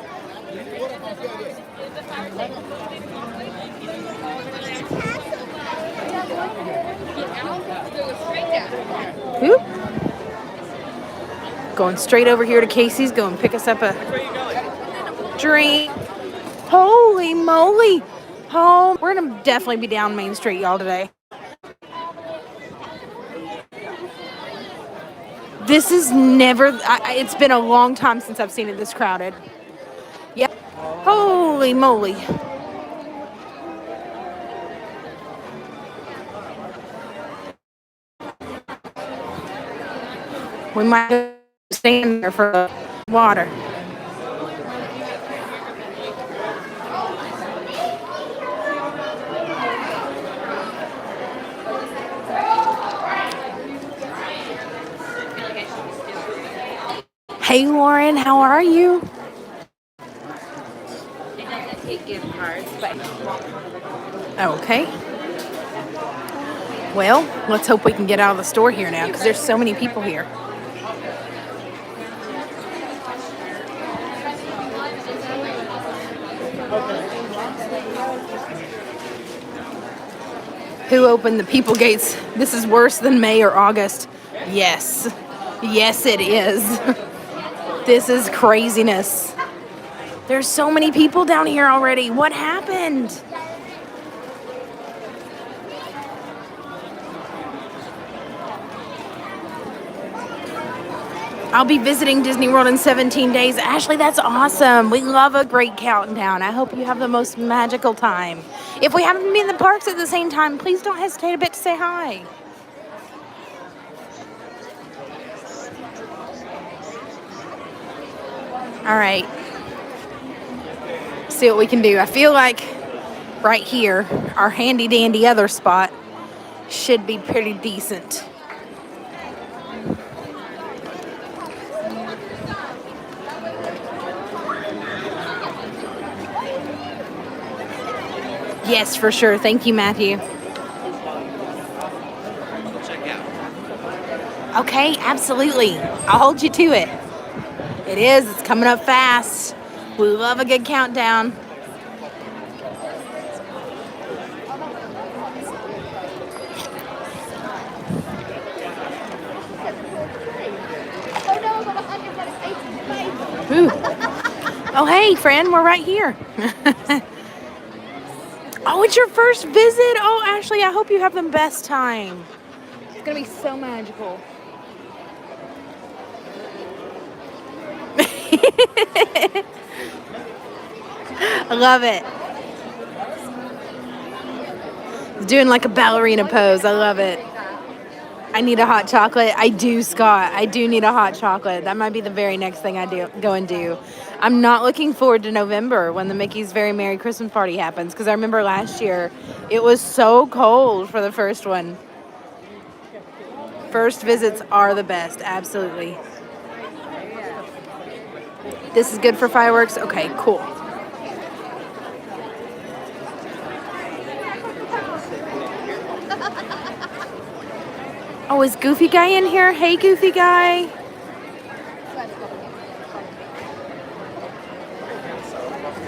Oop. Going straight over here to Casey's, go and pick us up a drink. Holy moly. Oh, we're going to definitely be down Main Street, y'all, today. This is never, it's been a long time since I've seen it this crowded. Yep. Holy moly. We might stand there for water. Hey Lauren, how are you? It doesn't take gift cards, but Okay. Well, let's hope we can get out of the store here now because there's so many people here. Who opened the people gates? This is worse than May or August. Yes. Yes, it is. This is craziness. There's so many people down here already. What happened? I'll be visiting Disney World in 17 days. Ashley, that's awesome. We love a great countdown. I hope you have the most magical time. If we happen to be in the parks at the same time, please don't hesitate a bit to say hi. All right. See what we can do. I feel like right here, our handy dandy other spot should be pretty decent. Yes, for sure. Thank you, Matthew. Check out. Okay, absolutely. I'll hold you to it. It is. It's coming up fast. We love a good countdown. Ooh. Oh, hey, friend. We're right here. Oh, it's your first visit? Oh, Ashley, I hope you have the best time. It's going to be so magical. I love it. Doing like a ballerina pose. I love it. I need a hot chocolate. I do, Scott. I do need a hot chocolate. That might be the very next thing I go and do. I'm not looking forward to November when the Mickey's Very Merry Christmas Party happens, because I remember last year it was so cold for the first one. First visits are the best. Absolutely. This is good for fireworks? Okay, cool. Oh, is Goofy Guy in here? Hey, Goofy Guy.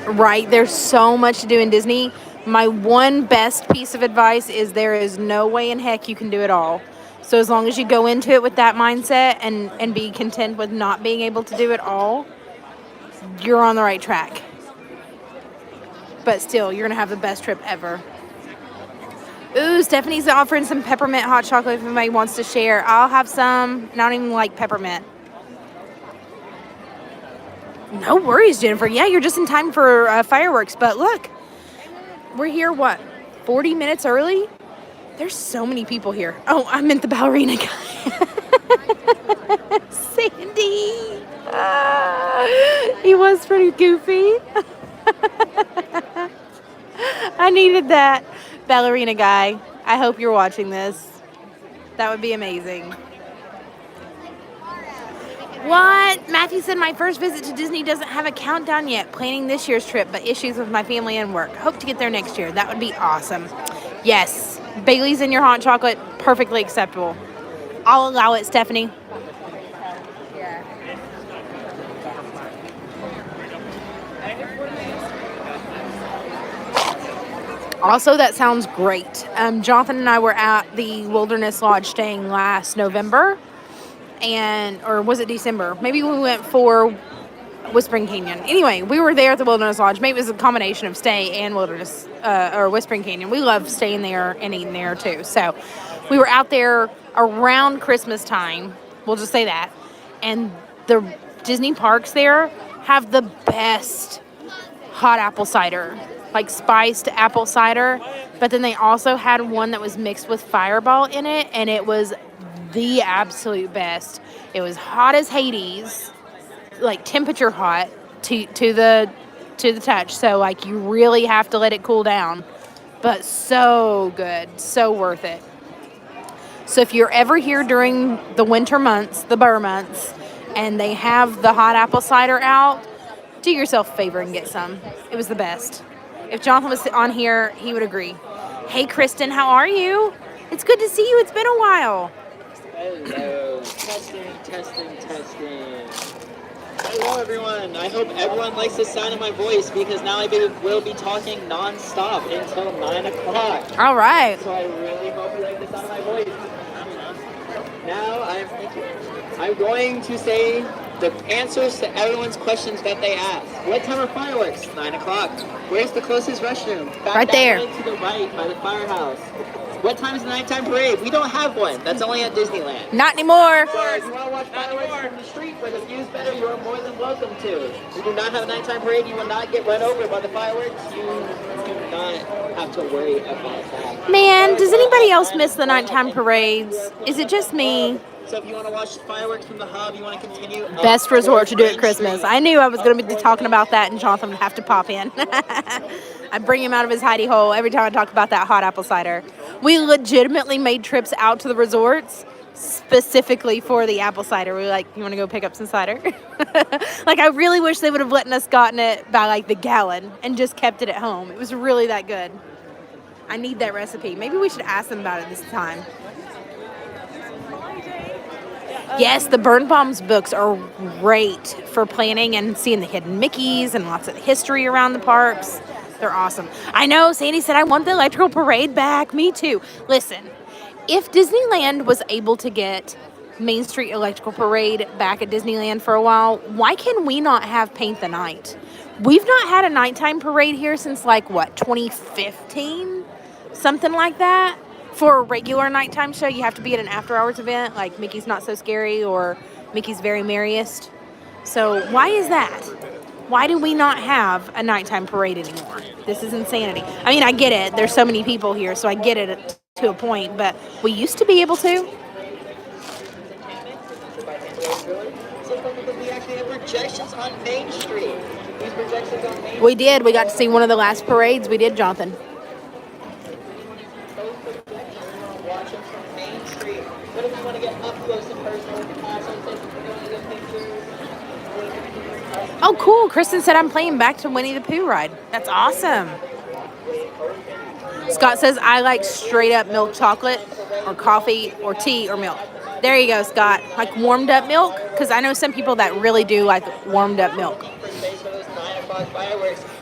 Right, there's so much to do in Disney. My one best piece of advice is there is no way in heck you can do it all. So as long as you go into it with that mindset and be content with not being able to do it all, you're on the right track. But still, you're going to have the best trip ever. Ooh, Stephanie's offering some peppermint hot chocolate if anybody wants to share. I'll have some. I don't even like peppermint. No worries, Jennifer. Yeah, you're just in time for fireworks. But look, we're here, what, 40 minutes early? There's so many people here. Oh, I meant the ballerina guy. Sandy. He was pretty goofy. I needed that. Ballerina guy, I hope you're watching this. That would be amazing. What? Matthew said my first visit to Disney doesn't have a countdown yet. Planning this year's trip, but issues with my family and work. Hope to get there next year. That would be awesome. Yes, Bailey's in your hot chocolate, perfectly acceptable. I'll allow it, Stephanie. Also, that sounds great. Jonathan and I were at the Wilderness Lodge staying last November, or was it December? Maybe we went for Whispering Canyon. Anyway, we were there at the Wilderness Lodge. Maybe it was a combination of stay and Wilderness, or Whispering Canyon. We love staying there and eating there too. So we were out there around Christmas time. We'll just say that. And the Disney parks there have the best hot apple cider. Like spiced apple cider, but then they also had one that was mixed with Fireball in it, and it was the absolute best. It was hot as Hades, like temperature hot to the touch. So like you really have to let it cool down, but so good, so worth it. So if you're ever here during the winter months, the Burr months, and they have the hot apple cider out, do yourself a favor and get some. It was the best. If Jonathan was on here, he would agree. Hey, Kristen, how are you? It's good to see you. It's been a while. Hello. Testing. Hello, everyone. I hope everyone likes the sound of my voice because now I will be talking non-stop until 9 o'clock. All right. So I really hope you like the sound of my voice. Now I'm going to say the answers to everyone's questions that they ask. What time are fireworks? 9 o'clock. Where's the closest restroom? Back right there. Way to the right by the firehouse. What time is the nighttime parade? We don't have one. That's only at Disneyland. Not anymore. So if you want to watch fireworks from the street where the view's better, you are more than welcome to. We do not have a nighttime parade. You will not get run over by the fireworks. You do not have to worry about that. Man, does anybody else miss the nighttime parades? Is it just me? So if you want to watch fireworks from the hub, you want to continue. Best resort to do at Christmas. I knew I was going to be talking about that and Jonathan would have to pop in. I bring him out of his hidey hole every time I talk about that hot apple cider. We legitimately made trips out to the resorts specifically for the apple cider. We were like, you want to go pick up some cider? Like, I really wish they would have let us gotten it by like the gallon and just kept it at home. It was really that good. I need that recipe. Maybe we should ask them about it this time. Yes, the Burn Bombs books are great for planning and seeing the hidden Mickeys and lots of history around the parks. They're awesome. I know, Sandy said, I want the electrical parade back. Me too. Listen, if Disneyland was able to get Main Street Electrical Parade back at Disneyland for a while, why can we not have Paint the Night? We've not had a nighttime parade here since, like, what, 2015? Something like that. For a regular nighttime show, you have to be at an after-hours event, like Mickey's Not So Scary or Mickey's Very Merriest. So why is that? Why do we not have a nighttime parade anymore? This is insanity. I mean, I get it. There's so many people here, so I get it to a point, but we used to be able to. We actually have projections on Main Street. These projections on Main Street. We did. We got to see one of the last parades. We did, Jonathan. What if you want to get up close and personal with the castle? So if you want to get pictures. Oh, cool. Kristen said I'm playing back to Winnie the Pooh ride. That's awesome. Scott says I like straight up milk chocolate or coffee or tea or milk. There you go, Scott. Like warmed up milk? Because I know some people that really do like warmed up milk.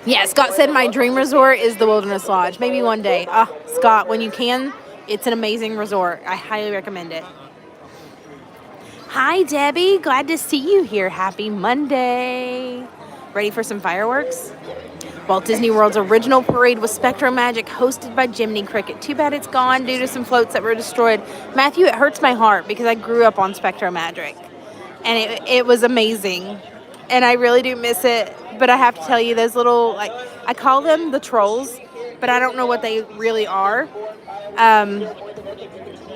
Yeah, Scott said my dream resort is the Wilderness Lodge. Maybe one day. Scott, when you can, it's an amazing resort. I highly recommend it. Hi, Debbie. Glad to see you here. Happy Monday. Ready for some fireworks? Walt Disney World's original parade was PhilharMagic, hosted by Jiminy Cricket. Too bad it's gone due to some floats that were destroyed. Matthew, it hurts my heart because I grew up on PhilharMagic. And it was amazing. And I really do miss it. But I have to tell you, those little, like, I call them the trolls, but I don't know what they really are.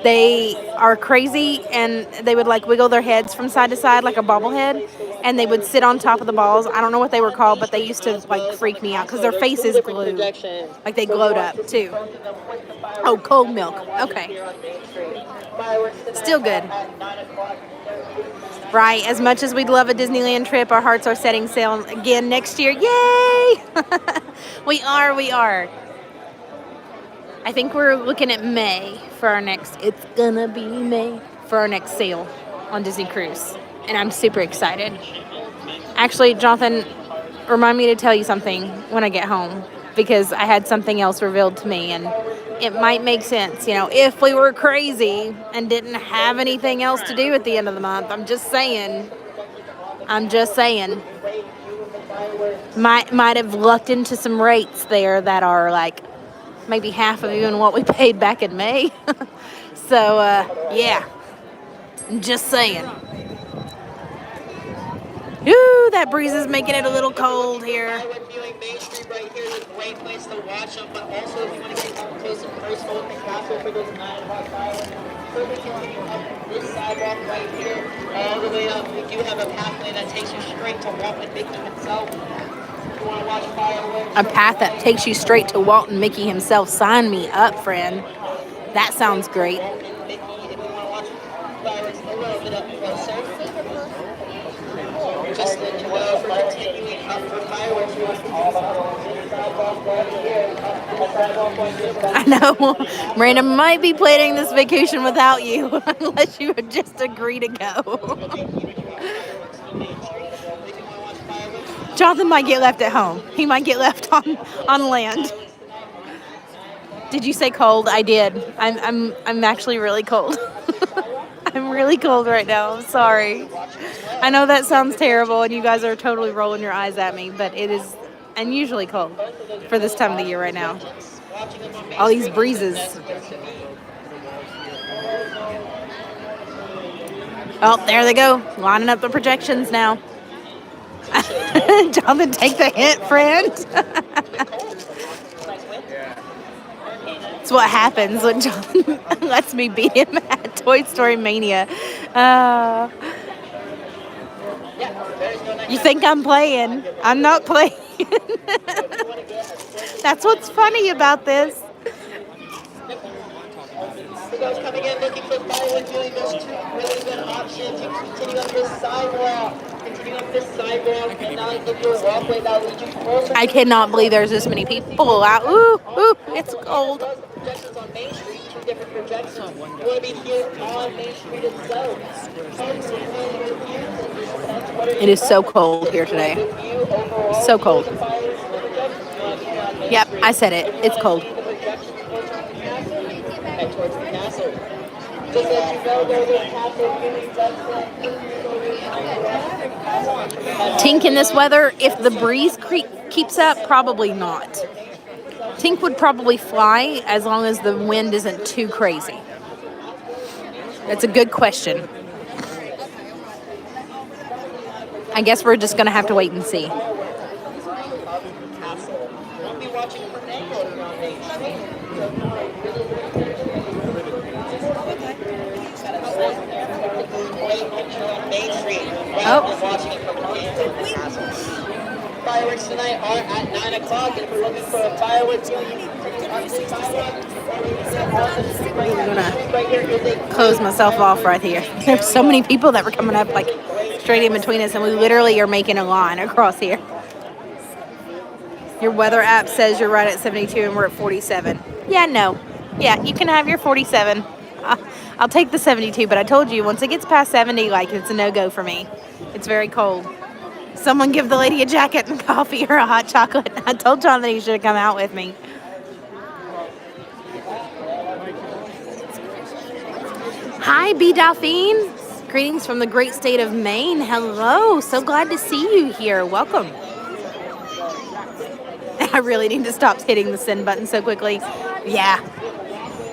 They are crazy, and they would like wiggle their heads from side to side like a bobblehead, and they would sit on top of the balls. I don't know what they were called, but they used to like freak me out because their faces glowed, like they glowed up too. Oh, cold milk. Okay, still good. Right, as much as we'd love a Disneyland trip, our hearts are setting sail again next year. Yay! We are. I think we're looking at May for our next, it's gonna be May, for our next sail on Disney Cruise. And I'm super excited. Actually, Jonathan, remind me to tell you something when I get home, because I had something else revealed to me, and it might make sense, you know, if we were crazy and didn't have anything else to do at the end of the month. I'm just saying. Might have lucked into some rates there that are like maybe half of even what we paid back in May. So, yeah. I'm just saying. Ooh, that breeze is making it a little cold here. Main Street right here is a great place to watch them, but also if you want to get up close and personal with the castle for those 9 o'clock fireworks, further continue up this sidewalk right here, all the way up. We do have a pathway that takes you straight to Walt and Mickey himself. If you want to watch fireworks, a path that takes you straight to Walt and Mickey himself. Sign me up, friend. That sounds great. Just let you know for continuing up for fireworks. I know. Miranda might be planning this vacation without you unless you would just agree to go. Jonathan might get left at home. He might get left on land. Did you say cold? I did. I'm actually really cold. I'm really cold right now. I'm sorry. I know that sounds terrible and you guys are totally rolling your eyes at me, but it is unusually cold for this time of the year right now. All these breezes. Oh, there they go. Lining up the projections now. Jonathan, take the hint, friend. It's what happens when Jonathan lets me beat him at Toy Story Mania. You think I'm playing? I'm not playing. That's what's funny about this. For those coming in looking for firewood, doing those two really good options. You can continue up this sidewalk. Continue up this sidewalk and now give your walkway that leads you closer. I cannot believe there's this many people out. Ooh, it's cold. Projections on Main Street, two different projections. You want to be here on Main Street itself. It is so cold here today. So cold. Yep, I said it. It's cold. Head towards the castle. Just as you know, there's a castle. Tink in this weather, if the breeze keeps up, probably not. Tink would probably fly as long as the wind isn't too crazy. That's a good question. I guess we're just going to have to wait and see. We'll be watching from an angle if you're on Main Street. Main Street. Watching it from fireworks tonight are at 9 o'clock. If you're looking for a firewood, I'm gonna close myself off right here. There's so many people that were coming up like straight in between us, and we literally are making a line across here. Your weather app says you're right at 72 and we're at 47. Yeah, no. Yeah, you can have your 47. I'll take the 72, but I told you, once it gets past 70, like, it's a no-go for me. It's very cold. Someone give the lady a jacket and coffee or a hot chocolate. I told John that he should have come out with me. Hi, B. Dauphine. Greetings from the great state of Maine. Hello. So glad to see you here. Welcome. I really need to stop hitting the send button so quickly. Yeah.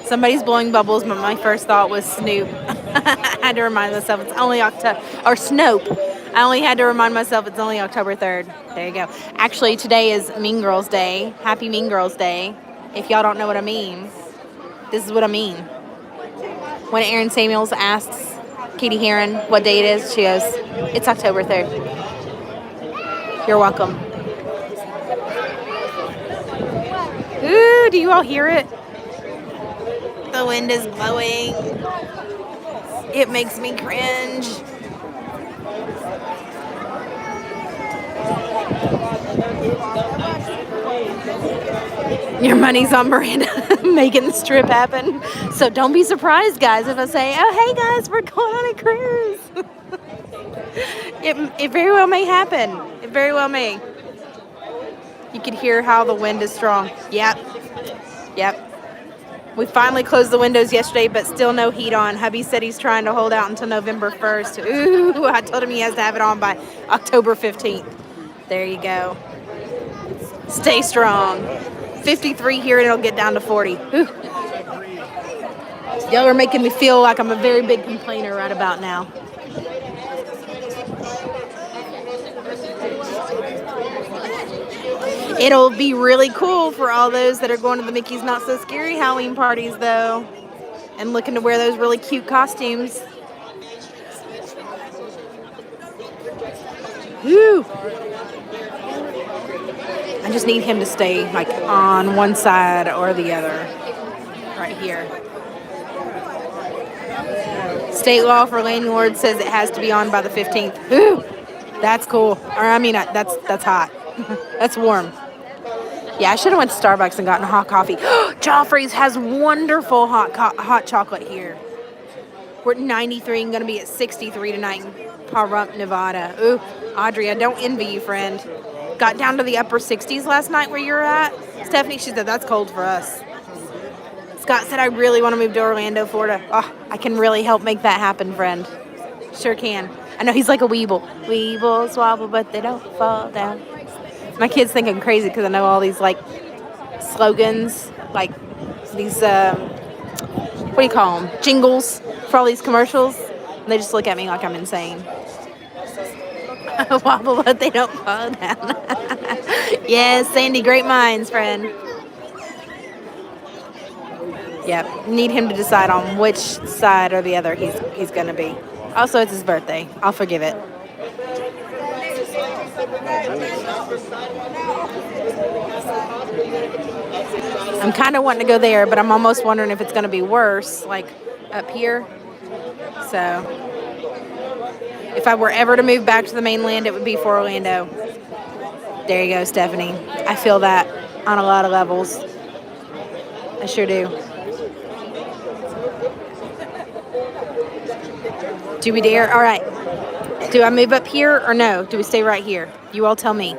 Somebody's blowing bubbles, but my first thought was Snoop. I had to remind myself it's only October, or Snoop. I only had to remind myself it's only October 3rd. There you go. Actually, today is Mean Girls Day. Happy Mean Girls Day. If y'all don't know what I mean, this is what I mean. When Aaron Samuels asks Katie Heron what day it is, she goes, it's October 3rd. You're welcome. Ooh, do you all hear it? The wind is blowing. It makes me cringe. Your money's on Miranda making the strip happen. So don't be surprised, guys, if I say, oh, hey, guys, we're going on a cruise. It very well may happen. It very well may. You can hear how the wind is strong. Yep. We finally closed the windows yesterday, but still no heat on. Hubby said he's trying to hold out until November 1st. Ooh, I told him he has to have it on by October 15th. There you go. Stay strong. 53 here, and it'll get down to 40. Ooh. Y'all are making me feel like I'm a very big complainer right about now. It'll be really cool for all those that are going to the Mickey's Not So Scary Halloween parties, though, and looking to wear those really cute costumes. Woo! I just need him to stay, like, on one side or the other. Right here. State law for landlords says it has to be on by the 15th. Woo! That's cool. Or, I mean, that's hot. That's warm. Yeah, I should have went to Starbucks and gotten a hot coffee. Joffrey's has wonderful hot chocolate here. We're at 93 and going to be at 63 tonight in Pahrump, Nevada. Ooh, Audrey, I don't envy you, friend. Got down to the upper 60s last night where you're at. Stephanie, she said, that's cold for us. Scott said, I really want to move to Orlando, Florida. Oh, I can really help make that happen, friend. Sure can. I know he's like a weeble. Weebles wobble, but they don't fall down. My kids think I'm crazy because I know all these, like, slogans, like these, what do you call them? Jingles for all these commercials. They just look at me like I'm insane. Wobble, but they don't fall down. Yes, Sandy, great minds, friend. Yep, need him to decide on which side or the other he's going to be. Also, it's his birthday. I'll forgive it. I'm kind of wanting to go there, but I'm almost wondering if it's going to be worse, like up here. So, if I were ever to move back to the mainland, it would be for Orlando. There you go, Stephanie. I feel that on a lot of levels. I sure do. Do we dare? All right. Do I move up here or no? Do we stay right here? You all tell me.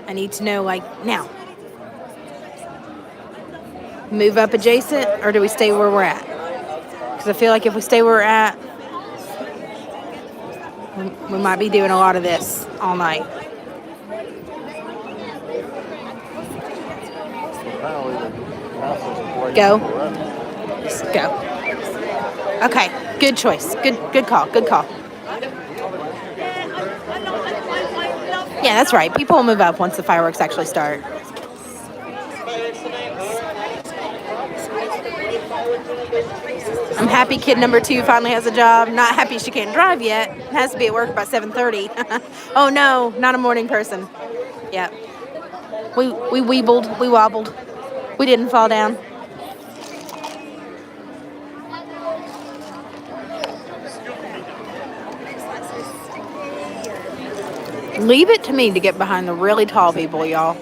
I need to know, like, now. Move up adjacent, or do we stay where we're at? Because I feel like if we stay where we're at, we might be doing a lot of this all night. Go. Just go. Okay. Good choice. Good call. Good call. Yeah, that's right. People will move up once the fireworks actually start. I'm happy kid number 2 finally has a job. Not happy she can't drive yet. It has to be at work by 7:30. Oh no, not a morning person. Yep. We weebled, we wobbled. We didn't fall down. Leave it to me to get behind the really tall people, y'all.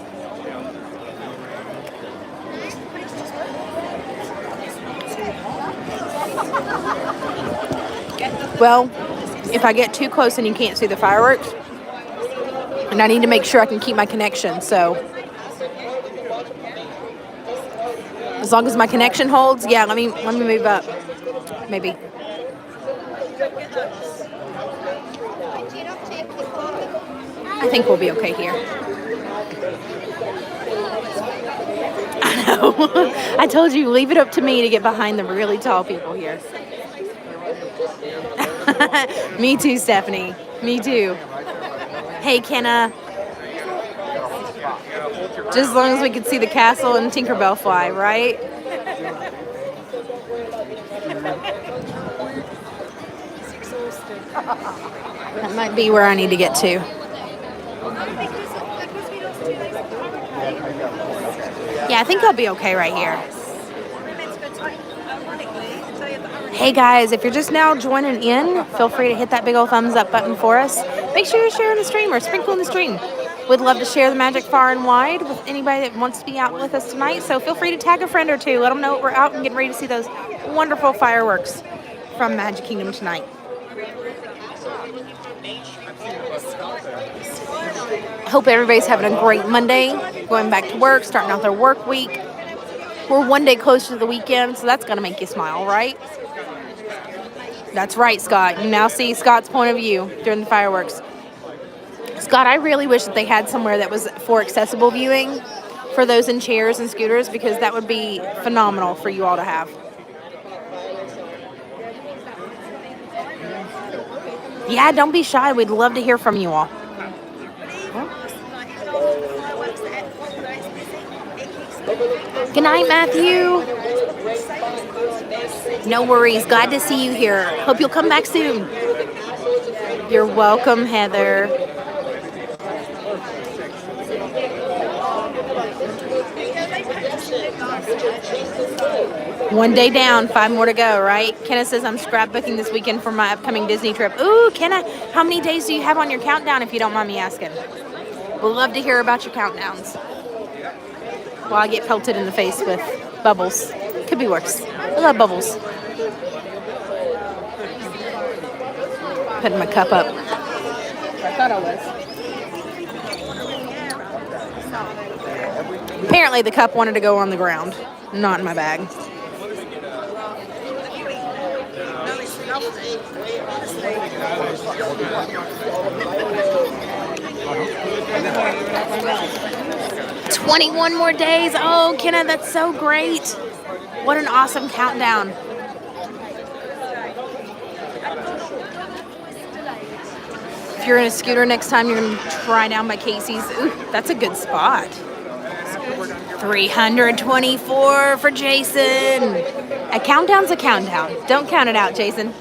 Well, if I get too close and you can't see the fireworks, and I need to make sure I can keep my connection, so as long as my connection holds, yeah, let me move up, maybe. I think we'll be okay here. I know. I told you, leave it up to me to get behind the really tall people here. Me too, Stephanie. Me too. Hey, Kenna. Just as long as we can see the castle and Tinkerbell fly, right? That might be where I need to get to. Yeah, I think I'll be okay right here. Hey guys, if you're just now joining in, feel free to hit that big old thumbs up button for us. Make sure you're sharing the stream or sprinkling the stream. We'd love to share the magic far and wide with anybody that wants to be out with us tonight. So feel free to tag a friend or two. Let them know we're out and getting ready to see those wonderful fireworks from Magic Kingdom tonight. I hope everybody's having a great Monday, going back to work, starting out their work week. We're one day closer to the weekend, so that's going to make you smile, right? That's right, Scott. You now see Scott's point of view during the fireworks. Scott, I really wish that they had somewhere that was for accessible viewing for those in chairs and scooters, because that would be phenomenal for you all to have. Yeah, don't be shy. We'd love to hear from you all. Good night, Matthew. No worries. Glad to see you here. Hope you'll come back soon. You're welcome, Heather. One day down, 5 more to go, right? Kenna says I'm scrapbooking this weekend for my upcoming Disney trip. Ooh, Kenna, how many days do you have on your countdown, if you don't mind me asking? We'd love to hear about your countdowns. While I get pelted in the face with bubbles. Could be worse. I love bubbles. Putting my cup up. I thought I was. Apparently the cup wanted to go on the ground, not in my bag. "21 more days." Oh, Kenna, that's so great. What an awesome countdown. you're in a scooter next time, you're going to try down by Casey's. Ooh, that's a good spot. 324 for Jason. A countdown's a countdown. Don't count it out, Jason.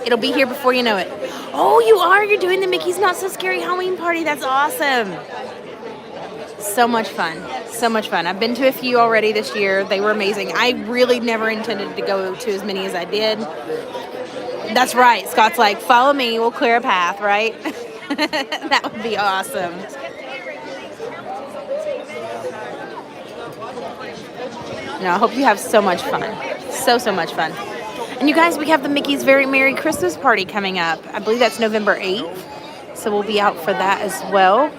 It'll be here before you know it. Oh, you are? You're doing the Mickey's Not So Scary Halloween party. That's awesome. So much fun. So much fun. I've been to a few already this year. They were amazing. I really never intended to go to as many as I did. That's right. Scott's like, follow me. We'll clear a path, right? That would be awesome. No, I hope you have so much fun. So much fun. And you guys, we have the Mickey's Very Merry Christmas Party coming up. I believe that's November 8th. So we'll be out for that as well.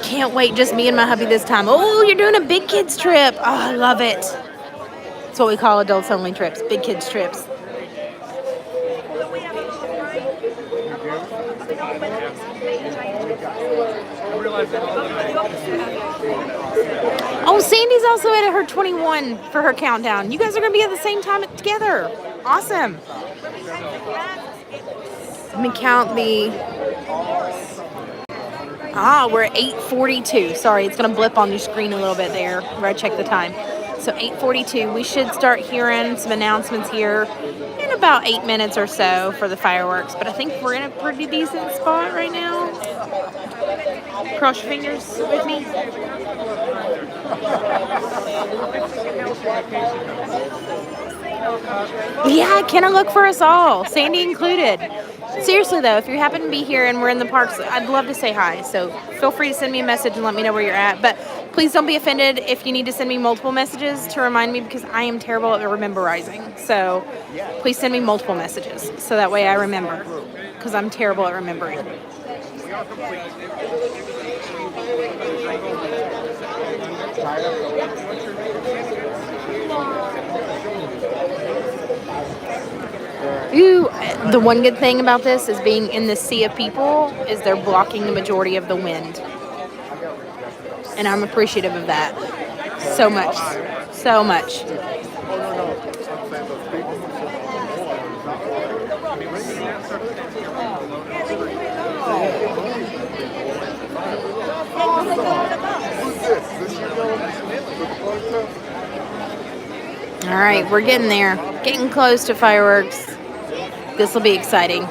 Can't wait, just me and my hubby this time. Oh, you're doing a big kids trip. Oh, I love it. It's what we call adults only trips, big kids trips. Oh, Sandy's also at her 21 for her countdown. You guys are going to be at the same time together. Awesome. Let me count the... we're at 8:42. Sorry, it's going to blip on your screen a little bit there where I check the time. So 8:42. We should start hearing some announcements here in about 8 minutes or so for the fireworks. But I think we're in a pretty decent spot right now. Cross your fingers with me. Yeah, can I look for us all? Sandy included. Seriously though, if you happen to be here and we're in the parks, I'd love to say hi. So feel free to send me a message and let me know where you're at. But please don't be offended if you need to send me multiple messages to remind me, because I am terrible at memorizing. So please send me multiple messages so that way I remember, because I'm terrible at remembering. Ooh, the one good thing about this is being in this sea of people is they're blocking the majority of the wind. And I'm appreciative of that. So much. So much. All right, we're getting there. Getting close to fireworks. This will be exciting. I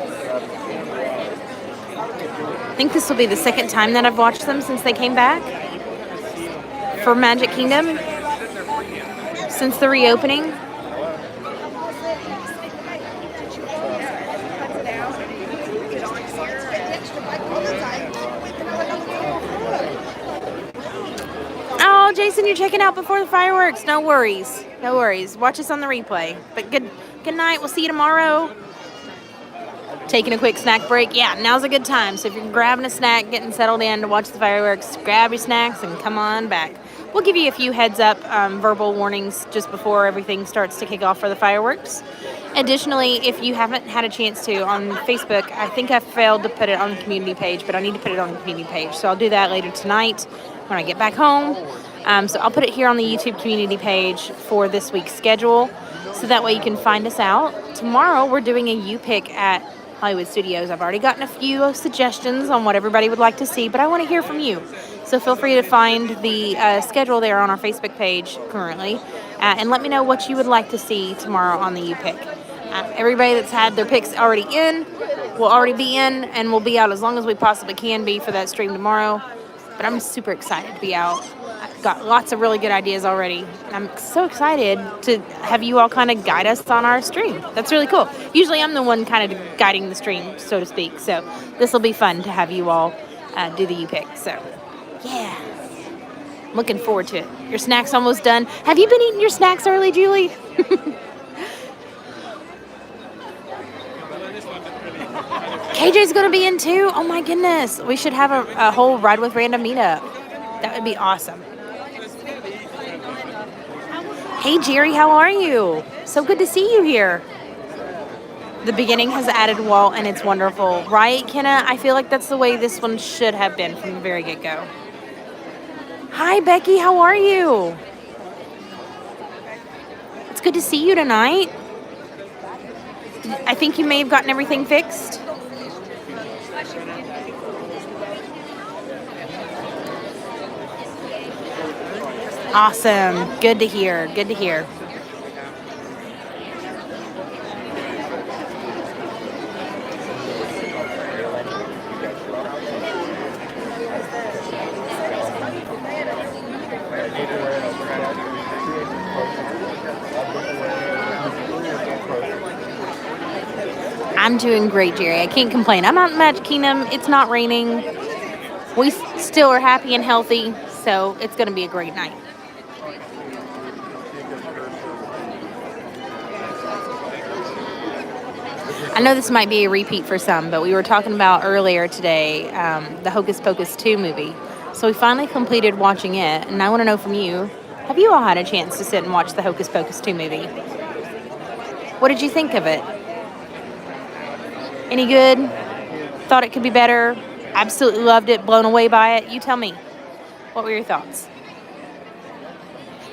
think this will be the second time that I've watched them since they came back for Magic Kingdom, since the reopening. Oh, Jason, you're checking out before the fireworks. No worries. No worries. Watch us on the replay. But good night. We'll see you tomorrow. Taking a quick snack break. Yeah, now's a good time. So if you're grabbing a snack, getting settled in to watch the fireworks, grab your snacks and come on back. We'll give you a few heads up, verbal warnings just before everything starts to kick off for the fireworks. Additionally, if you haven't had a chance to, on Facebook, I think I failed to put it on the community page, but I need to put it on the community page. So I'll do that later tonight when I get back home. So I'll put it here on the YouTube community page for this week's schedule, so that way you can find us out. Tomorrow we're doing a U-Pick at Hollywood Studios. I've already gotten a few suggestions on what everybody would like to see, but I want to hear from you. So feel free to find the schedule there on our Facebook page currently, and let me know what you would like to see tomorrow on the U-Pick. Everybody that's had their picks already in will already be in, and we'll be out as long as we possibly can be for that stream tomorrow. But I'm super excited to be out. I've got lots of really good ideas already. I'm so excited to have you all kind of guide us on our stream. That's really cool. Usually I'm the one kind of guiding the stream, so to speak. So this will be fun to have you all do the U-Pick. So yeah, I'm looking forward to it. Your snack's almost done. Have you been eating your snacks early, Julie? KJ's going to be in too? Oh my goodness. We should have a whole Ride with Random meetup. That would be awesome. Hey Jerry, how are you? So good to see you here. The beginning has added Walt and it's wonderful. Right, Kenna? I feel like that's the way this one should have been from the very get-go. Hi Becky, how are you? It's good to see you tonight. I think you may have gotten everything fixed. Awesome. Good to hear. Good to hear. I'm doing great, Jerry. I can't complain. I'm out in Magic Kingdom. It's not raining. We still are happy and healthy, so it's going to be a great night. I know this might be a repeat for some, but we were talking about earlier today the Hocus Pocus 2 movie. So we finally completed watching it, and I want to know from you, have you all had a chance to sit and watch the Hocus Pocus 2 movie? What did you think of it? Any good? Thought it could be better? Absolutely loved it, blown away by it? You tell me. What were your thoughts?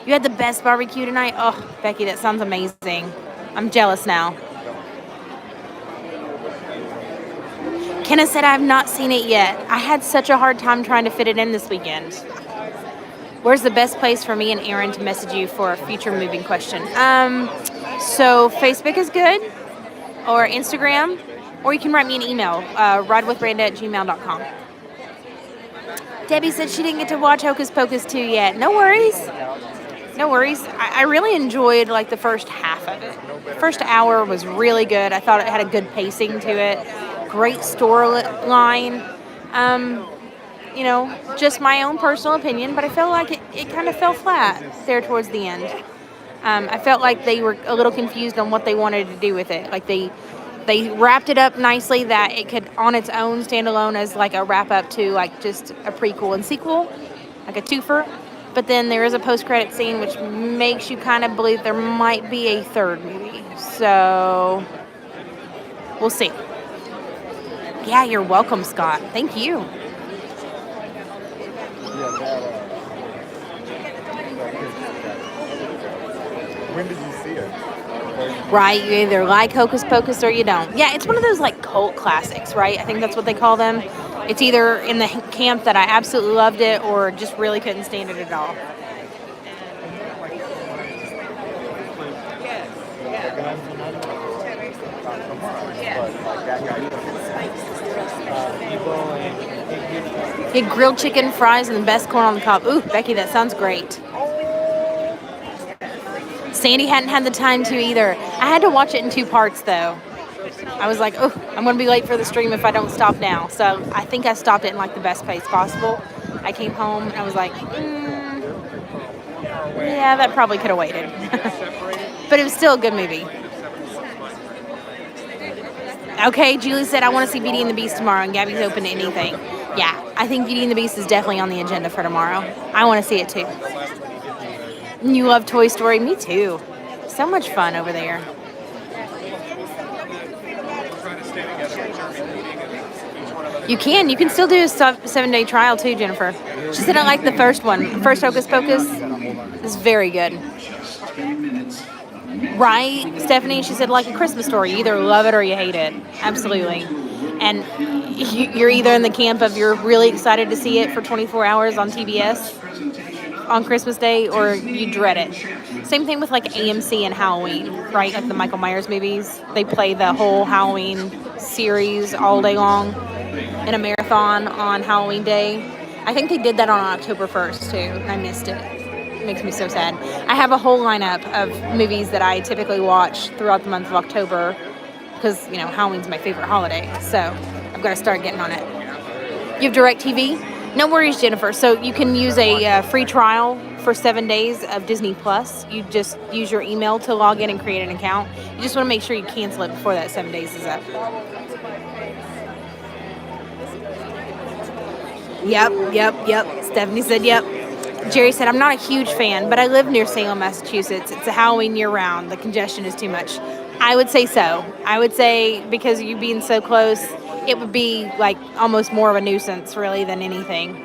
You had the best barbecue tonight? Oh, Becky, that sounds amazing. I'm jealous now. Kenna said I have not seen it yet. I had such a hard time trying to fit it in this weekend. Where's the best place for me and Aaron to message you for a future moving question? So Facebook is good, or Instagram, or you can write me an email, ridewithbranda@gmail.com. Debbie said she didn't get to watch Hocus Pocus 2 yet. No worries. No worries. I really enjoyed like the first half of it. The first hour was really good. I thought it had a good pacing to it. Great storyline. You know, just my own personal opinion, but I felt like it kind of fell flat there towards the end. I felt like they were a little confused on what they wanted to do with it. Like they wrapped it up nicely that it could on its own stand alone as like a wrap up to like just a prequel and sequel, like a twofer. But then there is a post-credit scene which makes you kind of believe there might be a third movie. So we'll see. Yeah, you're welcome, Scott. Thank you. When did you see it? Right, you either like Hocus Pocus or you don't. Yeah, it's one of those like cult classics, right? I think that's what they call them. It's either in the camp that I absolutely loved it or just really couldn't stand it at all. Get grilled chicken, fries, and the best corn on the cob. Ooh, Becky, that sounds great. Sandy hadn't had the time to either. I had to watch it in 2 parts, though. I was like, oh, I'm going to be late for the stream if I don't stop now. So I think I stopped it in like the best pace possible. I came home and I was like, yeah, that probably could have waited. But it was still a good movie. Okay, Julie said, I want to see Beauty and the Beast tomorrow, and Gabby's open to anything. Yeah, I think Beauty and the Beast is definitely on the agenda for tomorrow. I want to see it too. You love Toy Story? Me too. So much fun over there. You can still do a 7-day trial too, Jennifer. She said I like the first one. First Hocus Pocus is very good. Right, Stephanie? She said like a Christmas Story. You either love it or you hate it. Absolutely. And you're either in the camp of you're really excited to see it for 24 hours on TBS on Christmas Day, or you dread it. Same thing with like AMC and Halloween, right? Like the Michael Myers movies. They play the whole Halloween series all day long in a marathon on Halloween Day. I think they did that on October 1st too, and I missed it. It makes me so sad. I have a whole lineup of movies that I typically watch throughout the month of October because, you know, Halloween's my favorite holiday. So I've got to start getting on it. You have DirecTV? No worries, Jennifer. So you can use a free trial for 7 days of Disney Plus. You just use your email to log in and create an account. You just want to make sure you cancel it before that 7 days is up. Yep. Stephanie said yep. Jerry said, I'm not a huge fan, but I live near Salem, Massachusetts. It's a Halloween year-round. The congestion is too much. I would say so. I would say because of you being so close, it would be like almost more of a nuisance, really, than anything.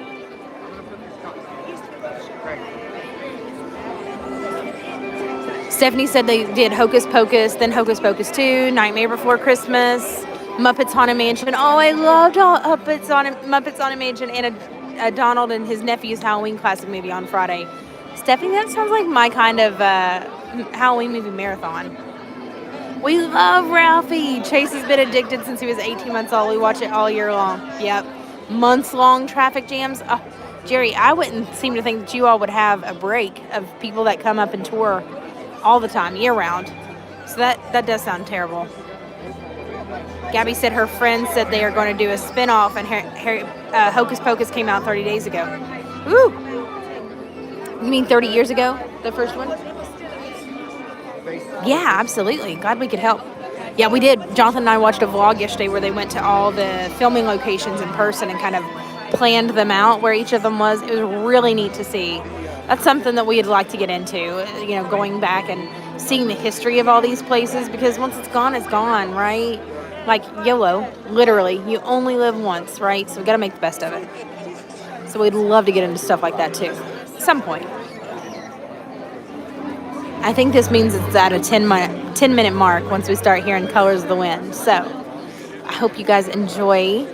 Stephanie said they did Hocus Pocus, then Hocus Pocus 2, Nightmare Before Christmas. Muppets Haunted Mansion. Oh, I loved Muppets Haunted Mansion and a Donald and his nephew's Halloween classic movie on Friday. Stephanie, that sounds like my kind of Halloween movie marathon. We love Ralphie. Chase has been addicted since he was 18 months old. We watch it all year long. Yep. Months-long traffic jams. Oh, Jerry, I wouldn't seem to think that you all would have a break of people that come up and tour all the time, year-round. So that does sound terrible. Gabby said her friends said they are going to do a spin-off, and Hocus Pocus came out 30 days ago. Ooh! You mean 30 years ago, the first one? Yeah, absolutely. Glad we could help. Yeah, we did. Jonathan and I watched a vlog yesterday where they went to all the filming locations in person and kind of planned them out where each of them was. It was really neat to see. That's something that we'd like to get into, going back and seeing the history of all these places, because once it's gone, right? Like YOLO, literally. You only live once, right? So we got to make the best of it. So we'd love to get into stuff like that too, at some point. I think this means it's at a 10-minute mark once we start hearing Colors of the Wind. So I hope you guys enjoy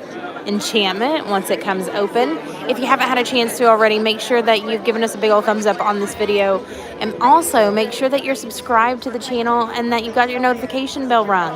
Enchantment once it comes open. If you haven't had a chance to already, make sure that you've given us a big old thumbs up on this video. And also make sure that you're subscribed to the channel and that you got your notification bell rung.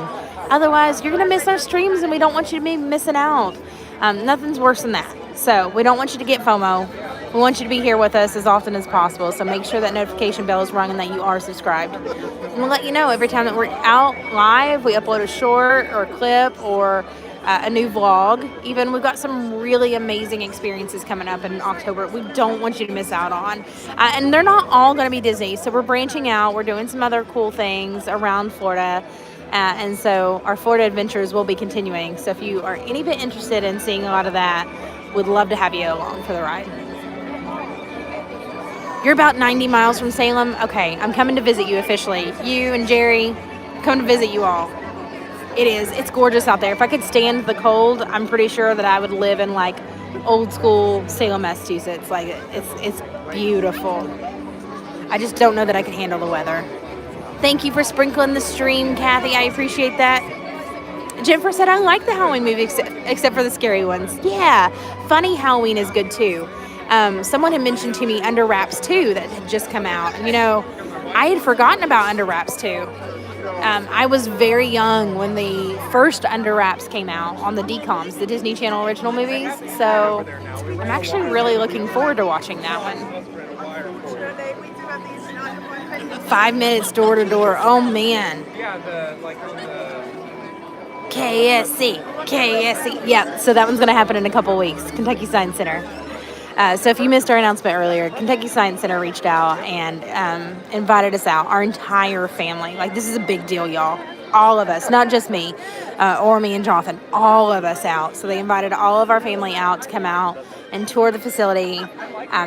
Otherwise, you're going to miss our streams and we don't want you to be missing out. Nothing's worse than that. So we don't want you to get FOMO. We want you to be here with us as often as possible. So make sure that notification bell is rung and that you are subscribed. And we'll let you know every time that we're out live. We upload a short or a clip or a new vlog. Even we've got some really amazing experiences coming up in October we don't want you to miss out on. And they're not all going to be Disney. So we're branching out. We're doing some other cool things around Florida. And so our Florida adventures will be continuing. So if you are any bit interested in seeing a lot of that, we'd love to have you along for the ride. You're about 90 miles from Salem? Okay, I'm coming to visit you officially. You and Jerry, come to visit you all. It's gorgeous out there. If I could stand the cold, I'm pretty sure that I would live in like old school Salem, Massachusetts. Like it's beautiful. I just don't know that I can handle the weather. Thank you for sprinkling the stream, Cathy. I appreciate that. Jennifer said, I like the Halloween movie except for the scary ones. Yeah, funny Halloween is good too. Someone had mentioned to me Under Wraps 2 that had just come out. I had forgotten about Under Wraps 2. I was very young when the first Under Wraps came out on the DComs, the Disney Channel original movies. So I'm actually really looking forward to watching that one. 5 minutes door to door. Oh man. KSC. Yeah, so that one's going to happen in a couple weeks. Kentucky Science Center. So if you missed our announcement earlier, Kentucky Science Center reached out and invited us out, our entire family. Like, this is a big deal, y'all. All of us, not just me or me and Jonathan, all of us out. So they invited all of our family out to come out and tour the facility,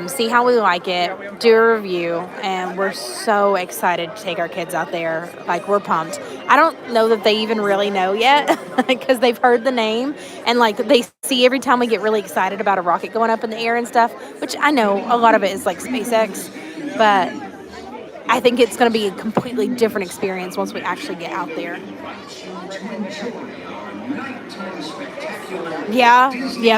see how we like it, do a review, and we're so excited to take our kids out there. Like, we're pumped. I don't know that they even really know yet because they've heard the name and like they see every time we get really excited about a rocket going up in the air and stuff, which I know a lot of it is like SpaceX, but I think it's going to be a completely different experience once we actually get out there. Yeah,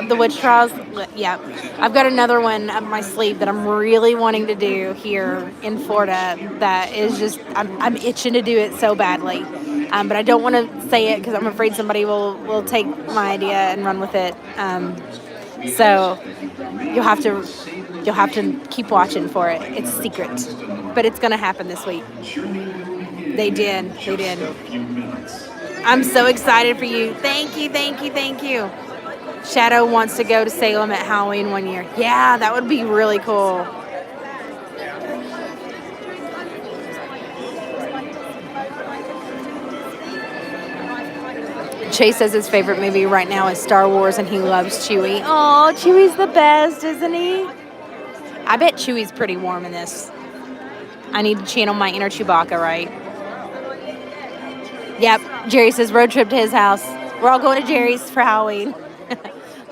the witch trials. Yeah, I've got another one up my sleeve that I'm really wanting to do here in Florida. That is just I'm itching to do it so badly, but I don't want to say it because I'm afraid somebody will take my idea and run with it. So you'll have to keep watching for it. It's secret, but it's gonna happen this week. They did. I'm so excited for you. Thank you. Shadow wants to go to Salem at Halloween one year. Yeah, that would be really cool. Chase says his favorite movie right now is Star Wars and he loves Chewie. Oh, Chewie's the best, isn't he? I bet Chewie's pretty warm in this. I need to channel my inner Chewbacca, right? Yep, Jerry says road trip to his house. We're all going to Jerry's for Halloween.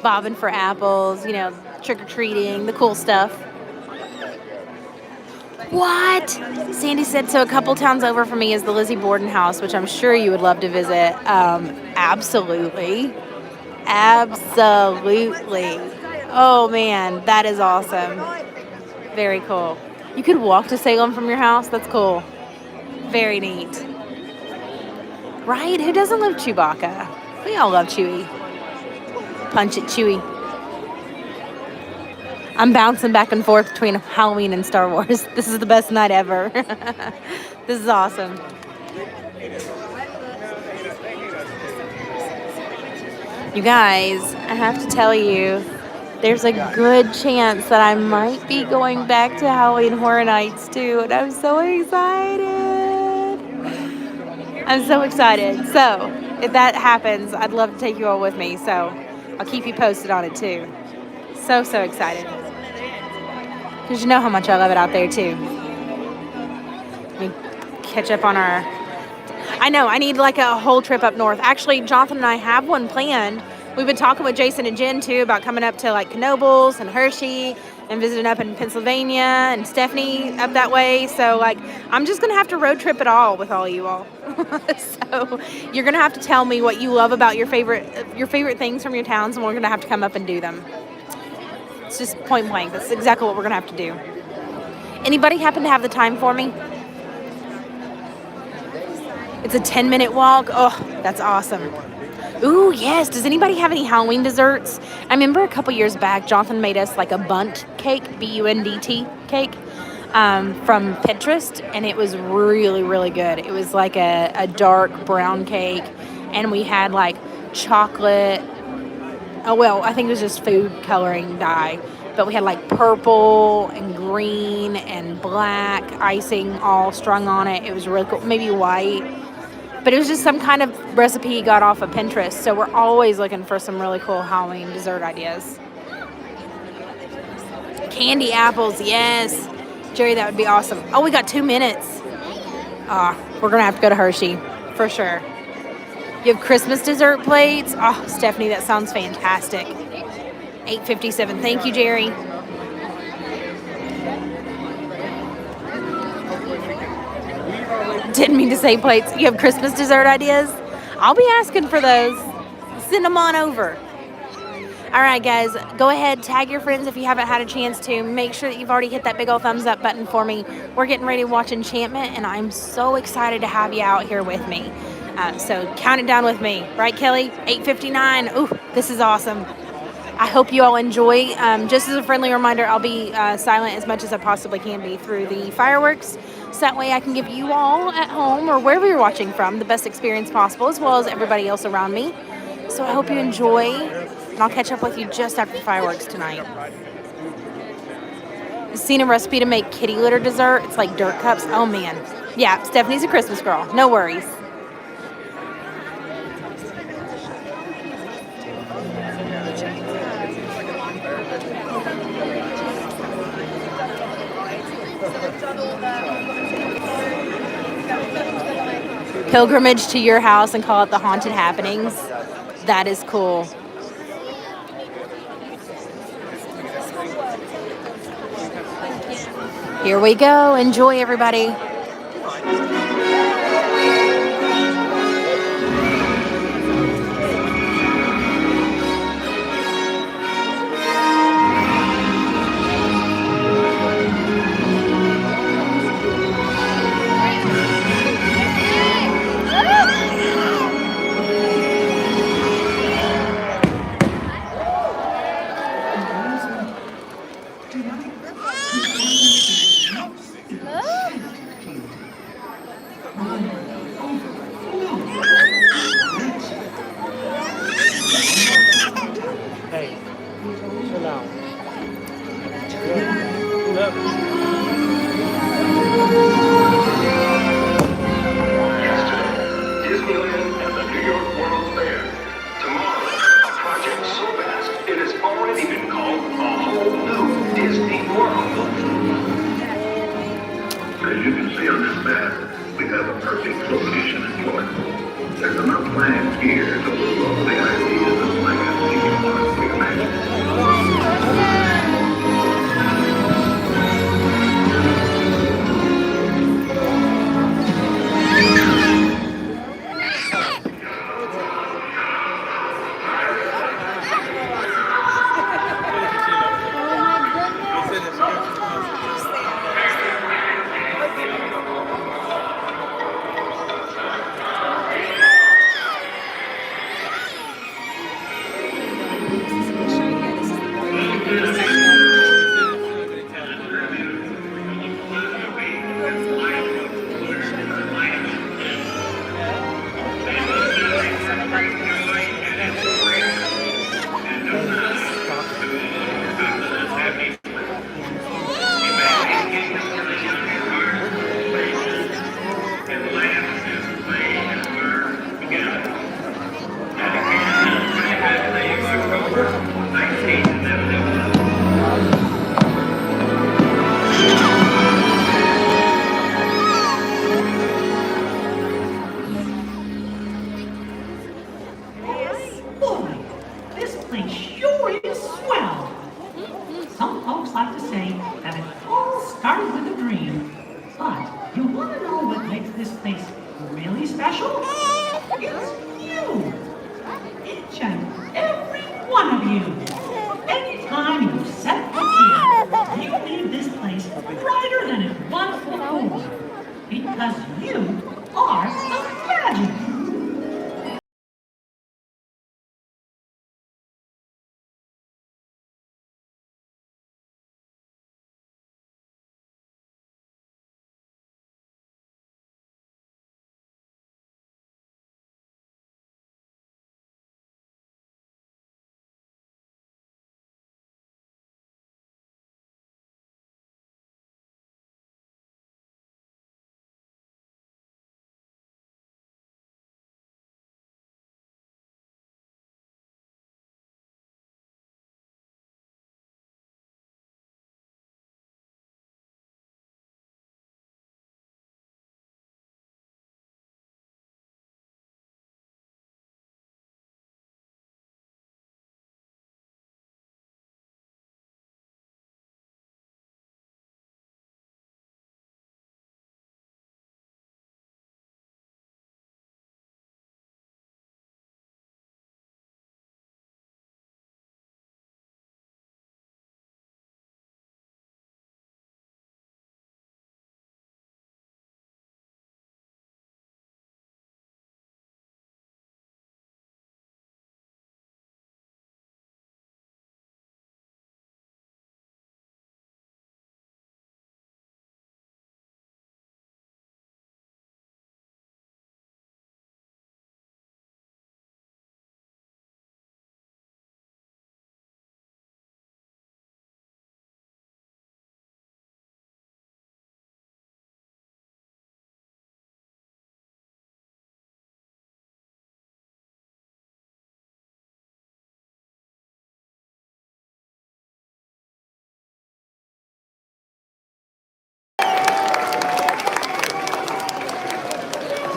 Bobbing for apples, trick-or-treating, the cool stuff. What? Sandy said, so a couple towns over from me is the Lizzie Borden house, which I'm sure you would love to visit. Absolutely. Absolutely. Oh, man, that is awesome. Very cool. You could walk to Salem from your house? That's cool. Very neat. Right? Who doesn't love Chewbacca? We all love Chewie. Punch it, Chewie. I'm bouncing back and forth between Halloween and Star Wars. This is the best night ever. This is awesome. You guys, I have to tell you, there's a good chance that I might be going back to Halloween Horror Nights too, and I'm so excited. I'm so excited. So, if that happens, I'd love to take you all with me, so I'll keep you posted on it too. So excited. Because you know how much I love it out there too. Let me catch up on our... I know, I need like a whole trip up north. Actually, Jonathan and I have one planned. We've been talking with Jason and Jen too about coming up to like Knoebels and Hershey and visiting up in Pennsylvania and Stephanie up that way. So like, I'm just going to have to road trip it all with all you all. So you're going to have to tell me what you love about your favorite things from your towns, and we're going to have to come up and do them. It's just point blank. That's exactly what we're going to have to do. Anybody happen to have the time for me? It's a 10-minute walk. Oh, that's awesome. Ooh, yes. Does anybody have any Halloween desserts? I remember a couple years back, Jonathan made us like a bunt cake, B-U-N-D-T cake, from Pinterest, and it was really, really good. It was like a dark brown cake, and we had like chocolate. Oh, well, I think it was just food coloring dye, but we had like purple and green and black icing all strung on it. It was really cool. Maybe white. But it was just some kind of recipe he got off of Pinterest. So we're always looking for some really cool Halloween dessert ideas. Candy apples, yes. Jerry, that would be awesome. Oh, we got 2 minutes. We're going to have to go to Hershey for sure. You have Christmas dessert plates? Oh, Stephanie, that sounds fantastic. 8:57. Thank you, Jerry. Didn't mean to say plates. You have Christmas dessert ideas? I'll be asking for those. Send them on over. All right, guys, go ahead, tag your friends if you haven't had a chance to. Make sure that you've already hit that big old thumbs up button for me. We're getting ready to watch Enchantment, and I'm so excited to have you out here with me. So count it down with me. Right, Kelly? 8:59. Ooh, this is awesome. I hope you all enjoy. Just as a friendly reminder, I'll be silent as much as I possibly can be through the fireworks. So that way I can give you all at home or wherever you're watching from the best experience possible, as well as everybody else around me. So I hope you enjoy, and I'll catch up with you just after the fireworks tonight. I've seen a recipe to make kitty litter dessert. It's like dirt cups. Oh, man. Yeah, Stephanie's a Christmas girl. No worries. Pilgrimage to your house and call it the Haunted Happenings. That is cool. Here we go. Enjoy, everybody. some folks like to say that it all started with a dream. But you want to know what makes this place really special? It's you! Each and every one of you! Anytime you set foot here, you leave this place brighter than it was before. Because you are the magic!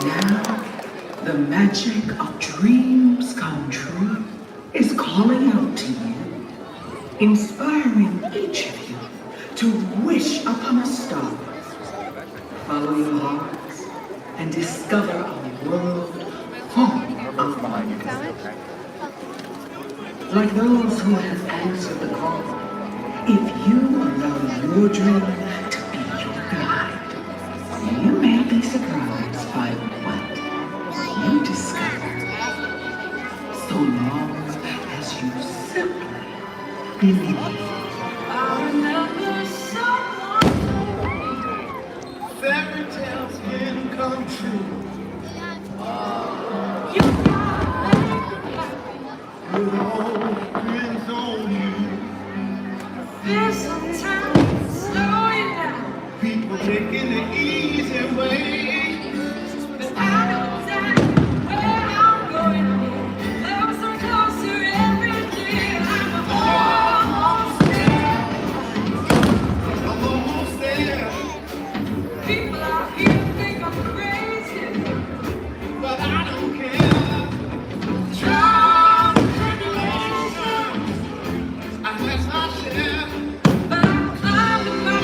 Now, the magic of dreams come true is calling out to you, inspiring each of you to wish upon a star. Follow your hearts and discover a world full of wonders. Like those who have answered the call, if you allow your dream to be your guide, you may be surprised by what you discover, so long as you simply believe. I remember someone fairy tales can come true. With all depends on you. There's sometimes slow you down. People taking the easy way. But I know that where I'm going, love's so closer every day. I'm almost there. I'm almost there. People out here think I'm crazy, but I don't care. Try to take it longer, and that's my share. But I'm the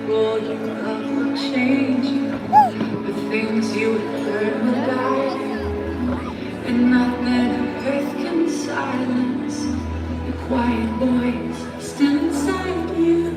Will your love will change you? The things you heard will guide you, and nothing on earth can silence the quiet voice still inside you.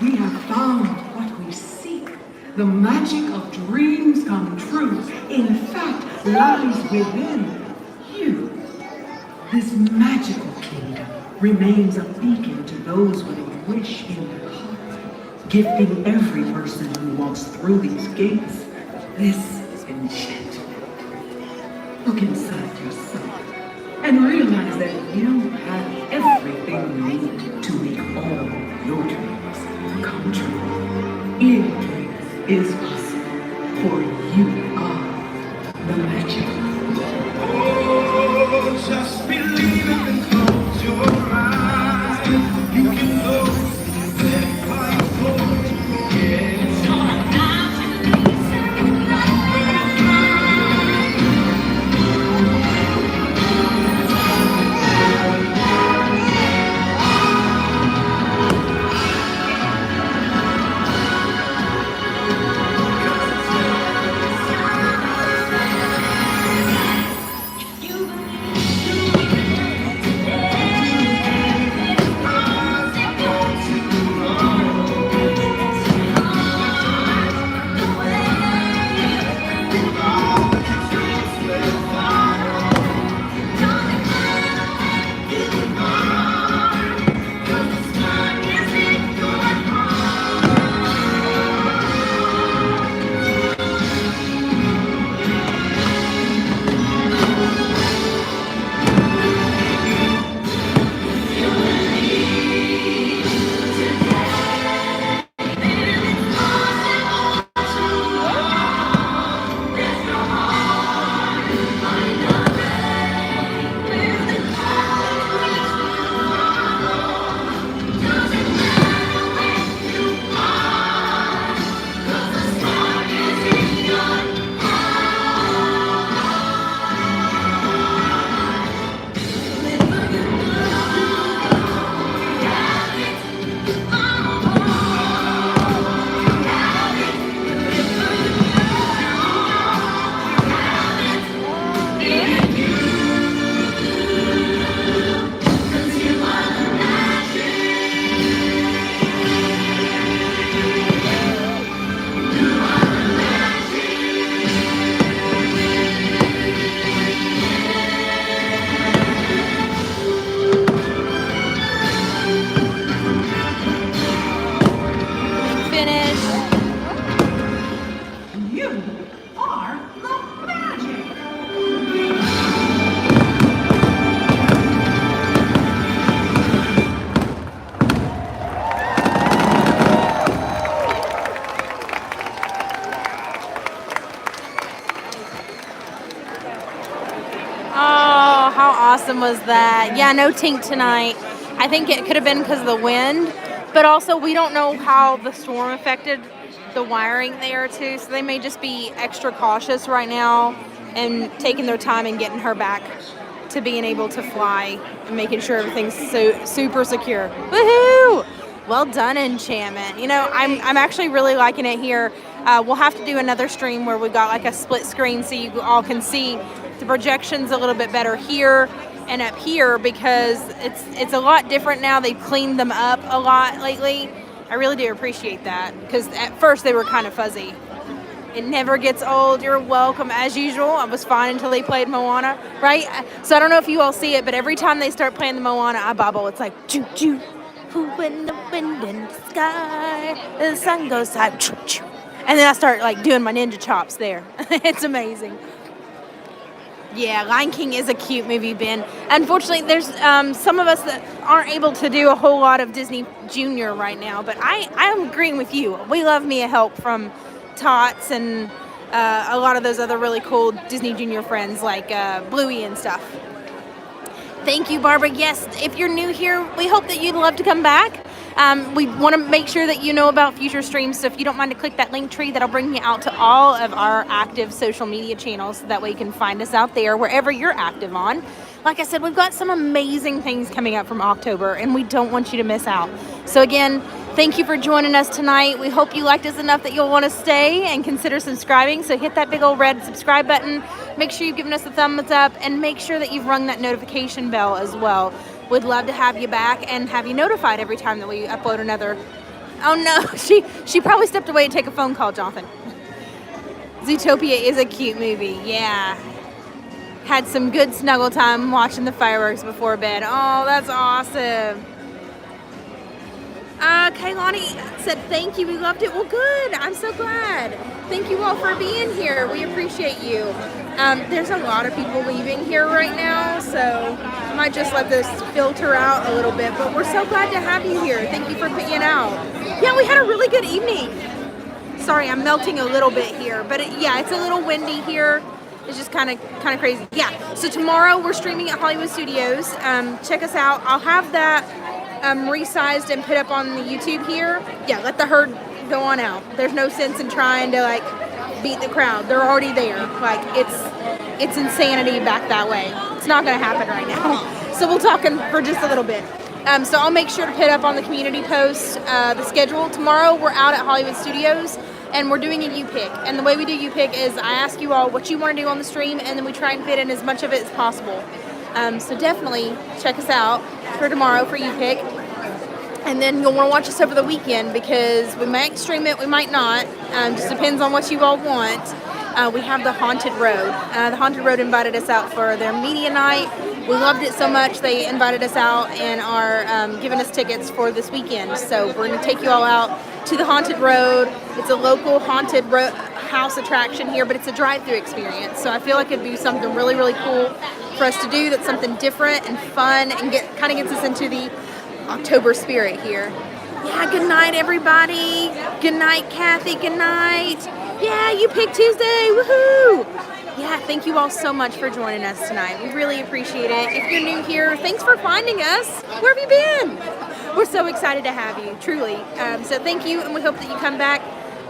We have found what we seek. The magic of dreams come true, in fact, lies within you. This magical kingdom remains a beacon to those with a wish in their heart, gifting every person who walks through these gates this enchantment. Look inside yourself and realize that you have everything you need to make all your dreams come true. Any dream is possible, for you are the magic. Oh, just believe it and close your eyes. You can know that by your yes. Oh, how awesome was that? Yeah, no Tink tonight. I think it could have been because of the wind, but also we don't know how the storm affected the wiring there too, so they may just be extra cautious right now and taking their time and getting her back to being able to fly and making sure everything's super secure. Woohoo! Well done, Enchantment. You know, I'm actually really liking it here. We'll have to do another stream where we've got like a split screen so you all can see the projections a little bit better here and up here, because it's a lot different now. They've cleaned them up a lot lately. I really do appreciate that, because at first they were kind of fuzzy. It never gets old. You're welcome. As usual, I was fine until they played Moana, right? So I don't know if you all see it, but every time they start playing the Moana, I bubble. It's like, choo choo, who in the wind in the sky, the sun goes high, choo choo. And then I start like doing my ninja chops there. It's amazing. Yeah, Lion King is a cute movie, Ben. Unfortunately, there's some of us that aren't able to do a whole lot of Disney Junior right now, but I'm agreeing with you. We love Mia Help from Tots and a lot of those other really cool Disney Junior friends like Bluey and stuff. Thank you, Barbara. Yes, if you're new here, we hope that you'd love to come back. We want to make sure that you know about future streams, so if you don't mind to click that link tree, that'll bring you out to all of our active social media channels, so that way you can find us out there wherever you're active on. Like I said, we've got some amazing things coming up from October, and we don't want you to miss out. So again, thank you for joining us tonight. We hope you liked us enough that you'll want to stay and consider subscribing. So hit that big old red subscribe button. Make sure you've given us a thumbs up, and make sure that you've rung that notification bell as well. We'd love to have you back and have you notified every time that we upload another. Oh no, she probably stepped away to take a phone call, Jonathan. Zootopia is a cute movie, yeah. Had some good snuggle time watching the fireworks before bed. Oh, that's awesome. Kaylani said thank you, we loved it. Well, good, I'm so glad. Thank you all for being here. We appreciate you. There's a lot of people leaving here right now, so I might just let this filter out a little bit, but we're so glad to have you here. Thank you for being out. Yeah, we had a really good evening. Sorry, I'm melting a little bit here, but yeah, it's a little windy here. It's just kind of crazy. Yeah, so tomorrow we're streaming at Hollywood Studios. Check us out. I'll have that resized and put up on the YouTube here. Yeah, let the herd go on out. There's no sense in trying to like beat the crowd. They're already there. Like it's insanity back that way. It's not gonna happen right now. So we'll talk for just a little bit. So I'll make sure to put up on the community post the schedule. Tomorrow we're out at Hollywood Studios and we're doing a U-Pick. And the way we do U-Pick is I ask you all what you want to do on the stream, and then we try and fit in as much of it as possible. So definitely check us out for tomorrow for U-Pick. And then you'll want to watch us over the weekend because we might stream it, we might not. Just depends on what you all want. We have the Haunted Road. The Haunted Road invited us out for their media night. We loved it so much they invited us out and are giving us tickets for this weekend. So we're going to take you all out to the Haunted Road. It's a local haunted house attraction here, but it's a drive-through experience. So I feel like it'd be something really, really cool for us to do. That's something different and fun and kind of gets us into the October spirit here. Yeah, good night, everybody. Good night, Cathy. Good night. Yeah, you picked Tuesday. Woohoo! Yeah, thank you all so much for joining us tonight. We really appreciate it. If you're new here, thanks for finding us. Where have you been? We're so excited to have you, truly. So thank you, and we hope that you come back.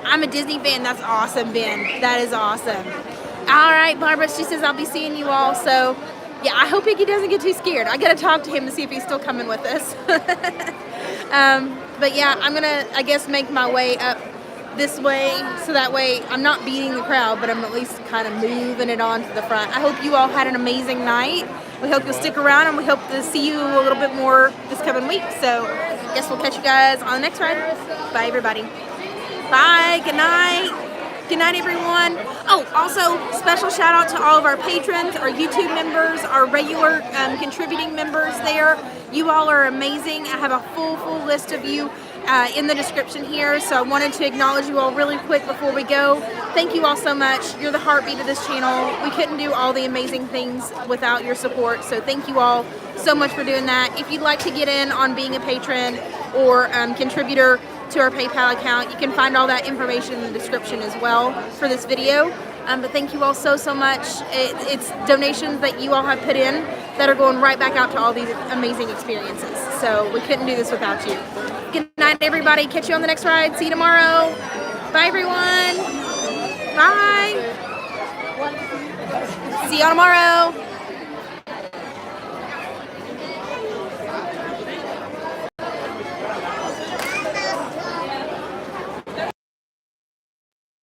I'm a Disney fan. That's awesome, Ben. That is awesome. All right, Barbara, she says I'll be seeing you all. So, yeah, I hope Iggy doesn't get too scared. I got to talk to him to see if he's still coming with us. But, yeah, I'm going to, I guess, make my way up this way so that way I'm not beating the crowd, but I'm at least kind of moving it on to the front. I hope you all had an amazing night. We hope you'll stick around, and we hope to see you a little bit more this coming week. So I guess we'll catch you guys on the next ride. Bye, everybody. Bye. Good night. Good night, everyone. Oh, also, special shout out to all of our patrons, our YouTube members, our regular contributing members there. You all are amazing. I have a full list of you in the description here, so I wanted to acknowledge you all really quick before we go. Thank you all so much. You're the heartbeat of this channel. We couldn't do all the amazing things without your support, so thank you all so much for doing that. If you'd like to get in on being a patron or contributor to our PayPal account, you can find all that information in the description as well for this video. But thank you all so much. It's donations that you all have put in that are going right back out to all these amazing experiences. So we couldn't do this without you. Good night, everybody. Catch you on the next ride. See you tomorrow. Bye, everyone. Bye. See you all tomorrow.